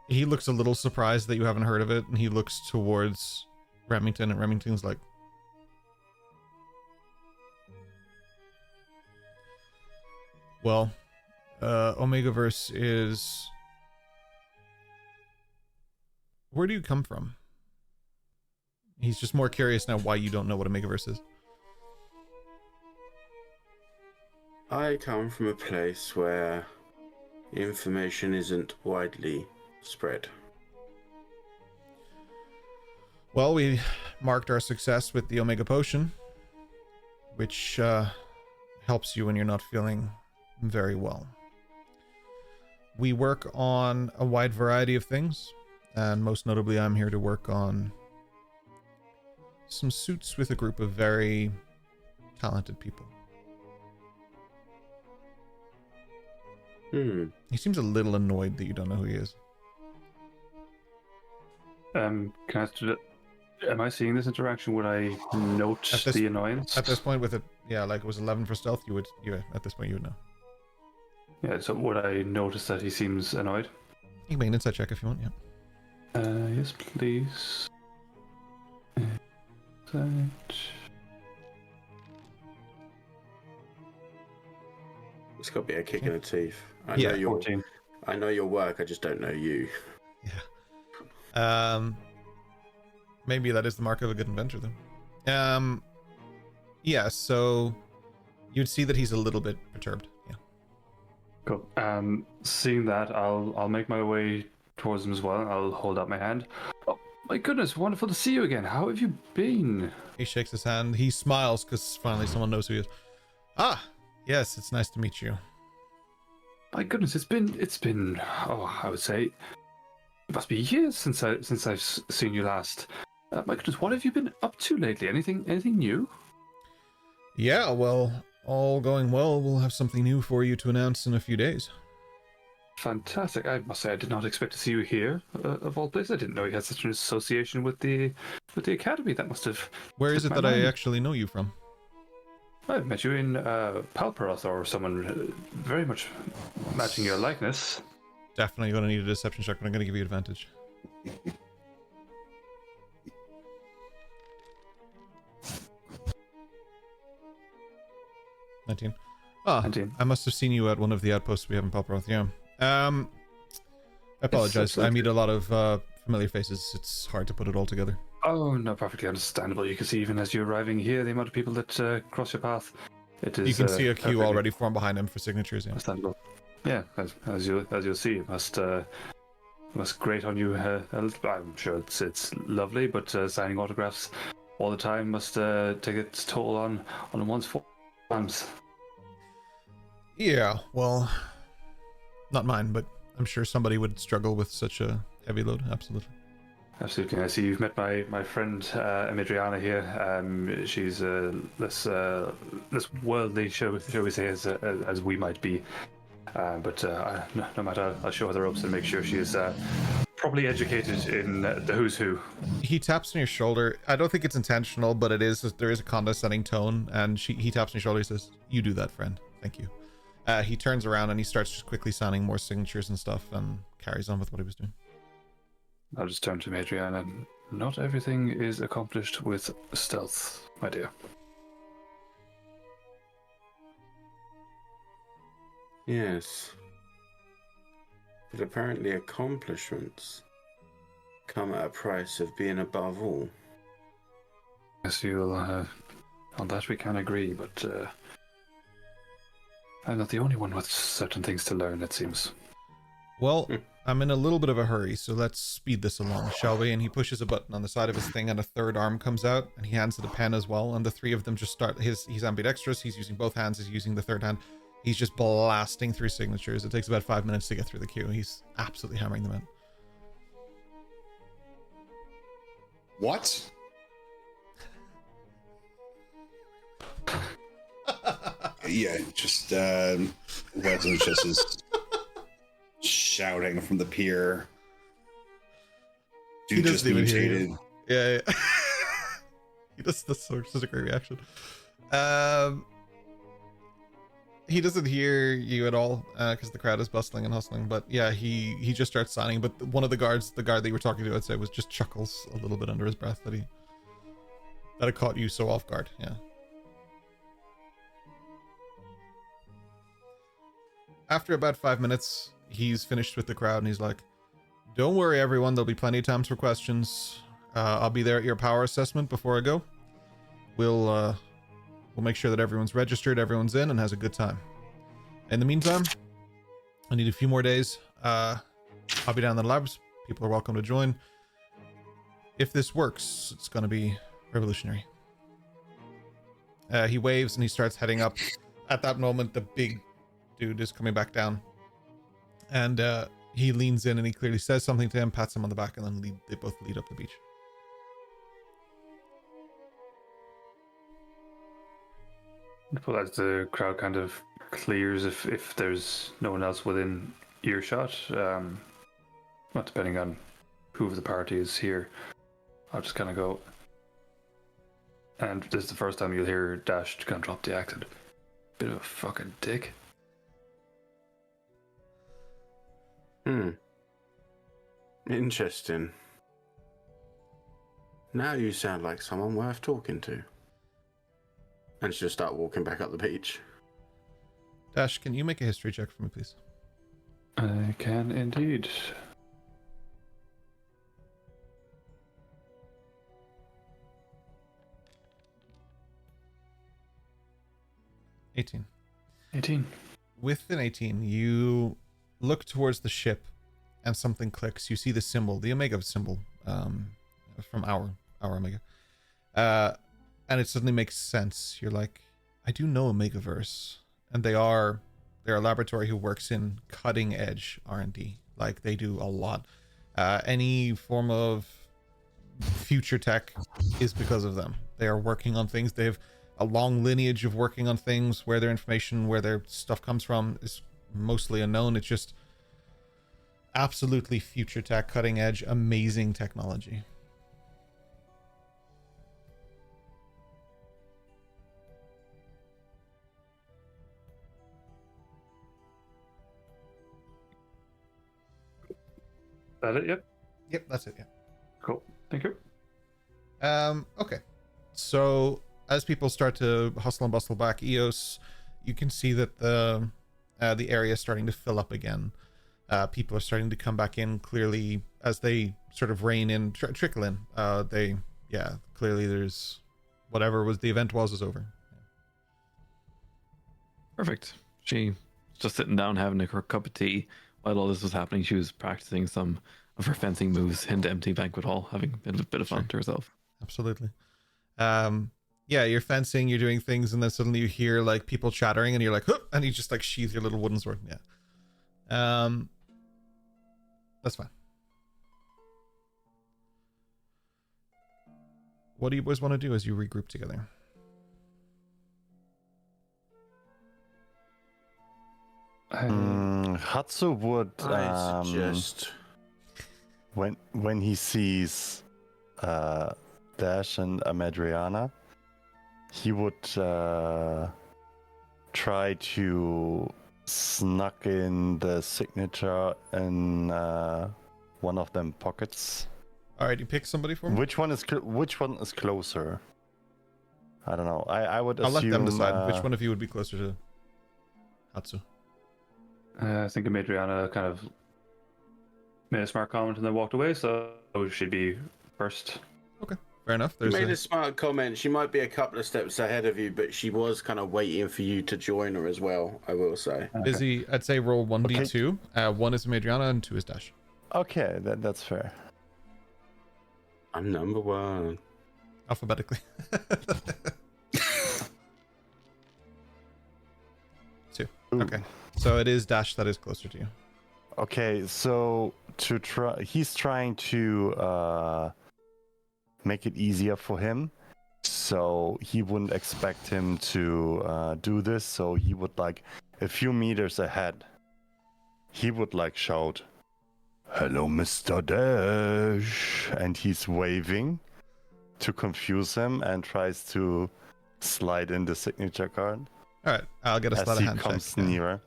he looks a little surprised that you haven't heard of it, and he looks towards Remington, and Remington's like, well, Omegaverse is... Where do you come from? He's just more curious now why you don't know what Omegaverse is.
I come from a place where information isn't widely spread.
Well, we marked our success with the Omega Potion, which helps you when you're not feeling very well. We work on a wide variety of things, and most notably I'm here to work on some suits with a group of very talented people. He seems a little annoyed that you don't know who he is.
Can I ask you, am I seeing this interaction? Would I note the annoyance?
At this point, with it, yeah, like it was 11 for stealth, at this point you would know.
Yeah, so would I notice that he seems annoyed?
You can make an insight check if you want, yeah.
Yes, please. Insight.
It's got to be a kick in the teeth. I
Yeah,
know your
14.
I know your work. I just don't know you.
Yeah. Maybe that is the mark of a good inventor, though. Yeah. So you'd see that he's a little bit perturbed. Yeah.
Cool. Seeing that, I'll make my way towards him as well. I'll hold out my hand. Oh my goodness, wonderful to see you again. How have you been?
He shakes his hand. He smiles because finally someone knows who he is. Ah, yes, it's nice to meet you.
My goodness, it's been. Oh, I would say it must be years since I've seen you last. My goodness, what have you been up to lately? Anything new?
Yeah, well, all going well. We'll have something new for you to announce in a few days.
Fantastic. I must say, I did not expect to see you here, of all places. I didn't know you had such an association with the academy. That must have.
Where is it
slipped
that
my
I
mind.
actually know you from?
I've met you in Palperoth or someone very much matching your likeness.
Definitely going to need a deception check, but I'm going to give you advantage. $19. Ah,
19.
I must have seen you at one of the outposts we have in Palperoth, yeah. I apologize. I meet a lot of familiar faces. It's hard to put it all together.
Oh, no, perfectly understandable. You can see even as you're arriving here, the amount of people that cross your path. It is.
You can see a queue
perfectly
already formed behind him for signatures, yeah.
understandable. Yeah, as you'll see, it must grate on you. I'm sure it's lovely, but signing autographs all the time must take its toll on one's forms.
Yeah, well, not mine, but I'm sure somebody would struggle with such a heavy load, absolutely.
Absolutely. I see you've met my friend Emidriana here. She's less worldly, shall we say, as we might be. But no matter, I'll show her the ropes and make sure she is properly educated in the who's who.
He taps on your shoulder. I don't think it's intentional, but there is a condescending tone, and he taps on your shoulder. He says, "You do that, friend. Thank you." He turns around and he starts just quickly signing more signatures and stuff, and carries on with what he was doing.
I'll just turn to Adriana. Not everything is accomplished with stealth, my dear.
Yes. But apparently accomplishments come at a price of being above all.
Yes, you'll, on that we can agree, but I'm not the only one with certain things to learn, it seems.
Well, I'm in a little bit of a hurry, so let's speed this along, shall we? And he pushes a button on the side of his thing, and a third arm comes out, and he hands it a pen as well, and the three of them just start. He's ambidextrous, he's using both hands, he's using the third hand. He's just blasting through signatures. It takes about 5 minutes to get through the queue. He's absolutely hammering them in.
What? Yeah, just Resin just is shouting from the pier.
He
Dude
doesn't
just
even hear
mutated.
you. Yeah. He does. That's such a great reaction. He doesn't hear you at all because the crowd is bustling and hustling. But yeah, he just starts signing. But one of the guard that you were talking to, I'd say, was just chuckles a little bit under his breath that it caught you so off guard. Yeah. After about 5 minutes, he's finished with the crowd and he's like, "Don't worry, everyone. There'll be plenty of times for questions. I'll be there at your power assessment before I go. We'll make sure that everyone's registered, everyone's in, and has a good time. In the meantime, I need a few more days. I'll be down in the labs. People are welcome to join. If this works, it's going to be revolutionary." He waves and he starts heading up. At that moment, the big dude is coming back down. And he leans in and he clearly says something to him, pats him on the back, and then they both lead up the beach.
Well, as the crowd kind of clears if there's no one else within earshot. Not depending on who of the party is here. I'll just kind of go. And this is the first time you'll hear Dash kind of drop the accent. Bit of a fucking dick.
Interesting. Now you sound like someone worth talking to. And she'll start walking back up the beach.
Dash, can you make a history check for me, please?
I can indeed.
$18.
18.
With an 18, you look towards the ship and something clicks. You see the symbol, the Omega symbol, from our Omega. And it suddenly makes sense. You're like, I do know Omegaverse. And they're a laboratory who works in cutting edge R&D. Like, they do a lot. Any form of future tech is because of them. They are working on things. They have a long lineage of working on things. Where their information, where their stuff comes from is mostly unknown. It's just absolutely future tech, cutting edge, amazing technology.
That it? Yep.
Yep, that's it. Yeah.
Cool. Thank you.
Okay. So as people start to hustle and bustle back, EOS, you can see that the area is starting to fill up again. People are starting to come back in clearly as they sort of rain in, trickle in. Clearly there's whatever was the event was over.
Perfect. She was just sitting down having a cup of tea while all this was happening. She was practicing some of her fencing moves in the empty banquet hall, having a bit of fun to herself.
Absolutely. You're fencing, you're doing things, and then suddenly you hear like people chattering, and you're like, huh! And you just like sheath your little wooden sword. Yeah. That's fine. What do you boys want to do as you regroup together?
Hatsu would
I suggest
when he sees Dash and Amadriana, he would try to snuck in the signature in one of them pockets.
All right, you pick somebody for me.
Which one is closer? I don't know. I would
I'll
assume.
let them decide which one of you would be closer to Hatsu.
I think Adriana kind of made a smart comment and then walked away, so she'd be first.
Okay, fair enough.
She made a smart comment. She might be a couple of steps ahead of you, but she was kind of waiting for you to join her as well, I will say.
Busy, I'd say roll 1d2. 1 is Madriana and 2 is Dash.
Okay, that's fair.
I'm number 1.
Alphabetically. 2. Okay. So it is Dash that is closer to you.
Okay, so he's trying to make it easier for him, so he wouldn't expect him to do this. So he would like a few meters ahead. He would like shout, "Hello, Mr. Dash," and he's waving to confuse him and tries to slide in the signature card.
All right, I'll get a
as
sleight of
he
hand
comes
check.
nearer.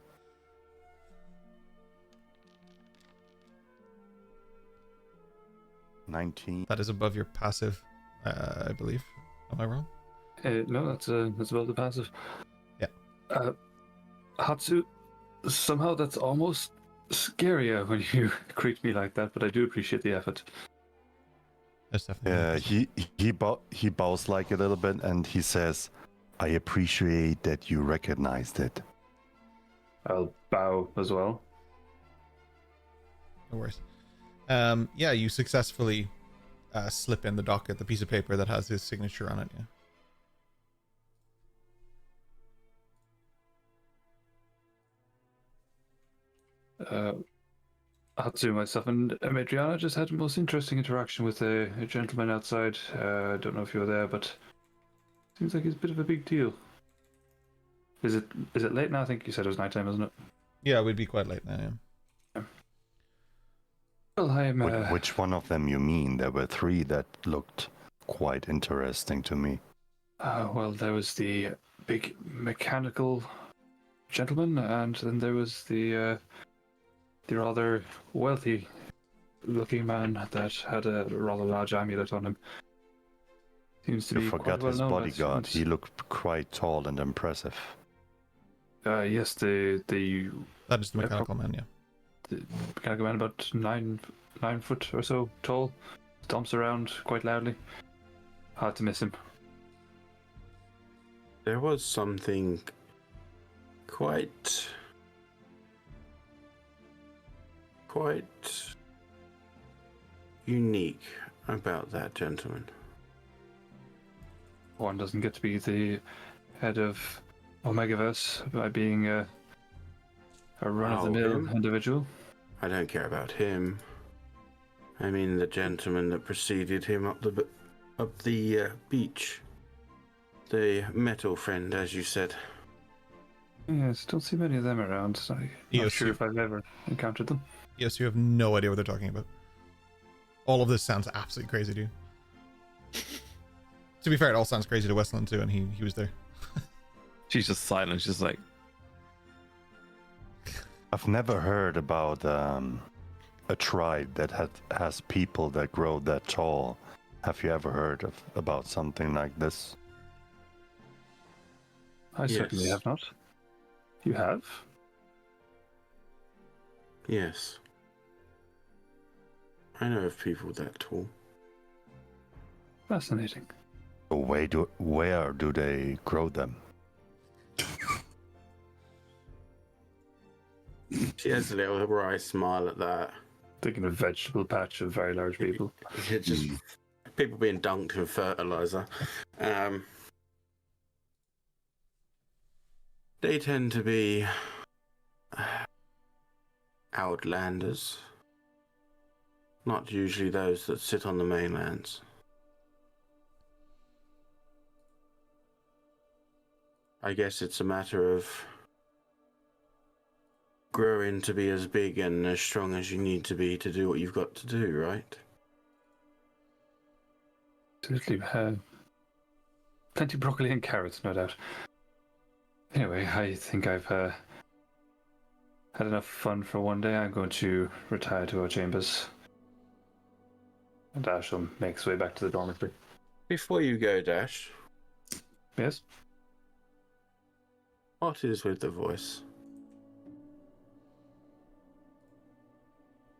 19.
That is above your passive, I believe. Am I wrong?
No, that's above the passive.
Yeah.
Hatsu, somehow that's almost scarier when you greet me like that, but I do appreciate the effort.
That's definitely.
Yeah, he bows like a little bit and he says, "I appreciate that you recognized it."
I'll bow as well.
No worries. You successfully slip in the docket, the piece of paper that has his signature on it.
Yeah. Hatsu, myself, and Adriana just had the most interesting interaction with a gentleman outside. I don't know if you were there, but seems like he's a bit of a big deal. Is it late now? I think you said it was nighttime, isn't it?
Yeah, we'd be quite late now. Yeah.
Well, I'm.
Which one of them you mean? There were three that looked quite interesting to me.
Well, there was the big mechanical gentleman, and then there was the rather wealthy-looking man that had a rather large amulet on him. Seems to
You
be
forgot
quite well
his
known.
bodyguard. He looked quite tall and impressive.
Yes, the
That is the mechanical man. Yeah.
the mechanical man, about 9 foot or so tall, stomps around quite loudly. Hard to miss him.
There was something quite unique about that gentleman.
One doesn't get to be the head of Omegaverse by being a run-of-the-mill
him?
individual.
I don't care about him. I mean the gentleman that preceded him up the beach. The metal friend, as you said.
Yes, don't see many of them around. So I'm not
Yes,
sure
you-
if I've ever encountered them.
Yes, you have no idea what they're talking about. All of this sounds absolutely crazy to you. To be fair, it all sounds crazy to Westland too, and he was there.
She's just silent. She's like,
I've never heard about a tribe that has people that grow that tall. Have you ever heard about something like this?
I certainly
Yes.
have not. You have?
Yes. I know of people that tall.
Fascinating.
Where do they grow them?
She has a little wry smile at that.
Thinking of vegetable patch of very large people.
It's just people being dunked in fertilizer. They tend to be outlanders, not usually those that sit on the mainlands. I guess it's a matter of growing to be as big and as strong as you need to be to do what you've got to do, right?
Absolutely. Plenty of broccoli and carrots, no doubt. Anyway, I think I've had enough fun for one day. I'm going to retire to our chambers. And Ash will make his way back to the dormitory.
Before you go, Dash,
Yes?
what is with the voice?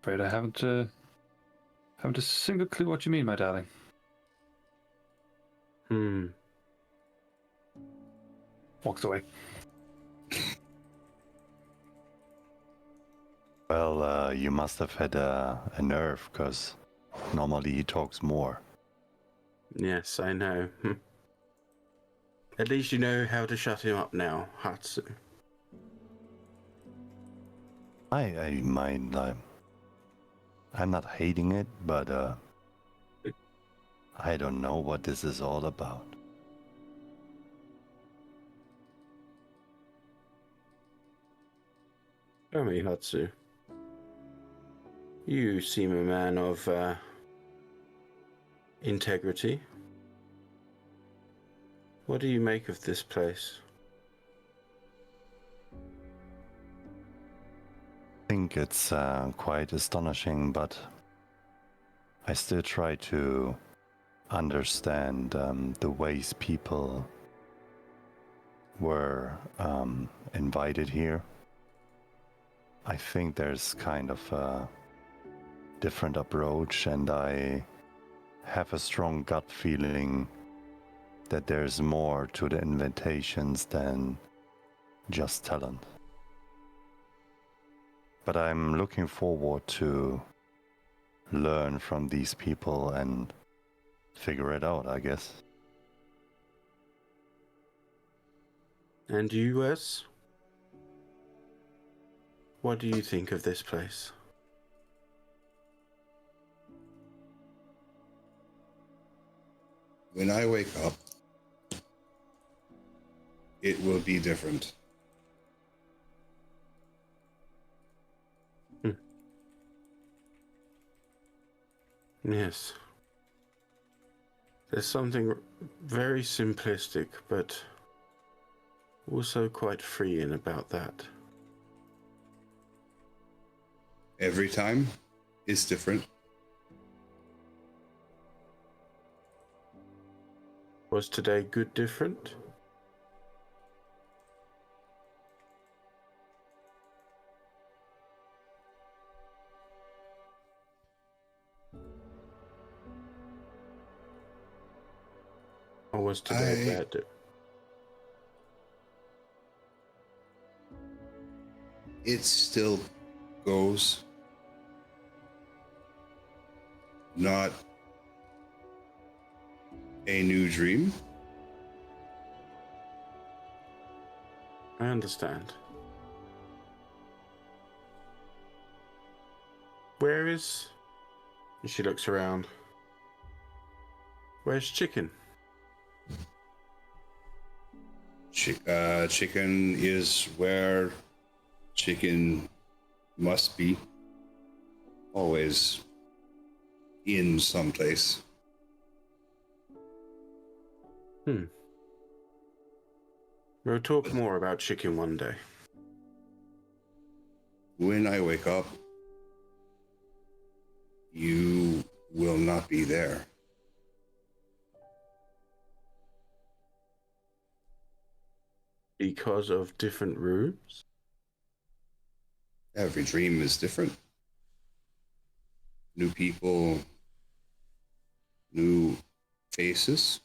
Afraid I haven't a single clue what you mean, my darling. Walks away.
Well, you must have had a nerve, because normally he talks more.
Yes, I know. At least you know how to shut him up now, Hatsu.
I mind, I'm not hating it, but I don't know what this is all about.
Tell me, Hatsu. You seem a man of integrity. What do you make of this place?
I think it's quite astonishing, but I still try to understand the ways people were invited here. I think there's kind of a different approach, and I have a strong gut feeling that there's more to the invitations than just talent. But I'm looking forward to learn from these people and figure it out, I guess.
And you, Wes? What do you think of this place?
When I wake up, it will be different.
Yes. There's something very simplistic, but also quite freeing about that.
Every time is different.
Was today good different? Or was today bad?
It still goes. Not a new dream.
I understand. Where is... And she looks around. Where's Chicken?
Chicken is where chicken must be. Always in some place.
We'll talk more about Chicken one day.
When I wake up, you will not be there.
Because of different rooms?
Every dream is different. New people, new faces.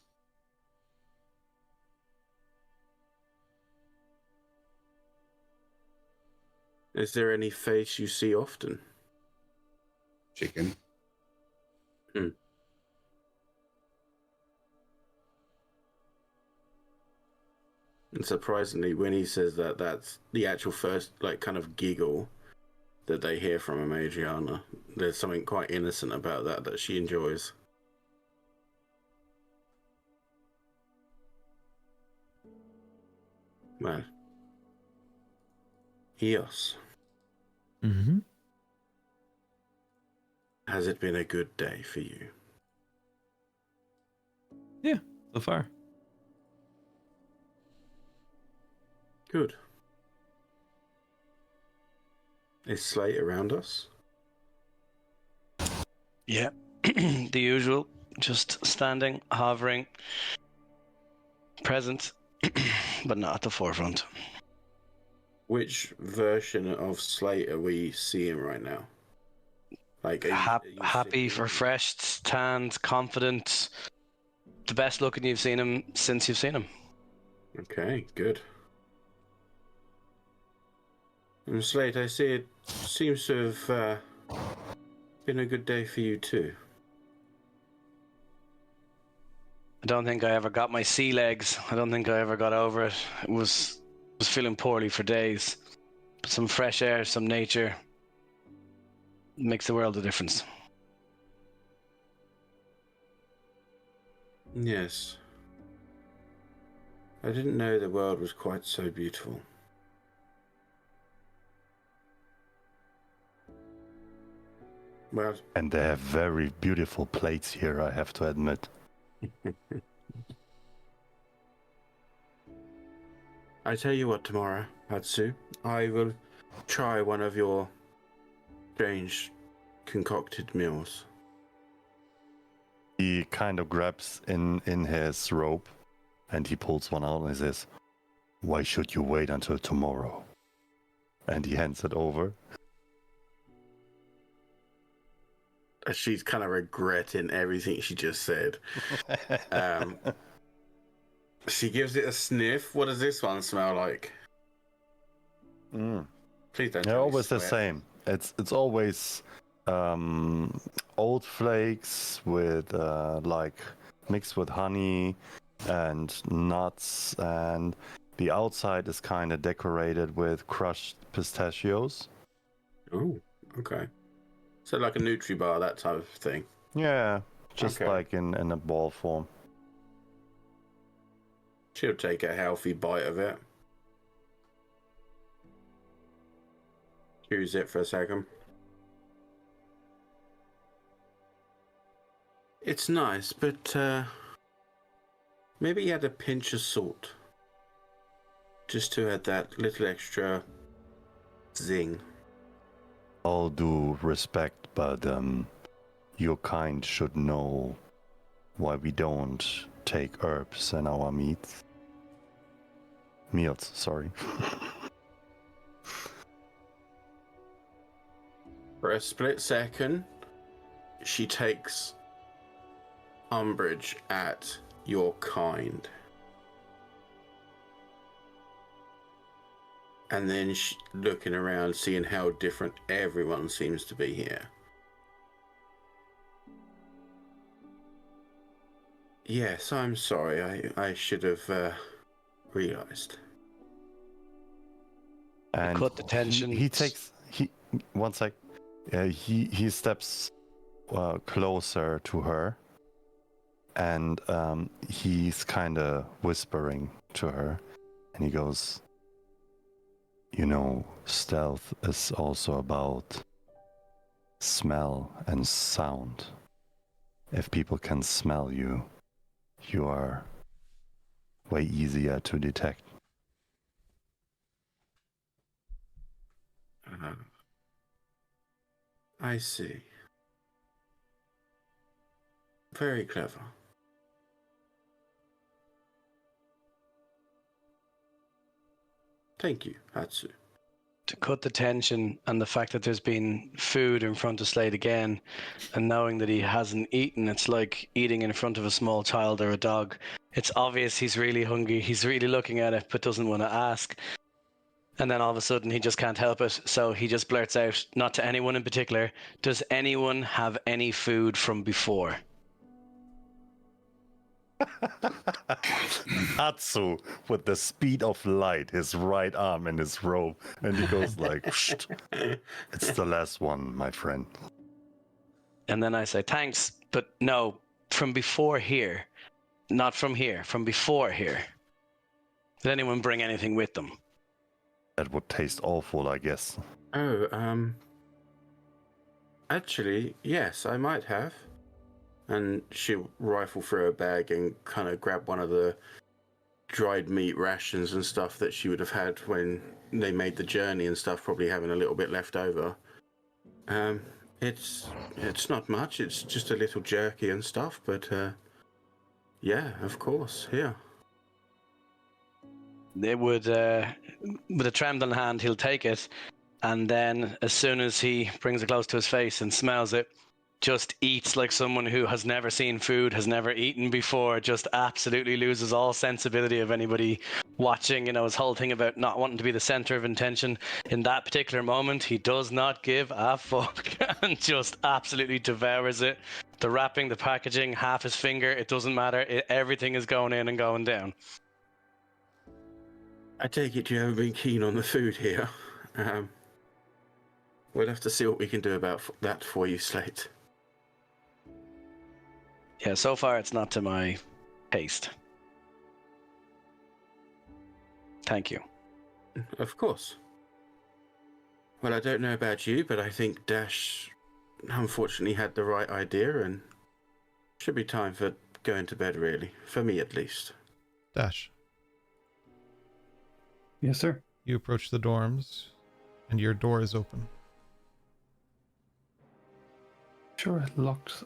Is there any face you see often?
Chicken.
And surprisingly, when he says that, that's the actual first, kind of giggle that they hear from Adriana. There's something quite innocent about that she enjoys. Well, Eos,
Mm-hmm.
has it been a good day for you?
Yeah, so far.
Good. Is Slate around us?
Yeah, the usual. Just standing, hovering, present, but not at the forefront.
Which version of Slate are we seeing right now? Like, are you
Happy,
sitting-
refreshed, tanned, confident. The best looking you've seen him since you've seen him.
Okay, good. And Slate, I see it seems to have been a good day for you too.
I don't think I ever got my sea legs. I don't think I ever got over it. I was feeling poorly for days. But some fresh air, some nature makes the world a difference.
Yes. I didn't know the world was quite so beautiful. Well,
And they have very beautiful plates here, I have to admit.
I tell you what, tomorrow, Hatsu, I will try one of your strange concocted meals.
He kind of grabs in his robe and he pulls one out and he says, "Why should you wait until tomorrow?" And he hands it over.
She's kind of regretting everything she just said. She gives it a sniff. What does this one smell like? Please don't.
They're
tell me
always the
sweat.
same. It's always oat flakes with mixed with honey and nuts, and the outside is kind of decorated with crushed pistachios.
Oh, okay. So like a Nutri-Bar, that type of thing.
Yeah, just
Okay.
like in a ball form.
She'll take a healthy bite of it. Choose it for a second. It's nice, but maybe add a pinch of salt. Just to add that little extra zing.
All due respect, but your kind should know why we don't take herbs in our meals. Sorry.
For a split second, she takes umbrage at your kind. And then looking around, seeing how different everyone seems to be here. Yes, I'm sorry. I should have realized.
And
Cut the tension.
He one sec. He steps closer to her, and he's kind of whispering to her, and he goes, "You know, stealth is also about smell and sound. If people can smell you, you are way easier to detect."
I see. Very clever. Thank you, Hatsu.
To cut the tension and the fact that there's been food in front of Slade again, and knowing that he hasn't eaten, it's like eating in front of a small child or a dog. It's obvious he's really hungry. He's really looking at it, but doesn't want to ask. And then all of a sudden, he just can't help it. So he just blurts out, not to anyone in particular, "Does anyone have any food from before?"
Hatsu, with the speed of light, his right arm in his robe, and he goes like, "Psst. It's the last one, my friend."
And then I say, "Thanks, but no, from before here. Not from here, from before here. Did anyone bring anything with them?"
That would taste awful, I guess.
Oh, actually, yes, I might have. And she'll rifle through her bag and kind of grab one of the dried meat rations and stuff that she would have had when they made the journey and stuff, probably having a little bit left over. It's not much, it's just a little jerky and stuff, but yeah, of course, here.
It would, with a trembling hand, he'll take it, and then as soon as he brings it close to his face and smells it, just eats like someone who has never seen food, has never eaten before, just absolutely loses all sensibility of anybody watching. You know, his whole thing about not wanting to be the center of attention. In that particular moment, he does not give a fuck and just absolutely devours it. The wrapping, the packaging, half his finger, it doesn't matter. Everything is going in and going down.
I take it you haven't been keen on the food here. We'll have to see what we can do about that for you, Slate.
Yeah, so far it's not to my taste. Thank you.
Of course. Well, I don't know about you, but I think Dash unfortunately had the right idea, and should be time for going to bed, really. For me, at least.
Dash,
Yes, sir.
you approach the dorms, and your door is open.
Sure, it locked.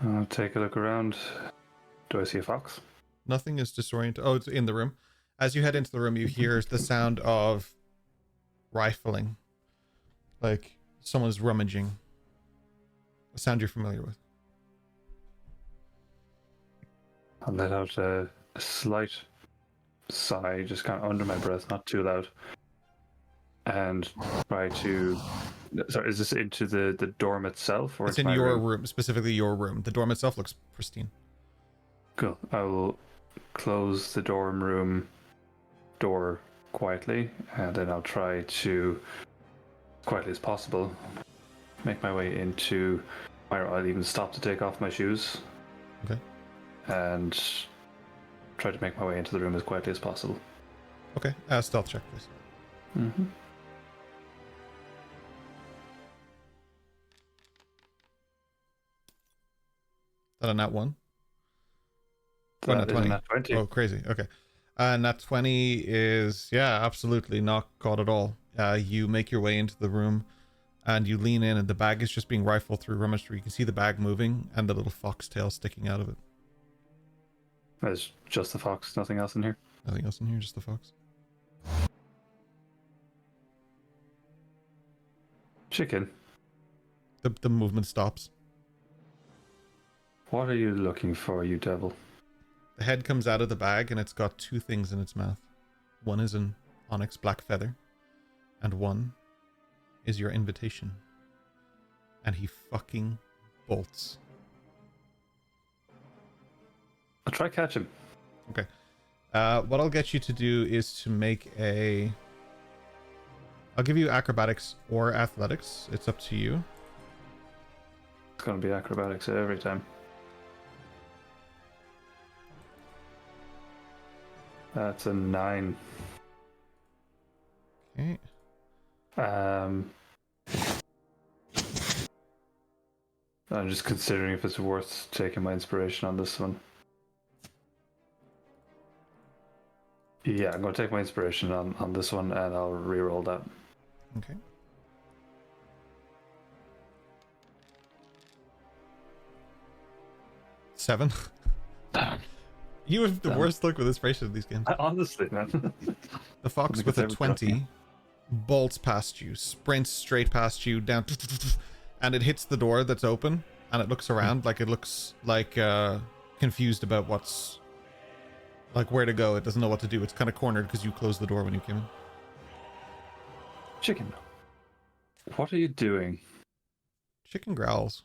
I'll take a look around. Do I see a fox?
Nothing is disoriented. Oh, it's in the room. As you head into the room, you hear the sound of rifling. Like someone's rummaging. A sound you're familiar with.
I'll let out a slight sigh, just kind of under my breath, not too loud. And try to... Sorry, is this into the dorm itself? Or
It's in
my
your room, specifically your room. The dorm itself looks pristine.
Cool. I will close the dorm room door quietly, and then I'll try to, as quietly as possible, make my way into... I'll even stop to take off my shoes.
Okay.
and try to make my way into the room as quietly as possible.
Okay, stealth check, please.
Mm-hmm.
Is that a nat 1?
That
nat
is
20.
a nat 20.
Oh, crazy. Okay. Nat 20 is, yeah, absolutely not caught at all. You make your way into the room and you lean in, and the bag is just being rifled through, rummaged through. You can see the bag moving and the little fox tail sticking out of it.
There's just the fox, nothing else in here.
Nothing else in here, just the fox.
Chicken,
The movement stops.
what are you looking for, you devil?
The head comes out of the bag and it's got two things in its mouth. One is an onyx black feather, and one is your invitation. And he fucking bolts.
I'll try catch him.
Okay. What I'll get you to do is to make a... I'll give you acrobatics or athletics. It's up to you.
It's gonna be acrobatics every time. That's a 9.
Okay.
I'm just considering if it's worth taking my inspiration on this one. Yeah, I'm going to take my inspiration on this one, and I'll re-roll that.
Okay. Seven. You have the worst luck with inspiration in these games.
Honestly, man.
The fox
Look
with
at
a
everything.
20 bolts past you, sprints straight past you, down, and it hits the door that's open, and it looks around like it looks like confused about what's, like, where to go. It doesn't know what to do. It's kind of cornered because you closed the door when you came in.
Chicken, what are you doing?
Chicken growls.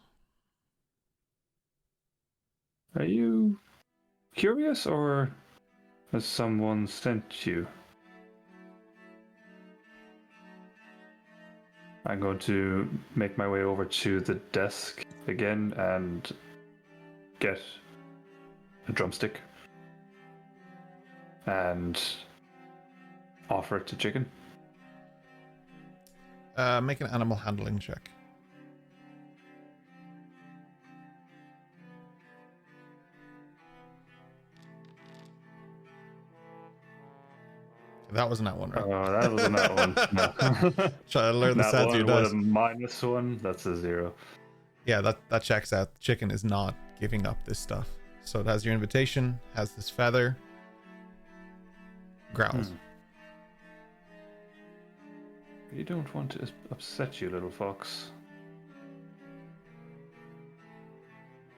Are you curious, or has someone sent you? I'm going to make my way over to the desk again and get a drumstick and offer it to Chicken.
Make an animal handling check. That wasn't that one, right?
Oh, that wasn't that one. No.
Try to learn the
That
sounds of your
one
dice.
with a -1, that's a 0.
Yeah, that checks out. Chicken is not giving up this stuff. So it has your invitation, has this feather, growls.
You don't want to upset you, little fox.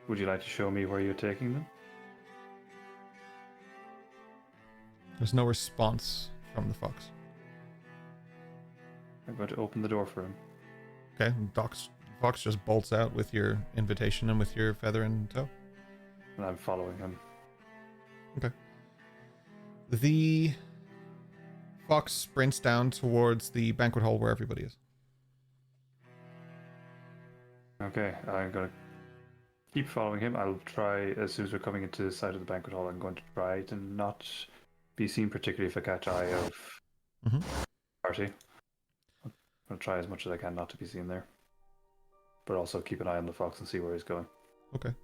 Would you like to show me where you're taking them?
There's no response from the fox.
I'm going to open the door for him.
Okay, fox just bolts out with your invitation and with your feather in tow.
And I'm following him.
The fox sprints down towards the banquet hall where everybody is.
Okay, I'm going to keep following him. I'll try, as soon as we're coming into the side of the banquet hall, I'm going to try to not be seen, particularly if I catch eye of
Mhm.
party. I'm going to try as much as I can not to be seen there. But also keep an eye on the fox and see where he's going.
Okay.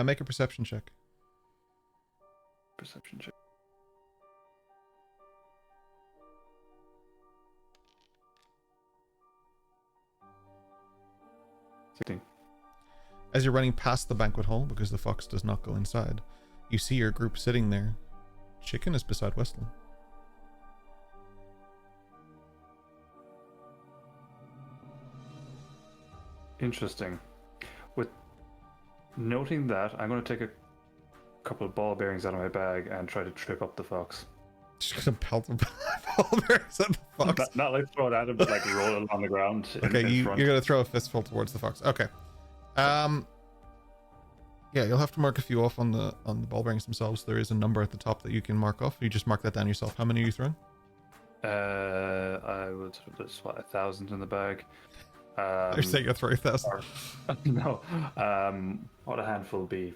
Make a perception check.
Perception check.
As you're running past the banquet hall, because the fox does not go inside, you see your group sitting there. Chicken is beside Westlin.
Interesting. With noting that, I'm going to take a couple of ball bearings out of my bag and try to trip up the fox.
Just gonna pelt the ball bearings at the fox.
Not like throw it at him, but like roll it on the ground.
Okay,
in front.
you're gonna throw a fistful towards the fox. Okay. Yeah, you'll have to mark a few off on the ball bearings themselves. There is a number at the top that you can mark off. You just mark that down yourself. How many are you throwing?
I would there's 1,000 in the bag.
You're saying you're throwing 1,000.
No. What a handful be?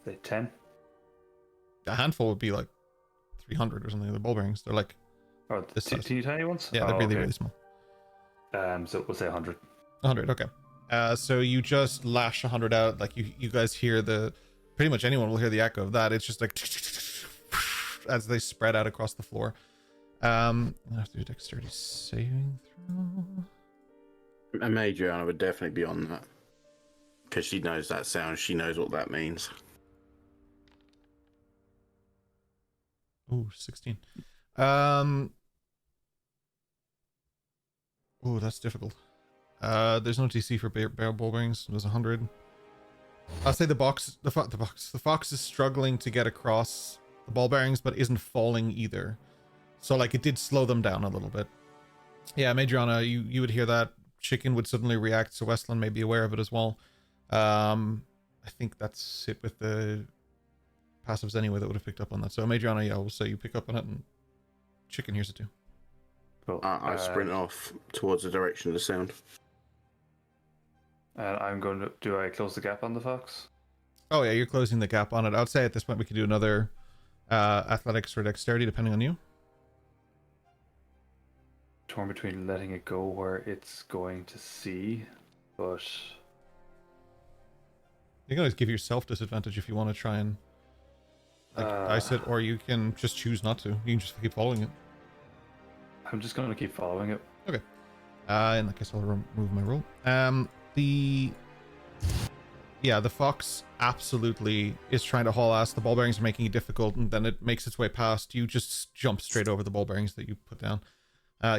Say 10.
A handful would be like 300 or something. The ball bearings, they're like
Or
this size.
teeny tiny ones?
Yeah, they're
Oh,
really
okay.
really small.
So we'll say 100.
100, okay. So you just lash 100 out, like you guys hear pretty much anyone will hear the echo of that. It's just like as they spread out across the floor. I have to do a dexterity saving throw.
And Adriana would definitely be on that. Because she knows that sound, she knows what that means.
Ooh, 16. Oh, that's difficult. There's no DC for barrel ball bearings. There's 100. I'll say the fox is struggling to get across the ball bearings, but isn't falling either. So like it did slow them down a little bit. Yeah, Madriana, you would hear that. Chicken would suddenly react, so Westland may be aware of it as well. I think that's it with the passives anyway that would have picked up on that. So Madriana, yeah, we'll say you pick up on it, and Chicken hears it too.
Cool.
I sprint off towards the direction of the sound.
And I'm going to... Do I close the gap on the fox?
Oh yeah, you're closing the gap on it. I'd say at this point we could do another athletics or dexterity, depending on you.
Torn between letting it go where it's going to see, but...
You can always give yourself disadvantage if you want to try and dice it, or you can just choose not to. You can just keep following it.
I'm just going to keep following it.
Okay. In that case, I'll remove my roll. The fox absolutely is trying to haul ass. The ball bearings are making it difficult, and then it makes its way past. You just jump straight over the ball bearings that you put down.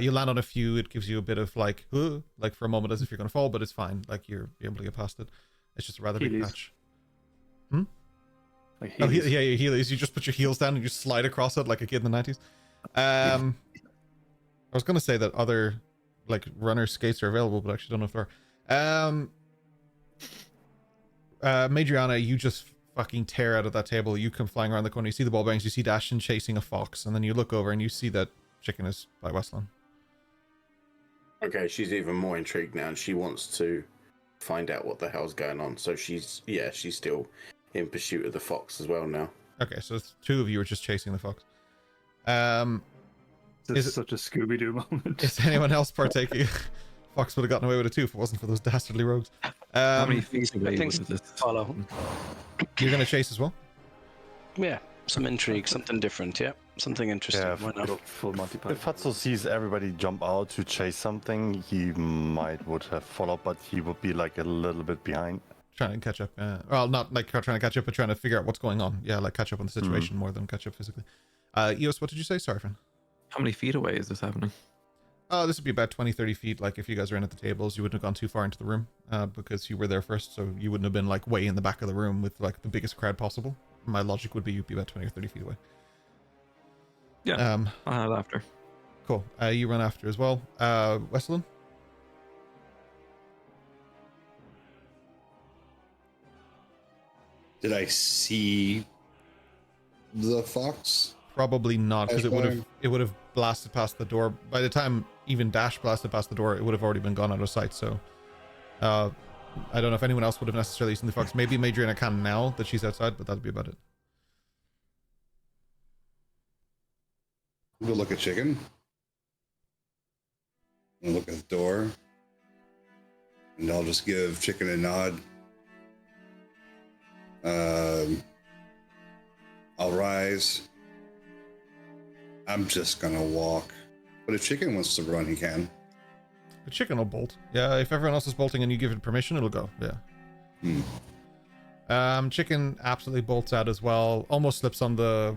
You land on a few. It gives you a bit of like for a moment as if you're going to fall, but it's fine. Like you're able to get past it. It's just a rather big patch.
Like
Oh,
Heelys.
yeah, Heelys. You just put your heels down and you slide across it like a kid in the 90s. I was going to say that other like runner skates are available, but I actually don't know if there are. Madriana, you just fucking tear out of that table. You come flying around the corner. You see the ball bearings. You see Dashin chasing a fox, and then you look over and you see that Chicken is by Westland.
Okay, she's even more intrigued now, and she wants to find out what the hell's going on. So she's still in pursuit of the fox as well now.
Okay, so two of you are just chasing the fox.
This is such a Scooby-Doo moment.
Is anyone else partaking? Fox would have gotten away with it too if it wasn't for those dastardly rogues.
How many feet away
I think
was this?
follow.
You're going to chase as well?
Yeah, some intrigue, something different. Yeah, something interesting.
Yeah,
Why not?
Full Monty Python.
If Fatso sees everybody jump out to chase something, he would have followed, but he would be like a little bit behind.
Trying to catch up. Well, not like trying to catch up, but trying to figure out what's going on. Yeah, like catch up on the situation more than catch up physically. Eos, what did you say? Sorry, friend.
How many feet away is this happening?
Oh, this would be about 20-30 feet. Like if you guys are in at the tables, you wouldn't have gone too far into the room because you were there first, so you wouldn't have been like way in the back of the room with like the biggest crowd possible. My logic would be you'd be about 20 or 30 feet away.
Yeah, I'll have after.
Cool. You run after as well. Westland?
Did I see the fox?
Probably not, because
Dash
it would have blasted past the door. By the time even Dash blasted past the door, it would have already been gone out of sight. So, I don't know if anyone else would have necessarily seen the fox. Maybe Madriana can now that she's outside, but that'd be about it.
We'll look at Chicken. We'll look at the door. And I'll just give Chicken a nod. I'll rise. I'm just gonna walk. But if Chicken wants to run, he can.
The Chicken will bolt. Yeah, if everyone else is bolting and you give it permission, it'll go. Yeah. Chicken absolutely bolts out as well. Almost slips on the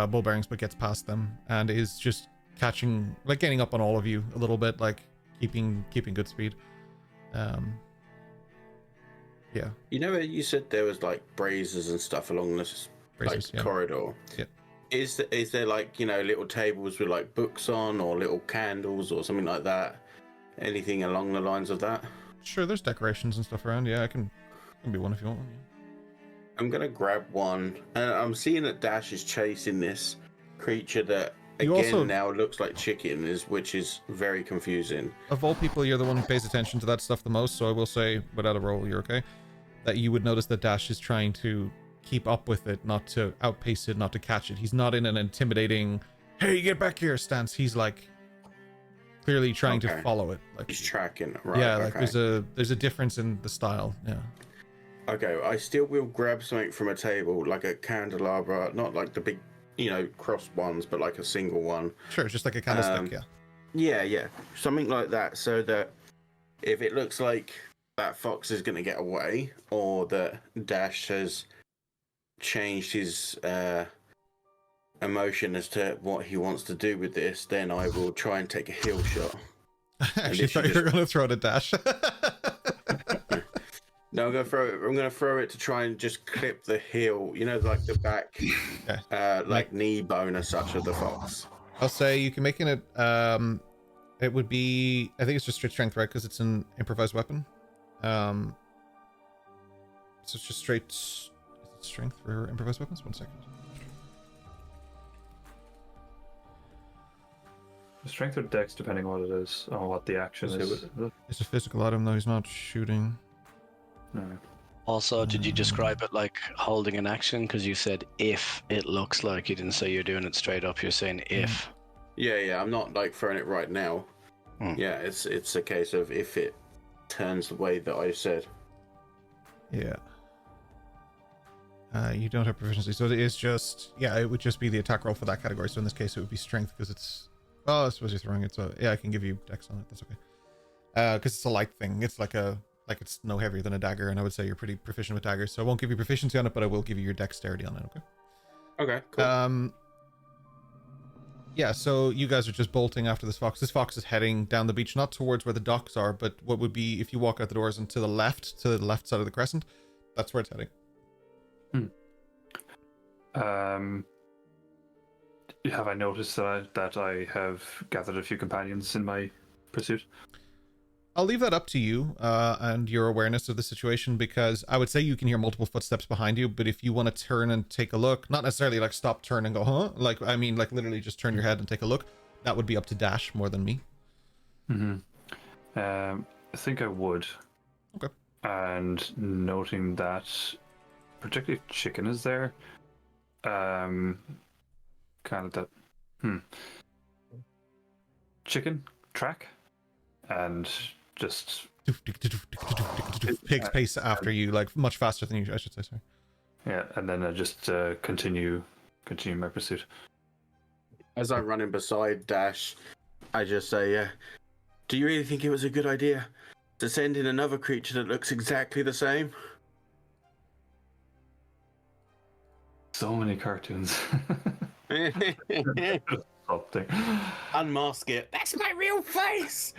bull bearings, but gets past them and is just catching, like gaining up on all of you a little bit, like keeping good speed. Yeah.
You know, you said there was like braziers and stuff along this corridor.
Yeah.
Is there like, you know, little tables with like books on or little candles or something like that? Anything along the lines of that?
Sure, there's decorations and stuff around. Yeah, I can be one if you want one. Yeah.
I'm gonna grab one, and I'm seeing that Dash is chasing this creature that
You
again
also-
now looks like chicken, which is very confusing.
Of all people, you're the one who pays attention to that stuff the most, so I will say, without a roll, you're okay, that you would notice that Dash is trying to keep up with it, not to outpace it, not to catch it. He's not in an intimidating, "Hey, get back here" stance. He's like clearly trying to follow it. Like
he's tracking, right?
Yeah, like there's a difference in the style. Yeah.
Okay, I still will grab something from a table, like a candelabra, not like the big, cross ones, but like a single one.
Sure, just like a candlestick,
Yeah, something like that, so that if it looks like that fox is going to get away, or that Dash has changed his emotion as to what he wants to do with this, then I will try and take a heel shot.
I actually thought you were going to throw it at Dash.
No, I'm gonna throw it to try and just clip the heel, like the back, knee bone as such of the fox.
I'll say you can make it. It would be. I think it's just straight strength, right? Because it's an improvised weapon. So it's just straight. Is it strength for improvised weapons? 1 second.
Strength or dex, depending on what it is, on what the action is.
It's a physical item, though. He's not shooting.
No.
Also, did you describe it like holding an action? Because you said if it looks like, you didn't say you're doing it straight up. You're saying if.
Yeah. I'm not like throwing it right now. Yeah, it's a case of if it turns the way that I said.
Yeah. You don't have proficiency, so it is just it would just be the attack roll for that category. So in this case, it would be strength because it's. Oh, I suppose you're throwing it. So I can give you dex on it. That's okay. Because it's a light thing. It's like it's no heavier than a dagger, and I would say you're pretty proficient with daggers. So I won't give you proficiency on it, but I will give you your dexterity on it. Okay.
Okay. Cool.
Yeah. So you guys are just bolting after this fox. This fox is heading down the beach, not towards where the docks are, but what would be if you walk out the doors and to the left side of the crescent. That's where it's heading.
Have I noticed that I have gathered a few companions in my pursuit?
I'll leave that up to you and your awareness of the situation, because I would say you can hear multiple footsteps behind you, but if you want to turn and take a look, not necessarily like stop, turn and go, huh? Like, I mean, like literally just turn your head and take a look. That would be up to Dash more than me.
I think I would.
Okay.
And noting that particularly Chicken is there, kind of that Chicken track and just
takes pace after you, like much faster than you, I should say. Sorry.
Yeah, and then I just continue my pursuit.
As I'm running beside Dash, I just say, "Do you really think it was a good idea to send in another creature that looks exactly the same?"
So many cartoons.
Unmask it. That's my real face.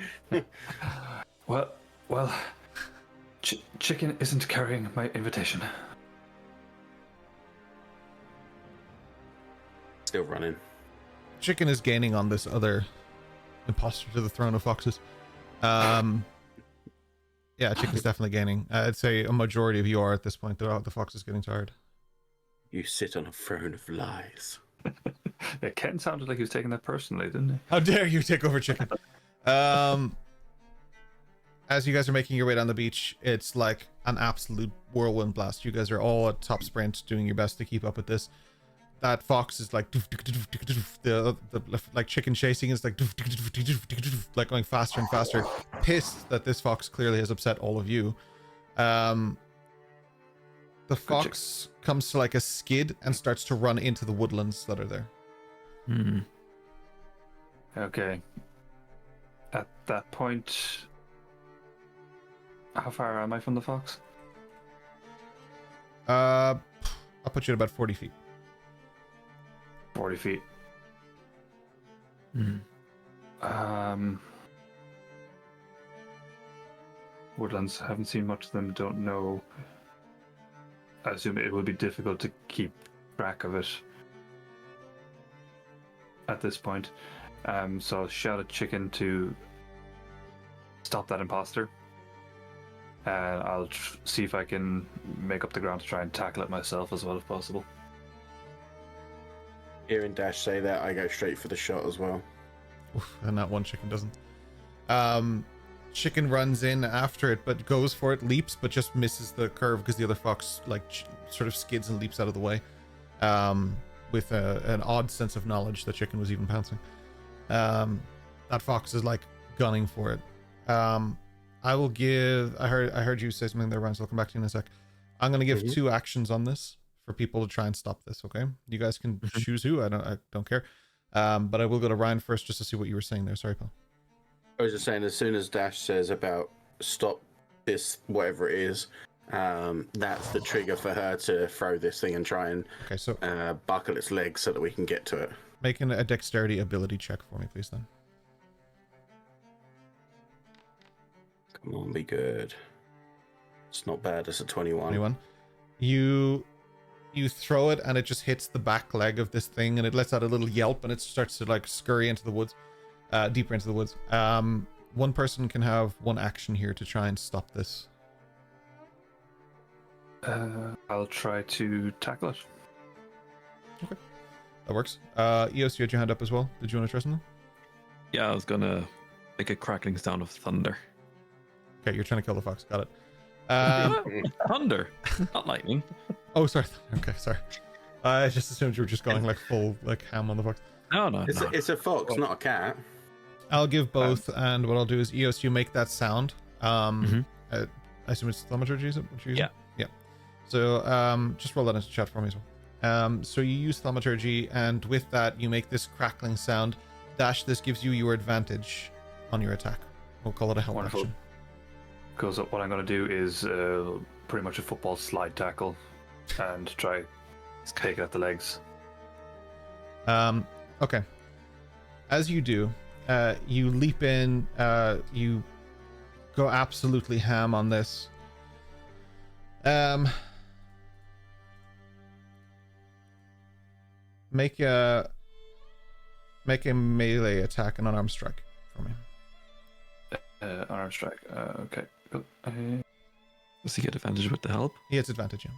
Well, Chicken isn't carrying my invitation.
Still running.
Chicken is gaining on this other imposter to the throne of foxes. Yeah, Chicken's definitely gaining. I'd say a majority of you are at this point. The fox is getting tired.
You sit on a throne of lies.
Yeah, Ken sounded like he was taking that personally, didn't he?
How dare you take over Chicken? As you guys are making your way down the beach, it's like an absolute whirlwind blast. You guys are all at top sprint, doing your best to keep up with this. That fox is like the like Chicken chasing is like going faster and faster. Pissed that this fox clearly has upset all of you. The fox comes to like a skid and starts to run into the woodlands that are there.
Okay. At that point, how far am I from the fox?
I'll put you at about 40 feet.
40 feet. Woodlands, haven't seen much of them, don't know. I assume it would be difficult to keep track of it at this point. So I'll shout at Chicken to stop that imposter. And I'll see if I can make up the ground to try and tackle it myself as well if possible.
Hearing Dash say that, I go straight for the shot as well.
Oof, and that one Chicken doesn't. chicken runs in after it, but goes for it, leaps, but just misses the curve because the other fox like sort of skids and leaps out of the way, with an odd sense of knowledge that chicken was even pouncing. That fox is like gunning for it. I will give. I heard you say something there, Ryan. So I'll come back to you in a sec. I'm gonna give 2 actions on this for people to try and stop this. Okay, you guys can choose who. I don't care. But I will go to Ryan first just to see what you were saying there. Sorry, Paul.
I was just saying, as soon as Dash says about stop this, whatever it is, that's the trigger for her to throw this thing and try and buckle its legs so that we can get to it.
Making a dexterity ability check for me, please, then.
Come on, be good. It's not bad. It's a 21.
21. You throw it and it just hits the back leg of this thing and it lets out a little yelp and it starts to like scurry into the woods, deeper into the woods. One person can have 1 action here to try and stop this.
I'll try to tackle it.
Okay, that works. Eos, you had your hand up as well. Did you want to try something?
Yeah, I was gonna make a crackling sound of thunder.
Okay, you're trying to kill the fox. Got it.
Thunder, not lightning.
Oh, sorry. Okay, sorry. I just assumed you were just going like full like ham on the fox.
No.
It's a fox, not a cat.
I'll give both, and what I'll do is, Eos, you make that sound. I assume it's thaumaturgy, is it? What you're using? Yeah. So just roll that into chat for me as well. So you use thaumaturgy, and with that, you make this crackling sound. Dash, this gives you your advantage on your attack. We'll call it a help action.
Because what I'm going to do is pretty much a football slide tackle and try take it at the legs.
Okay. As you do, you leap in, you go absolutely ham on this. Make a melee attack and unarmed strike for me.
Unarmed strike. Okay.
Does he get advantage with the help?
He gets advantage, yeah.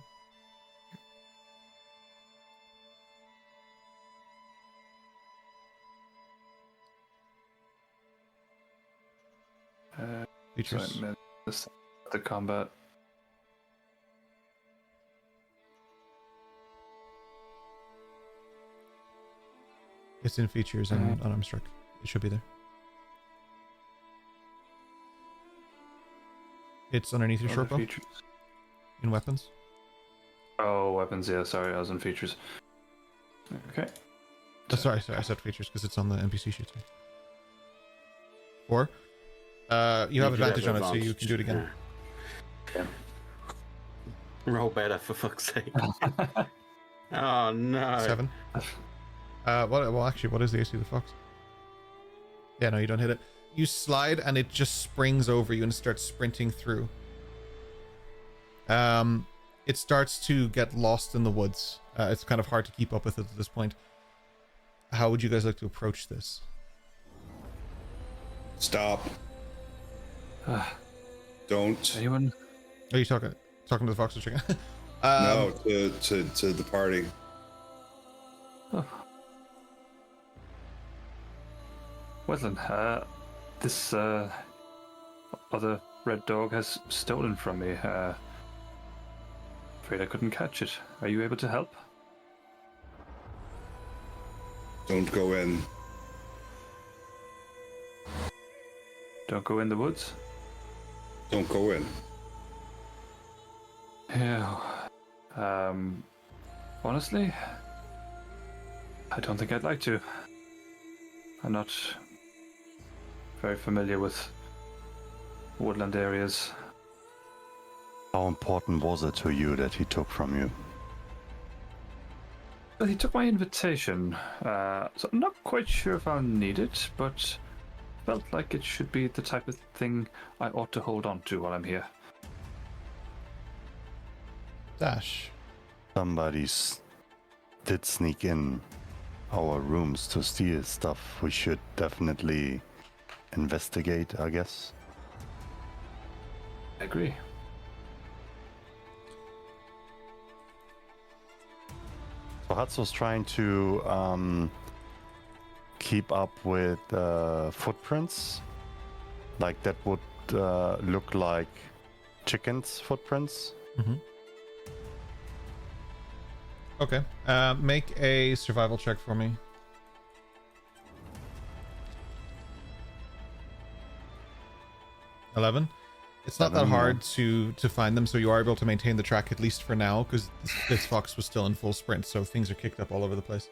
Features.
Sorry, the combat.
It's in features and unarmed strike. It should be there. It's underneath your short bow. In weapons.
Oh, weapons. Yeah, sorry, I was in features. Okay.
Oh, sorry, I said features because it's on the NPC sheet. 4. You have advantage on it, so you can do it again.
Yeah. Roll better, for fuck's sake. Oh no.
7. Well, actually, what is the AC of the fox? Yeah, no, you don't hit it. You slide and it just springs over you and starts sprinting through. It starts to get lost in the woods. It's kind of hard to keep up with it at this point. How would you guys like to approach this?
Stop. Don't.
Anyone?
Are you talking to the fox or chicken?
No, to the party.
Oh. Well then, this other red dog has stolen from me. Afraid I couldn't catch it. Are you able to help?
Don't go in.
Don't go in the woods?
Don't go in.
Yeah. Honestly, I don't think I'd like to. I'm not very familiar with woodland areas.
How important was it to you that he took from you?
Well, he took my invitation, so I'm not quite sure if I'll need it, but felt like it should be the type of thing I ought to hold on to while I'm here.
Dash.
Somebody did sneak in our rooms to steal stuff. We should definitely investigate, I guess.
I agree.
So Hatsu's trying to keep up with footprints. Like that would look like chickens' footprints.
Mm-hmm. Okay. Make a survival check for me. 11. It's not that hard to find them, so you are able to maintain the track at least for now, because this fox was still in full sprint, so things are kicked up all over the place.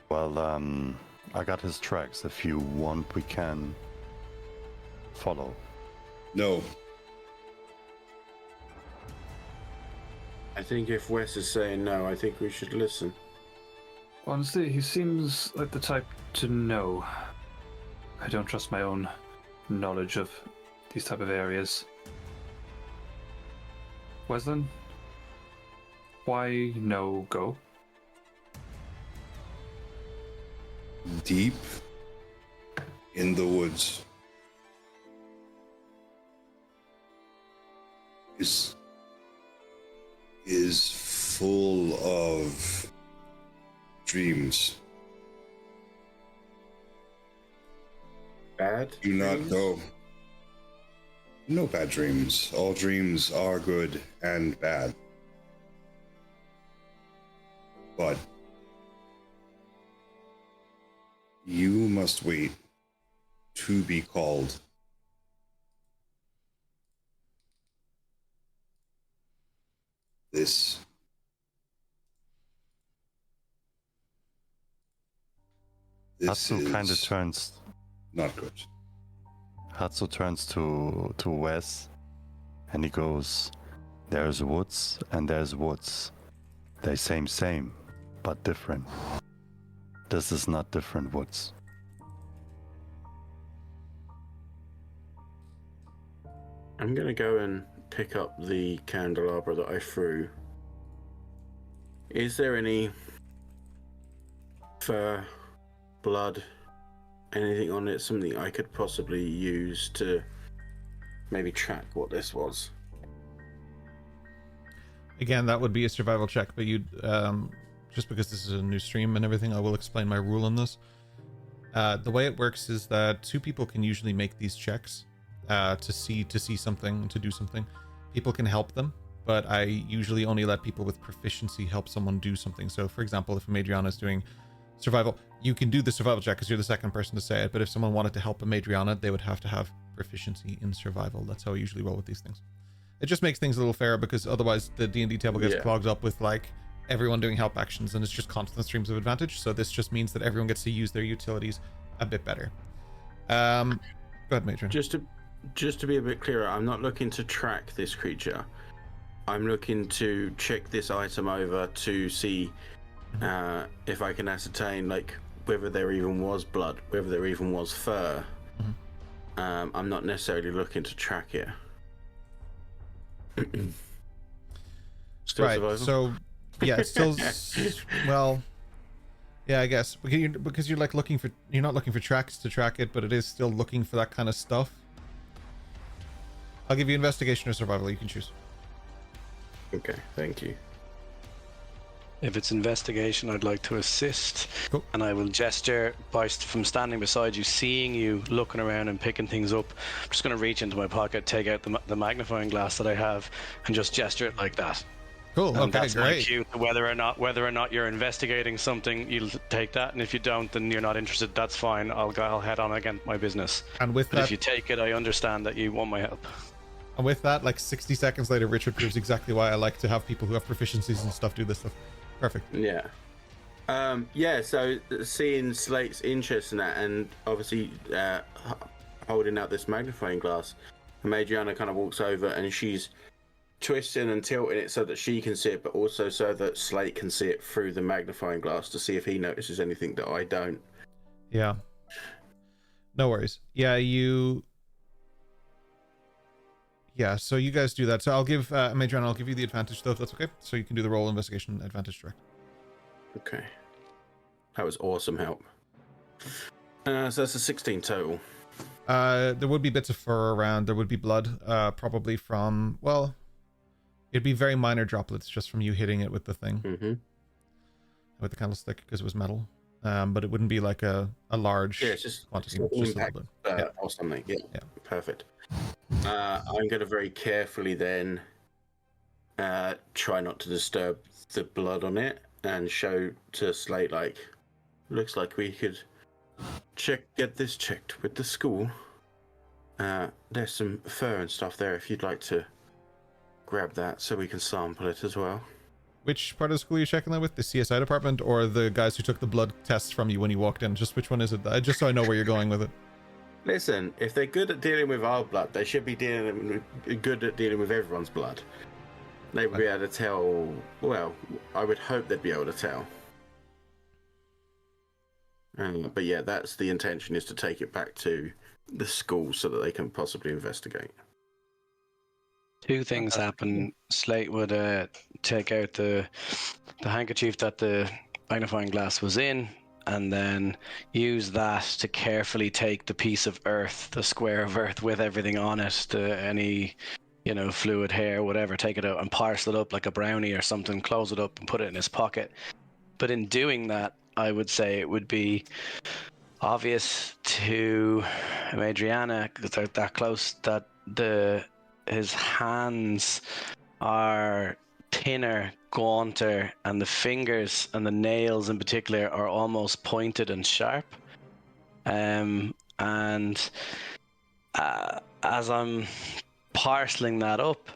Well, I got his tracks. If you want, we can follow.
No.
I think if Wes is saying no, I think we should listen.
Honestly, he seems like the type to know. I don't trust my own knowledge of these type of areas. Weslin? Why no go?
Deep in the woods is full of dreams.
Bad?
Do not go. No bad dreams. All dreams are good and bad. But you must wait to be called. This
Hatsu kind of
is
turns.
not good.
Hatsu turns to Wes, and he goes, "There's woods and there's woods. They same, but different. This is not different woods."
I'm gonna go and pick up the candelabra that I threw. Is there any fur, blood, anything on it? Something I could possibly use to maybe track what this was?
Again, that would be a survival check, but you'd just because this is a new stream and everything, I will explain my rule on this. The way it works is that two people can usually make these checks to see something, to do something. People can help them, but I usually only let people with proficiency help someone do something. So, for example, if a Madriana is doing survival, you can do the survival check because you're the second person to say it. But if someone wanted to help a Madriana, they would have to have proficiency in survival. That's how I usually roll with these things. It just makes things a little fairer because otherwise the D&D table gets clogged up with like everyone doing help actions and it's just constant streams of advantage. So this just means that everyone gets to use their utilities a bit better. Go ahead, Matron.
Just to be a bit clearer, I'm not looking to track this creature. I'm looking to check this item over to see if I can ascertain like whether there even was blood, whether there even was fur. I'm not necessarily looking to track it. Still
right.
survival?
So, yeah, it's still well. Yeah, I guess because you're like you're not looking for tracks to track it, but it is still looking for that kind of stuff. I'll give you investigation or survival. You can choose.
Okay, thank you.
If it's investigation, I'd like to assist.
Cool.
And I will gesture from standing beside you, seeing you looking around and picking things up. I'm just going to reach into my pocket, take out the magnifying glass that I have, and just gesture it like that.
Cool.
And
Okay,
that's my
great.
cue to whether or not you're investigating something, you'll take that, and if you don't, then you're not interested. That's fine. I'll head on again my business.
And with
But
that,
if you take it, I understand that you want my help.
and with that, like 60 seconds later, Richard proves exactly why I like to have people who have proficiencies and stuff do this stuff. Perfect.
Yeah. So seeing Slate's interest in that and obviously holding out this magnifying glass, Madriana kind of walks over and she's twisting and tilting it so that she can see it, but also so that Slate can see it through the magnifying glass to see if he notices anything that I don't.
Yeah. No worries. Yeah, so you guys do that. So I'll give Madriana, I'll give you the advantage though, if that's okay. So you can do the roll investigation advantage direct.
Okay. That was awesome help. So that's a 16 total.
There would be bits of fur around. There would be blood, probably from, well, it'd be very minor droplets just from you hitting it with the thing.
Mm-hmm.
With the candlestick, because it was metal. but it wouldn't be like a large
Yeah, it's just
quantity.
an
Just a
impact
little bit.
or something. Yeah.
Yeah.
Perfect. I'm going to very carefully then try not to disturb the blood on it and show to Slate like, looks like we could get this checked with the school. There's some fur and stuff there if you'd like to grab that so we can sample it as well.
Which part of the school are you checking that with? The CSI department or the guys who took the blood tests from you when you walked in? Just which one is it? Just so I know where you're going with it.
Listen, if they're good at dealing with our blood, they should be good at dealing with everyone's blood. They would be able to tell. Well, I would hope they'd be able to tell. But yeah, that's the intention, is to take it back to the school so that they can possibly investigate.
Two things happen. Slate would take out the handkerchief that the magnifying glass was in, and then use that to carefully take the piece of earth, the square of earth with everything on it, any fluid, hair, whatever, take it out and parcel it up like a brownie or something, close it up and put it in his pocket. But in doing that, I would say it would be obvious to Adriana, because they're that close, that his hands are thinner, gaunter, and the fingers and the nails in particular are almost pointed and sharp. And as I'm parceling that up,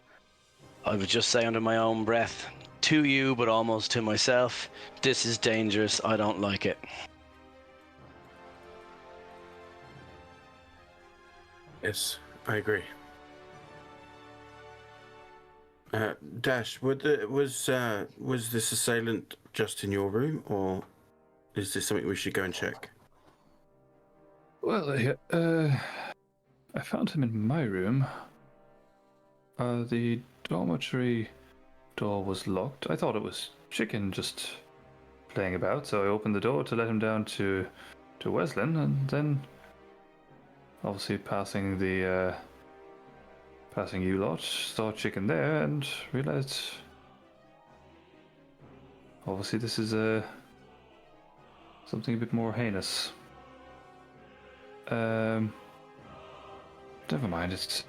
I would just say under my own breath to you, but almost to myself, this is dangerous. I don't like it.
Yes, I agree. Dash, was this assailant just in your room, or is this something we should go and check?
Well, I found him in my room. The dormitory door was locked. I thought it was Chicken just playing about, so I opened the door to let him down to Wesleyan, and then obviously passing you lot, saw Chicken there and realized obviously this is something a bit more heinous. Never mind, it's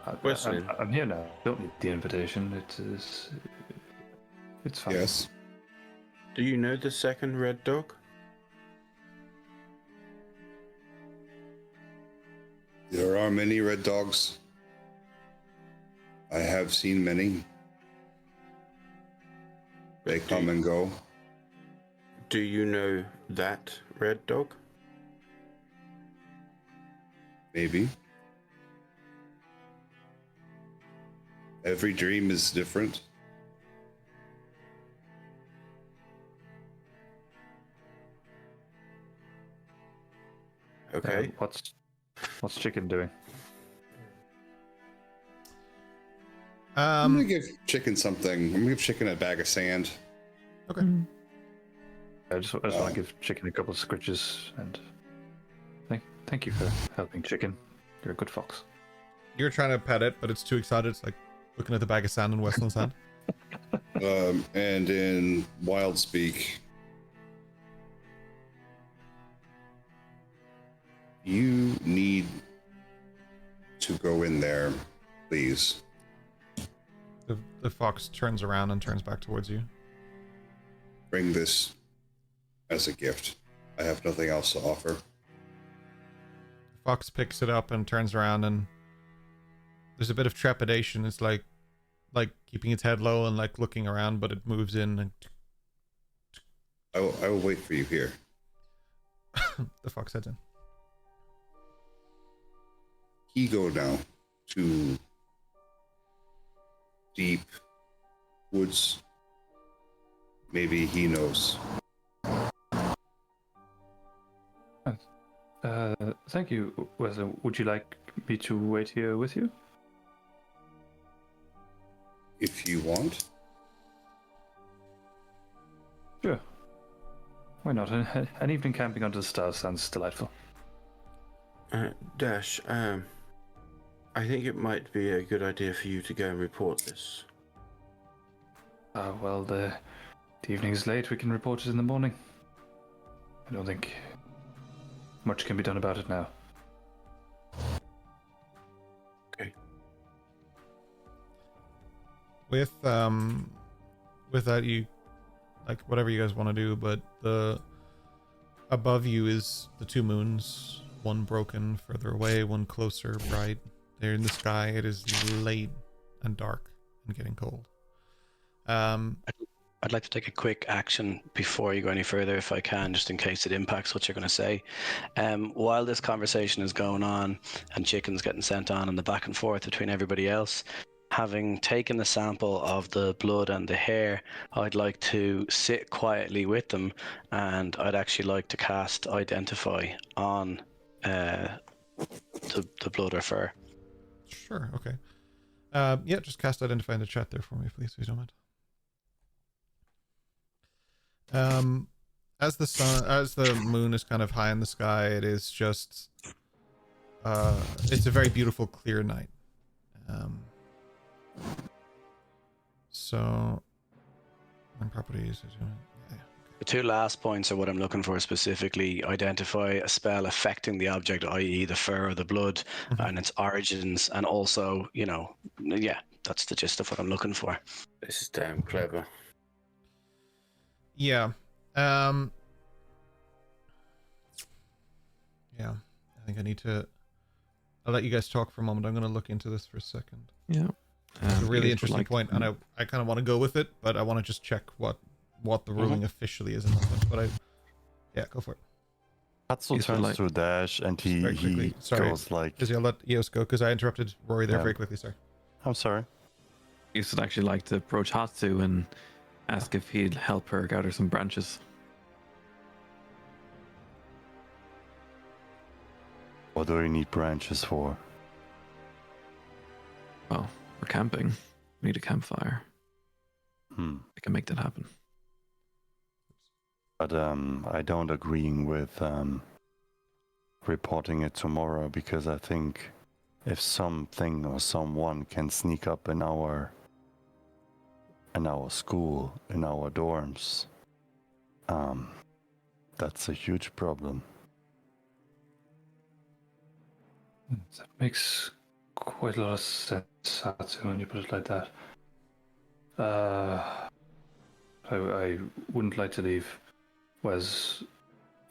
I'm here now. Don't need the invitation. It's fine.
Yes.
Do you know the second red dog?
There are many red dogs. I have seen many. They come and go.
Do you know that red dog?
Maybe. Every dream is different.
Okay.
What's Chicken doing?
I'm gonna give Chicken something. I'm gonna give Chicken a bag of sand.
Okay.
I just want to give Chicken a couple of scritches and thank you for helping, Chicken. You're a good fox.
You're trying to pet it, but it's too excited. It's like looking at the bag of sand in Westland's hand.
And in wild speak, you need to go in there, please.
The fox turns around and turns back towards you.
Bring this as a gift. I have nothing else to offer.
The fox picks it up and turns around, and there's a bit of trepidation. It's like keeping its head low and like looking around, but it moves in and
I will wait for you here.
the fox heads in.
He go now to deep woods. Maybe he knows.
Thank you, Wesley. Would you like me to wait here with you?
If you want.
Sure. Why not? An evening camping under the stars sounds delightful.
Dash, I think it might be a good idea for you to go and report this.
Well, The evening is late. We can report it in the morning. I don't think much can be done about it now.
Okay.
With that, you like whatever you guys want to do, but above you is the two moons, one broken further away, one closer, bright. They're in the sky. It is late and dark and getting cold.
I'd like to take a quick action before you go any further, if I can, just in case it impacts what you're going to say. While this conversation is going on and chicken's getting sent on and the back and forth between everybody else, having taken the sample of the blood and the hair, I'd like to sit quietly with them, and I'd actually like to cast Identify on the blood or fur.
Sure, okay. Yeah, just cast Identify in the chat there for me, please, if you don't mind. As the moon is kind of high in the sky, it is just it's a very beautiful clear night. So properties, yeah.
The two last points are what I'm looking for specifically. Identify a spell affecting the object, i.e. the fur or the blood, and its origins, and also, that's the gist of what I'm looking for.
This is damn clever.
Yeah. Yeah. I think I need to... I'll let you guys talk for a moment. I'm going to look into this for a second.
Yeah.
It's a really interesting point, and I kind of want to go with it, but I want to just check what the ruling officially is in that sense. But yeah, go for it.
Hatzel turns to Dash, and he goes like...
Izzy, I'll let Eos go, because I interrupted Rory there very quickly, sorry.
I'm sorry.
Eos would actually like to approach Hatsu and ask if he'd help her gather some branches.
What do we need branches for?
Well, we're camping. We need a campfire.
I
can make that happen.
But I don't agree with reporting it tomorrow, because I think if something or someone can sneak up in our school, in our dorms, that's a huge problem.
That makes quite a lot of sense, Hatsu, when you put it like that. I wouldn't like to leave Wes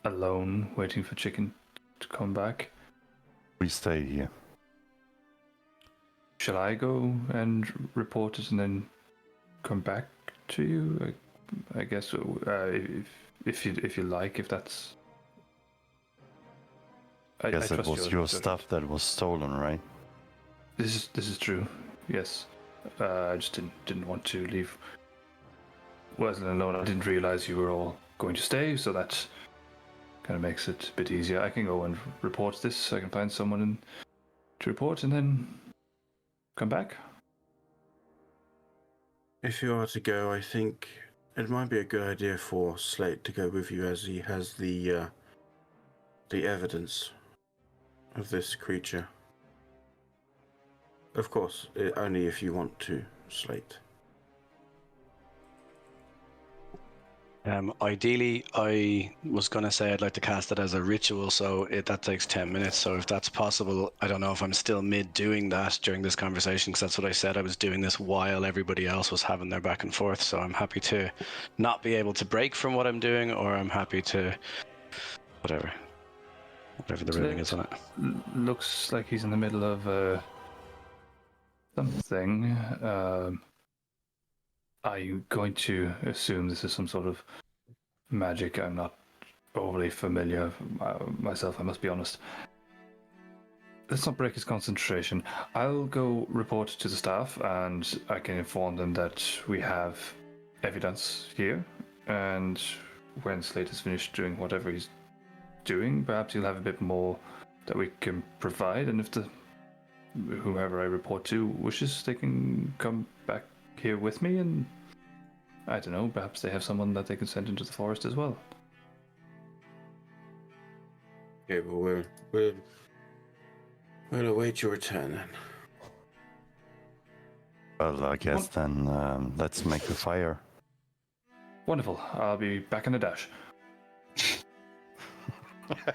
alone, waiting for Chicken to come back.
We stay here.
Shall I go and report it and then come back to you? I guess if you like, if that's.
I guess it was your stuff that was stolen, right?
This is true. Yes, I just didn't want to leave Wesley alone. I didn't realize you were all going to stay, so that kind of makes it a bit easier. I can go and report this. I can find someone to report and then come back.
If you are to go, I think it might be a good idea for Slate to go with you, as he has the evidence of this creature. Of course, only if you want to, Slate.
Ideally, I was going to say I'd like to cast it as a ritual, so that takes 10 minutes. So if that's possible, I don't know if I'm still mid-doing that during this conversation, because that's what I said. I was doing this while everybody else was having their back and forth. So I'm happy to not be able to break from what I'm doing, or I'm happy to whatever the ruling is on it.
Looks like he's in the middle of something. I'm going to assume this is some sort of magic. I'm not overly familiar myself, I must be honest. Let's not break his concentration. I'll go report to the staff, and I can inform them that we have evidence here, and when Slate is finished doing whatever he's doing, perhaps he'll have a bit more that we can provide, and if whoever I report to wishes, they can come back here with me, and I don't know, perhaps they have someone that they can send into the forest as well.
Okay, well, we'll await your return then.
Well, I guess then let's make a fire.
Wonderful. I'll be back in the dash.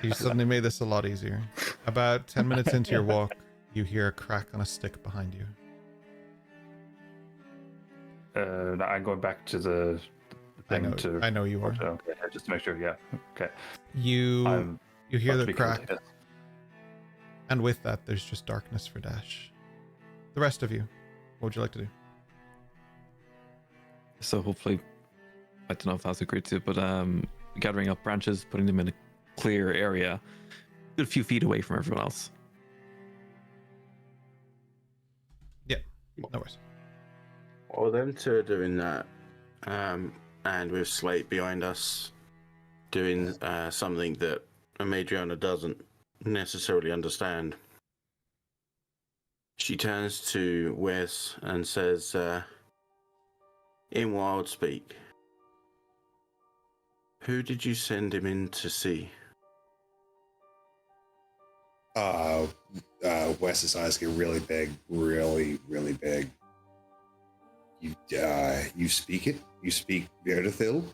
You suddenly made this a lot easier. About 10 minutes into your walk, you hear a crack on a stick behind you.
I'm going back to the thing
I know you are.
Okay, just to make sure. Yeah. Okay.
You hear
About to
the
be
crack,
completed.
and with that, there's just darkness for Dash. The rest of you, what would you like to do?
So hopefully, I don't know if that's agreed to, but gathering up branches, putting them in a clear area, a good few feet away from everyone else.
Yeah, no worries.
Well, them two are doing that, and with Slate behind us, doing something that Madriana doesn't necessarily understand. She turns to Wes and says, in wild speak, who did you send him in to see?
Wes's eyes get really big, really, really big. You speak it? You speak Verdathil?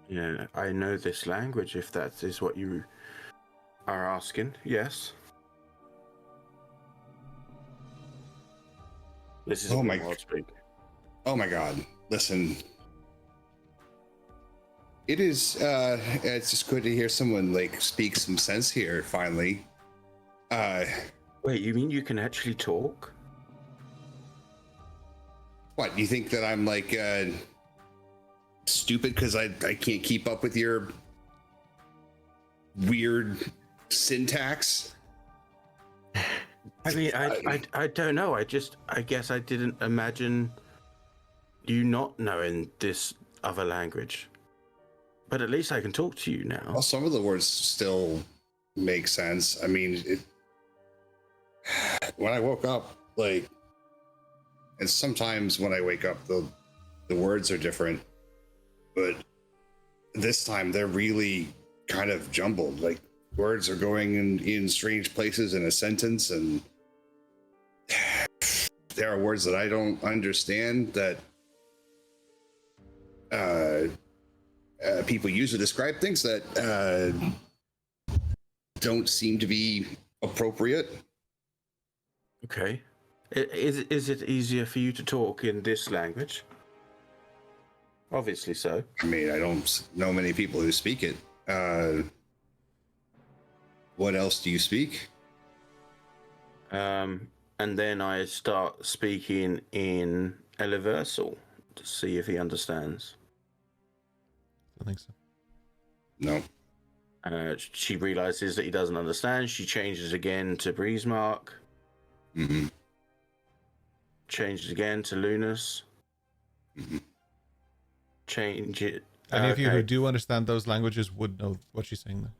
Yeah, I know this language, if that is what you are asking. Yes. This is
Oh
a
my-
wild speak.
Oh my god. Listen. It's just good to hear someone like speak some sense here finally.
Wait, you mean you can actually talk?
What, you think that I'm like stupid because I can't keep up with your weird syntax?
I mean, I don't know. I guess I didn't imagine you not knowing this other language. But at least I can talk to you now.
Well, some of the words still make sense. I mean, when I woke up, like, and sometimes when I wake up, the words are different, but this time they're really kind of jumbled. Like, words are going in strange places in a sentence, and there are words that I don't understand that people use to describe things that don't seem to be appropriate.
Okay. Is it easier for you to talk in this language? Obviously so.
I mean, I don't know many people who speak it. What else do you speak?
And then I start speaking in Eleversal to see if he understands.
I think so.
No.
She realizes that he doesn't understand. She changes again to Breezemark.
Mm-hmm.
Changes again to Lunas.
Mm-hmm.
Change it.
Any of you who
okay.
do understand those languages would know what she's saying there.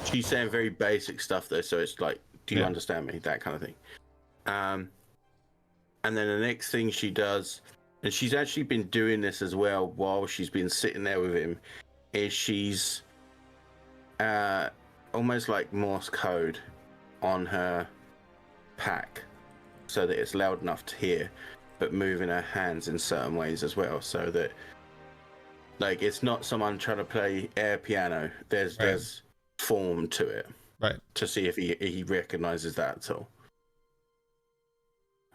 She's saying very basic stuff though, so it's like, do you
Yeah.
understand me? That kind of thing. And then the next thing she does, and she's actually been doing this as well while she's been sitting there with him, is she's almost like Morse code on her pack so that it's loud enough to hear, but moving her hands in certain ways as well, so that like it's not someone trying to play air piano. There's form to it,
Right.
to see if he recognizes that at all.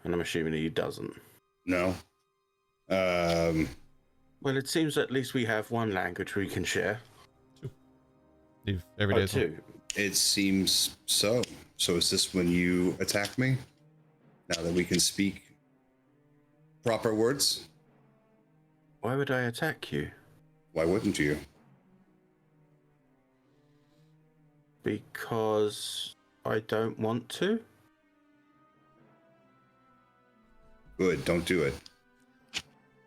And I'm assuming he doesn't.
No.
Well, it seems at least we have one language we can share.
Every day. as well.
Two.
It seems so. So is this when you attack me? Now that we can speak proper words?
Why would I attack you?
Why wouldn't you?
Because I don't want to?
Good, don't do it.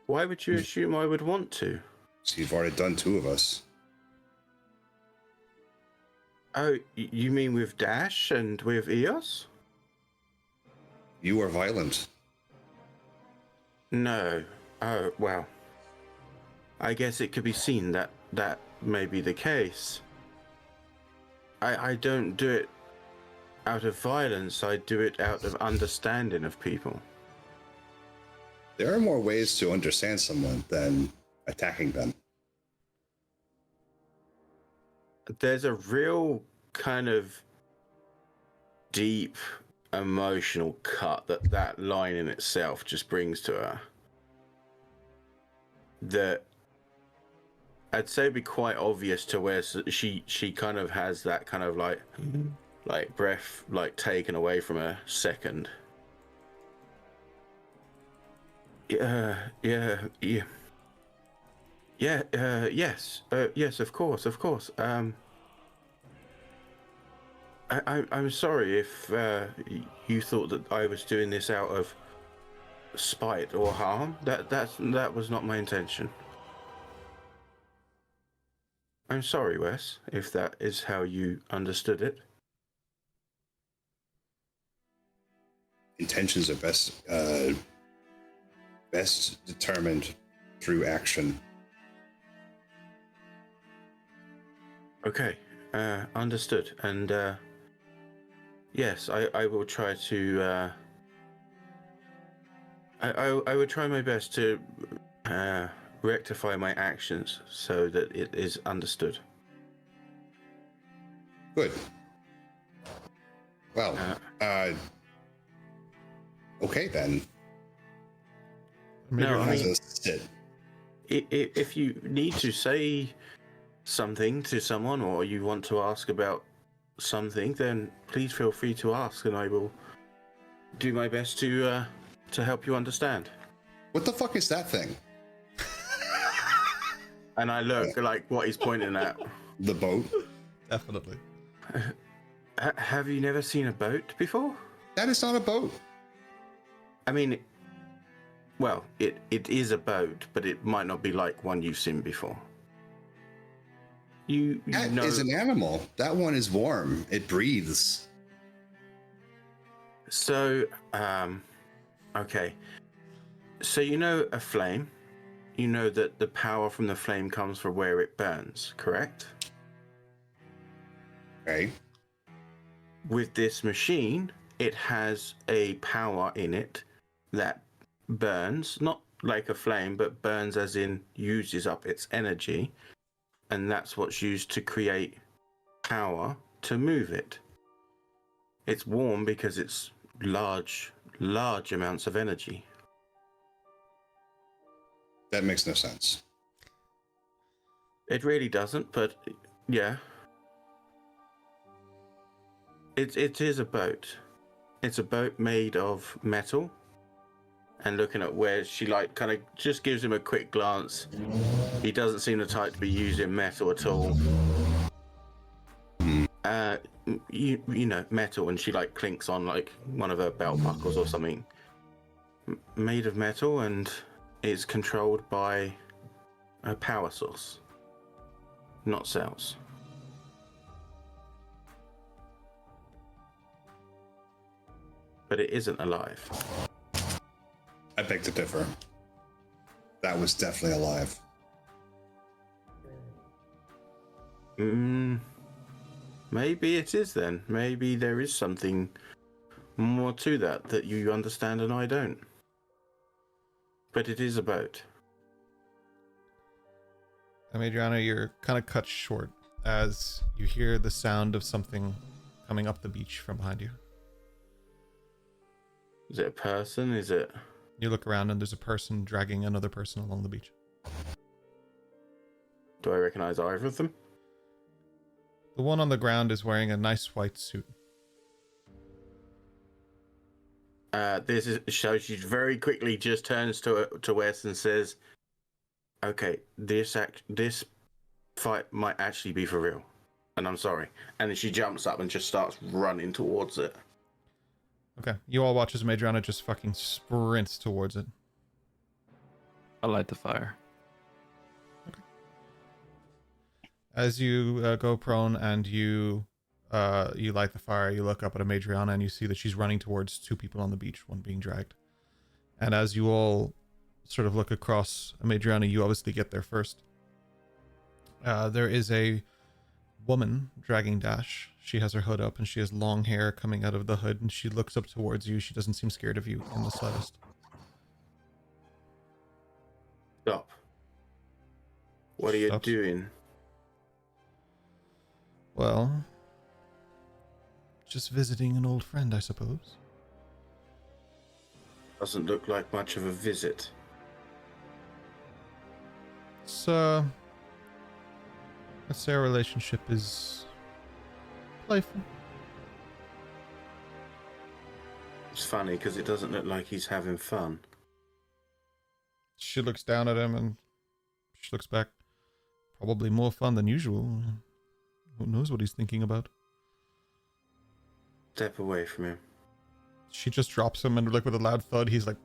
Why would you assume I would want to?
So you've already done two of us.
Oh, you mean with Dash and with Eos?
You are violent.
No. Oh, well. I guess it could be seen that that may be the case. I don't do it out of violence, I do it out of understanding of people.
There are more ways to understand someone than attacking them.
There's a real kind of deep emotional cut that line in itself just brings to her. That I'd say be quite obvious to where she kind of has that kind of like breath like taken away from her second. Yes, of course. I'm sorry if you thought that I was doing this out of spite or harm. That was not my intention. I'm sorry, Wes, if that is how you understood it.
Intentions are best determined through action.
Okay, understood. And yes, I will try to. I would try my best to rectify my actions so that it is understood.
Good. Well, okay then.
No, I mean,
sit.
if you need to say something to someone or you want to ask about something, then please feel free to ask, and I will do my best to help you understand.
What the fuck is that thing?
And I look like what he's pointing at.
The boat?
Definitely.
Have you never seen a boat before?
That is not a boat.
I mean, well, it is a boat, but it might not be like one you've seen before. You
That
know...
is an animal. That one is warm. It breathes.
So, okay. So you know a flame? You know that the power from the flame comes from where it burns, correct?
Okay.
With this machine, it has a power in it that burns, not like a flame, but burns as in uses up its energy. And that's what's used to create power to move it. It's warm because it's large amounts of energy.
That makes no sense.
It really doesn't, but yeah. It is a boat. It's a boat made of metal. And looking at where she like kind of just gives him a quick glance. He doesn't seem the type to be using metal at all. You know, metal, and she like clinks on like one of her belt buckles or something. Made of metal, and is controlled by a power source, not cells. But it isn't alive.
I beg to differ. That was definitely alive.
Maybe it is then. Maybe there is something more to that you understand and I don't. But it is a boat.
Adriana, you're kind of cut short as you hear the sound of something coming up the beach from behind you.
Is it a person? Is it...
You look around and there's a person dragging another person along the beach.
Do I recognize either of them?
The one on the ground is wearing a nice white suit.
She very quickly just turns to Wes and says, "Okay, this fight might actually be for real, and I'm sorry." And then she jumps up and just starts running towards it.
Okay, you all watch as Madriana just fucking sprints towards it.
I'll light the fire.
Okay. As you go prone and you light the fire, you look up at Madriana and you see that she's running towards two people on the beach, one being dragged. And as you all sort of look across Madriana, you obviously get there first. There is a woman dragging Dash. She has her hood up and she has long hair coming out of the hood, and she looks up towards you. She doesn't seem scared of you in the slightest.
Stop. What are you
Stops.
doing?
Well, just visiting an old friend, I suppose.
Doesn't look like much of a visit.
So, let's say our relationship is playful.
It's funny because it doesn't look like he's having fun.
She looks down at him and she looks back. Probably more fun than usual. Who knows what he's thinking about?
Step away from him.
She just drops him and like with a loud thud, he's like,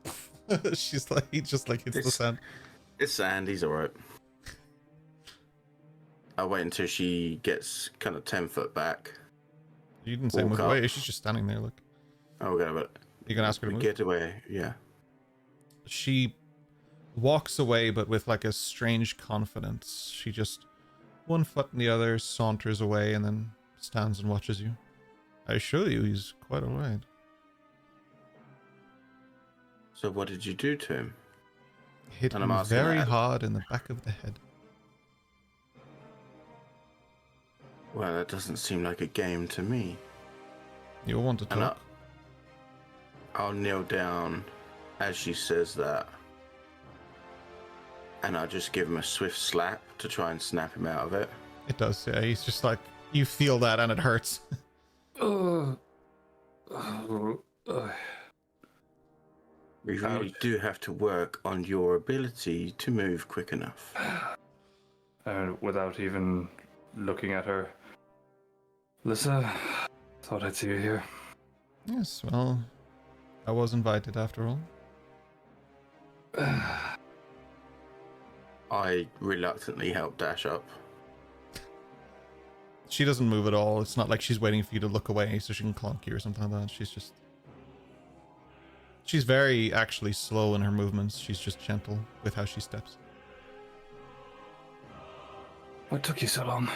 she's like, he just like hits the sand.
It's sand, he's alright. I'll wait until she gets kind of 10 foot back.
You didn't say
Walk
move
up.
away. She's just standing there. Look,
Oh, okay, but
you can ask her to move.
get away, yeah.
She walks away, but with like a strange confidence. She just one foot in the other, saunters away, and then stands and watches you. I assure you, he's quite alright.
So what did you do to him?
Hit
And
him
I'm asking
very
that.
hard in the back of the head.
Well, that doesn't seem like a game to me.
You'll want to
And
talk.
I'll kneel down as she says that. And I'll just give him a swift slap to try and snap him out of it.
It does, yeah. He's just like, you feel that and it hurts.
We really do have to work on your ability to move quick enough.
And without even looking at her, Lissa, thought I'd see you here.
Yes, well, I was invited after all.
I reluctantly help Dash up.
She doesn't move at all. It's not like she's waiting for you to look away so she can clonk you or something like that. She's very actually slow in her movements. She's just gentle with how she steps.
What took you so long?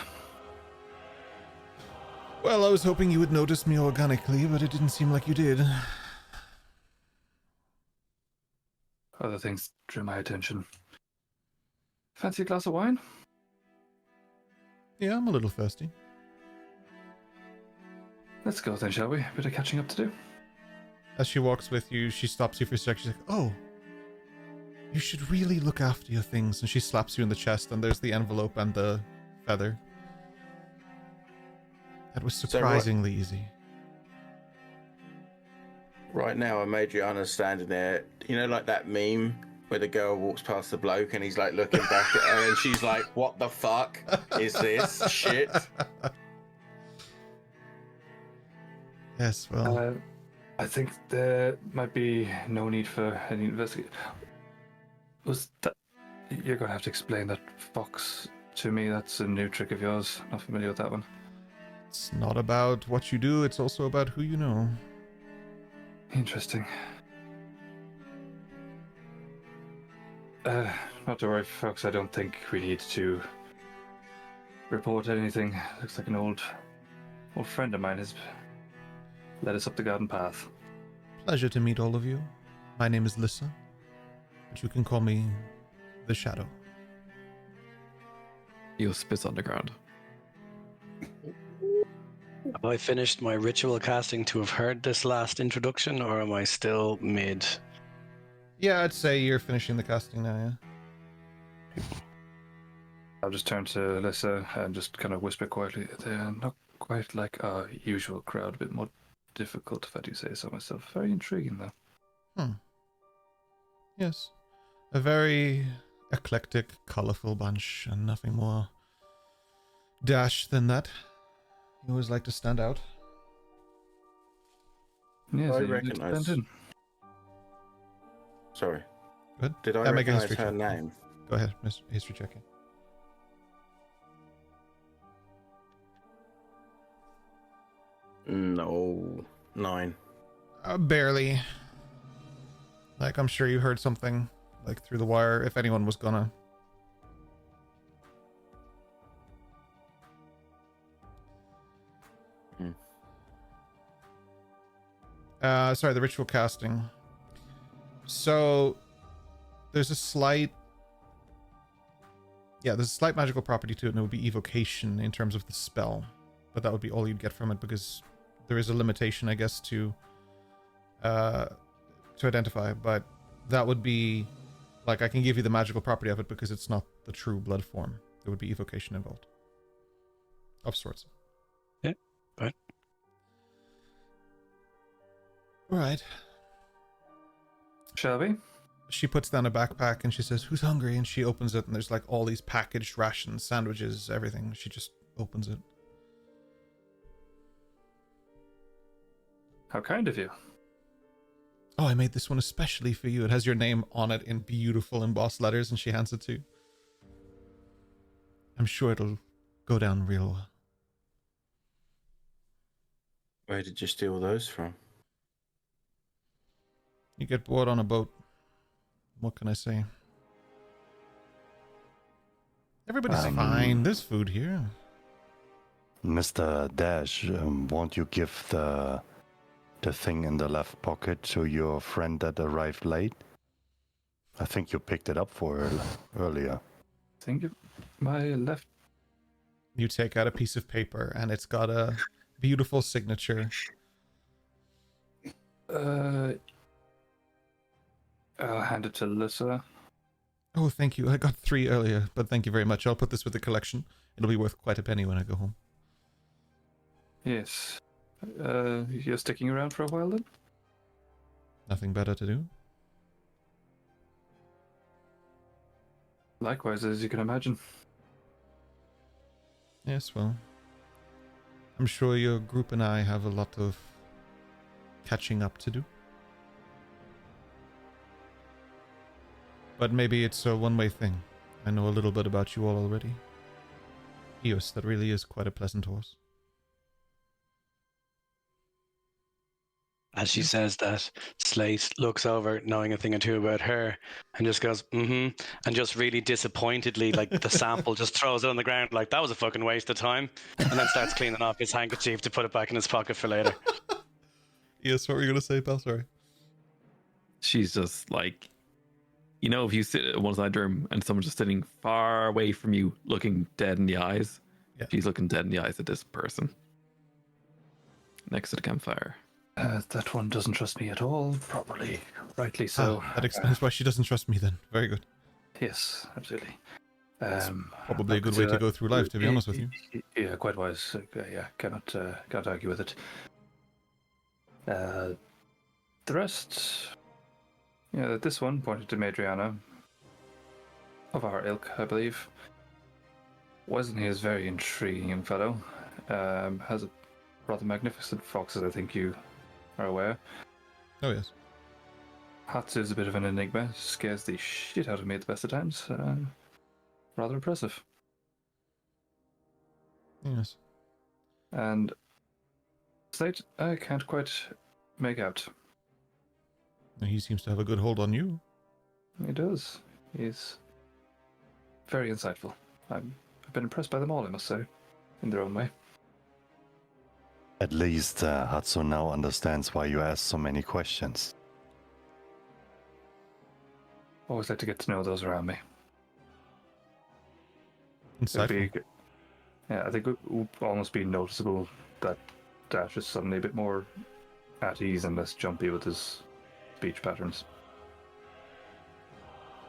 Well, I was hoping you would notice me organically, but it didn't seem like you did.
Other things drew my attention. Fancy a glass of wine?
Yeah, I'm a little thirsty.
Let's go then, shall we? Bit of catching up to do.
As she walks with you, she stops you for a sec. She's like, oh, you should really look after your things. And she slaps you in the chest, and there's the envelope and the feather. That was surprisingly easy.
Right now, I made you understand there. You know, like that meme where the girl walks past the bloke and he's like looking back at her and she's like, what the fuck is this shit?
Yes, well,
I think there might be no need for any investigation. Was that... You're going to have to explain that fox to me. That's a new trick of yours. Not familiar with that one.
it's not about what you do, it's also about who you know.
Interesting. Not to worry, folks. I don't think we need to report anything. Looks like an old friend of mine has led us up the garden path.
Pleasure to meet all of you. My name is Lissa, but you can call me the Shadow.
You'll spit on the ground.
Have I finished my ritual casting to have heard this last introduction, or am I still mid?
Yeah, I'd say you're finishing the casting now, yeah?
I'll just turn to Alyssa and just kind of whisper quietly. They're not quite like our usual crowd, a bit more difficult, if I do say so myself. Very intriguing, though.
Yes. A very eclectic, colourful bunch, and nothing more dash than that. You always like to stand out.
Yes,
I
you
recognise-
blend in.
Sorry.
Good.
Did I
Make a
recognize
history
her
check.
name?
Go ahead, Miss History checking.
No. 9.
Barely. Like, I'm sure you heard something, like, through the wire, if anyone was gonna. Sorry, the ritual casting. So, there's a slight Yeah, there's a slight magical property to it, and it would be evocation in terms of the spell. But that would be all you'd get from it, because there is a limitation, I guess, to identify. But that would be, like, I can give you the magical property of it because it's not the true blood form. There would be evocation involved. Of sorts.
Yeah, right.
Right.
Shall we?
She puts down a backpack and she says, "Who's hungry?" And she opens it, and there's like all these packaged rations, sandwiches, everything. She just opens it.
How kind of you.
"Oh, I made this one especially for you. It has your name on it in beautiful embossed letters," and she hands it to you. "I'm sure it'll go down real well."
Where did you steal those from?
You get bored on a boat. What can I say? Everybody's fine. There's food here.
Mr. Dash, won't you give the thing in the left pocket to your friend that arrived late? I think you picked it up for her earlier.
Think of my left.
You take out a piece of paper, and it's got a beautiful signature.
I'll hand it to Lissa.
"Oh, thank you. I got 3 earlier, but thank you very much. I'll put this with the collection. It'll be worth quite a penny when I go home."
Yes. You're sticking around for a while then?
Nothing better to do?
Likewise, as you can imagine.
Yes, well, I'm sure your group and I have a lot of catching up to do. But maybe it's a one-way thing. I know a little bit about you all already. Eos, that really is quite a pleasant horse.
As she says that, Slate looks over, knowing a thing or two about her, and just goes, and just really disappointedly, like the sample, just throws it on the ground, like that was a fucking waste of time, and then starts cleaning off his handkerchief to put it back in his pocket for later.
Yes, what were you going to say, pal? Sorry.
She's just like, you know, if you sit at one side room and someone's just sitting far away from you, looking dead in the eyes,
Yeah.
she's looking dead in the eyes at this person next to the campfire.
That one doesn't trust me at all, probably. Rightly so.
That explains why she doesn't trust me then. Very good.
Yes, absolutely.
Probably a good way to go through life, to be honest with you.
Yeah, quite wise. Yeah, cannot argue with it. The rest... Yeah, this one pointed to Madriana. Of our ilk, I believe. Wasn't he a very intriguing young fellow? Has a rather magnificent fox, as I think you are aware.
Oh, yes.
Hatsu's a bit of an enigma. Scares the shit out of me at the best of times. Rather impressive.
Yes.
And Slate, I can't quite make out.
He seems to have a good hold on you.
He does. He's very insightful. I've been impressed by them all, I must say, in their own way.
At least Hatsu now understands why you ask so many questions.
Always like to get to know those around me.
Insightful.
Yeah, I think it would almost be noticeable that Dash is suddenly a bit more at ease and less jumpy with his speech patterns.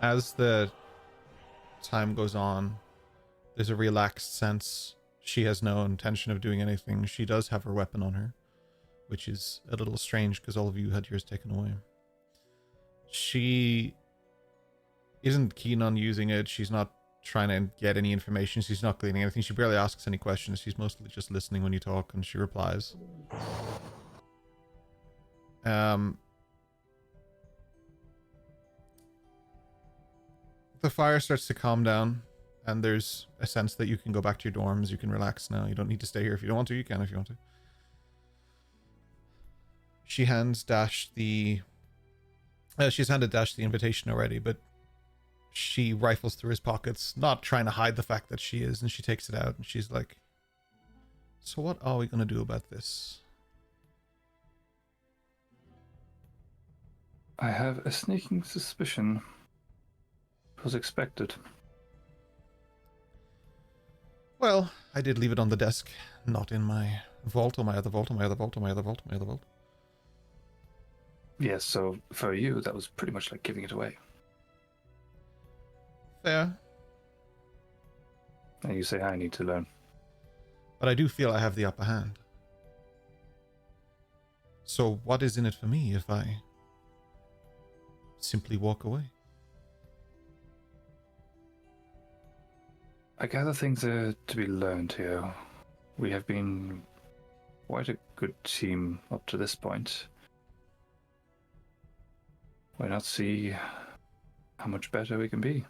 As the time goes on, there's a relaxed sense. She has no intention of doing anything. She does have her weapon on her, which is a little strange because all of you had yours taken away. She isn't keen on using it. She's not trying to get any information. She's not gleaning anything. She barely asks any questions. She's mostly just listening when you talk, and she replies. The fire starts to calm down, and there's a sense that you can go back to your dorms. You can relax now. You don't need to stay here. If you don't want to, you can if you want to. She hands Dash the... she's handed Dash the invitation already, but she rifles through his pockets, not trying to hide the fact that she is, and she takes it out, and she's like, "So what are we going to do about this?"
I have a sneaking suspicion it was expected.
Well, I did leave it on the desk, not in my vault, or my other vault, or my other vault, or my other vault, or my other vault.
Yes, so for you, that was pretty much like giving it away.
Fair.
And you say I need to learn.
But I do feel I have the upper hand. So what is in it for me if I simply walk away?
I gather things are to be learned here. We have been quite a good team up to this point. Why not see how much better we can be?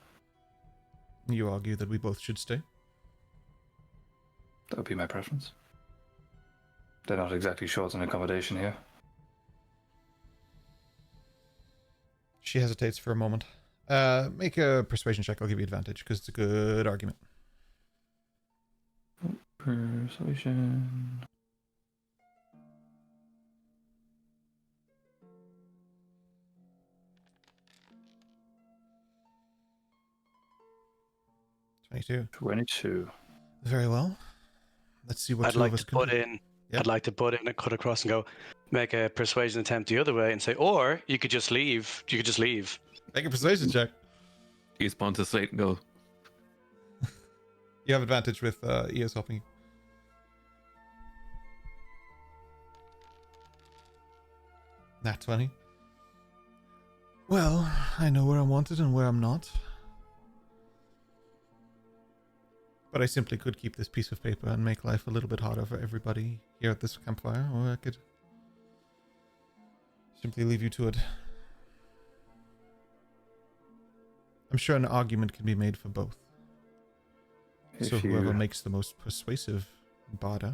You argue that we both should stay?
That would be my preference. They're not exactly short on accommodation here.
She hesitates for a moment. Make a persuasion check. I'll give you advantage because it's a good argument.
Persuasion. $22.
Very well. Let's see what
I'd
two
like
of us
to
can
put
do.
in.
Yep.
I'd like to put in a cut across and go make a persuasion attempt the other way and say, or you could just leave. You could just leave.
Make a persuasion check.
You spawn to Slate and go,
You have advantage with ES helping you. Nat 20. Well, I know where I'm wanted and where I'm not. But I simply could keep this piece of paper and make life a little bit harder for everybody here at this campfire, or I could simply leave you to it. I'm sure an argument can be made for both. So whoever makes the most persuasive barter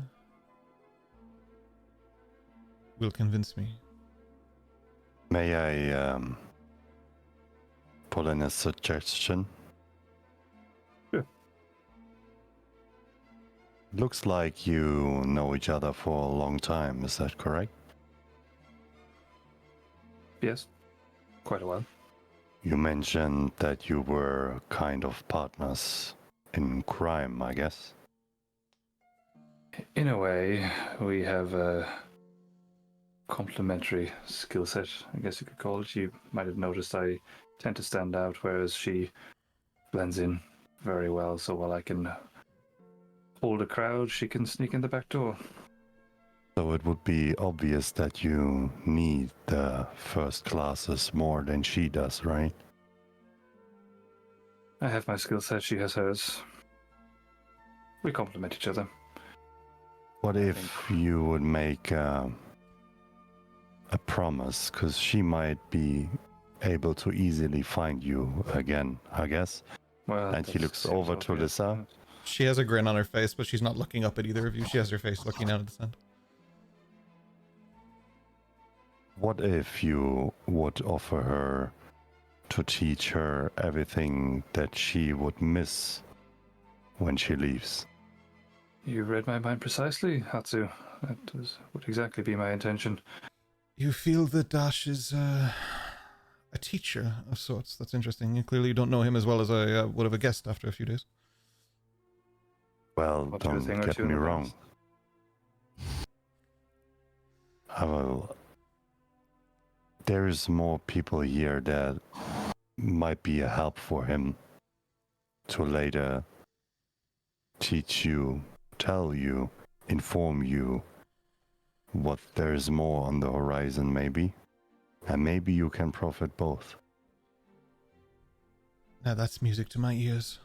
will convince me.
May I put in a suggestion?
Sure.
Looks like you know each other for a long time, is that correct?
Yes, quite a while.
You mentioned that you were kind of partners in crime, I guess.
In a way, we have a complementary skill set, I guess you could call it. You might have noticed I tend to stand out, whereas she blends in very well. So while I can hold a crowd, she can sneak in the back door.
So it would be obvious that you need the first classes more than she does, right?
I have my skill set, she has hers. We complement each other.
What if you would make a promise, because she might be able to easily find you again, I guess.
Well,
and he looks over to Lissa.
She has a grin on her face, but she's not looking up at either of you. She has her face looking out at the sun.
What if you would offer her to teach her everything that she would miss when she leaves?
You read my mind precisely, Hatsu. That would exactly be my intention.
You feel that Dash is a teacher of sorts. That's interesting. Clearly you don't know him as well as I would have guessed after a few days.
Well, don't get me wrong. There's more people here that might be a help for him to later teach you, tell you, inform you what there's more on the horizon, maybe. And maybe you can profit both.
Now that's music to my ears.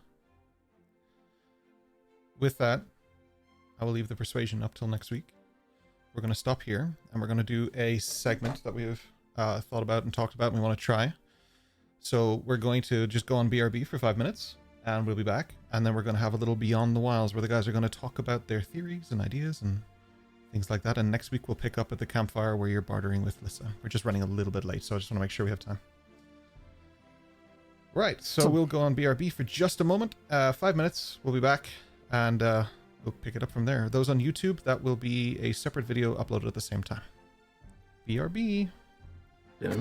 With that, I will leave the persuasion up till next week. We're going to stop here, and we're going to do a segment that we have thought about and talked about and we want to try. So we're going to just go on BRB for 5 minutes, and we'll be back. And then we're going to have a little Beyond the Wilds where the guys are going to talk about their theories and ideas and things like that. And next week we'll pick up at the campfire where you're bartering with Lissa. We're just running a little bit late, so I just want to make sure we have time. Right, so we'll go on BRB for just a moment. 5 minutes, we'll be back, and we'll pick it up from there. Those on YouTube, that will be a separate video uploaded at the same time. BRB.
Yeah,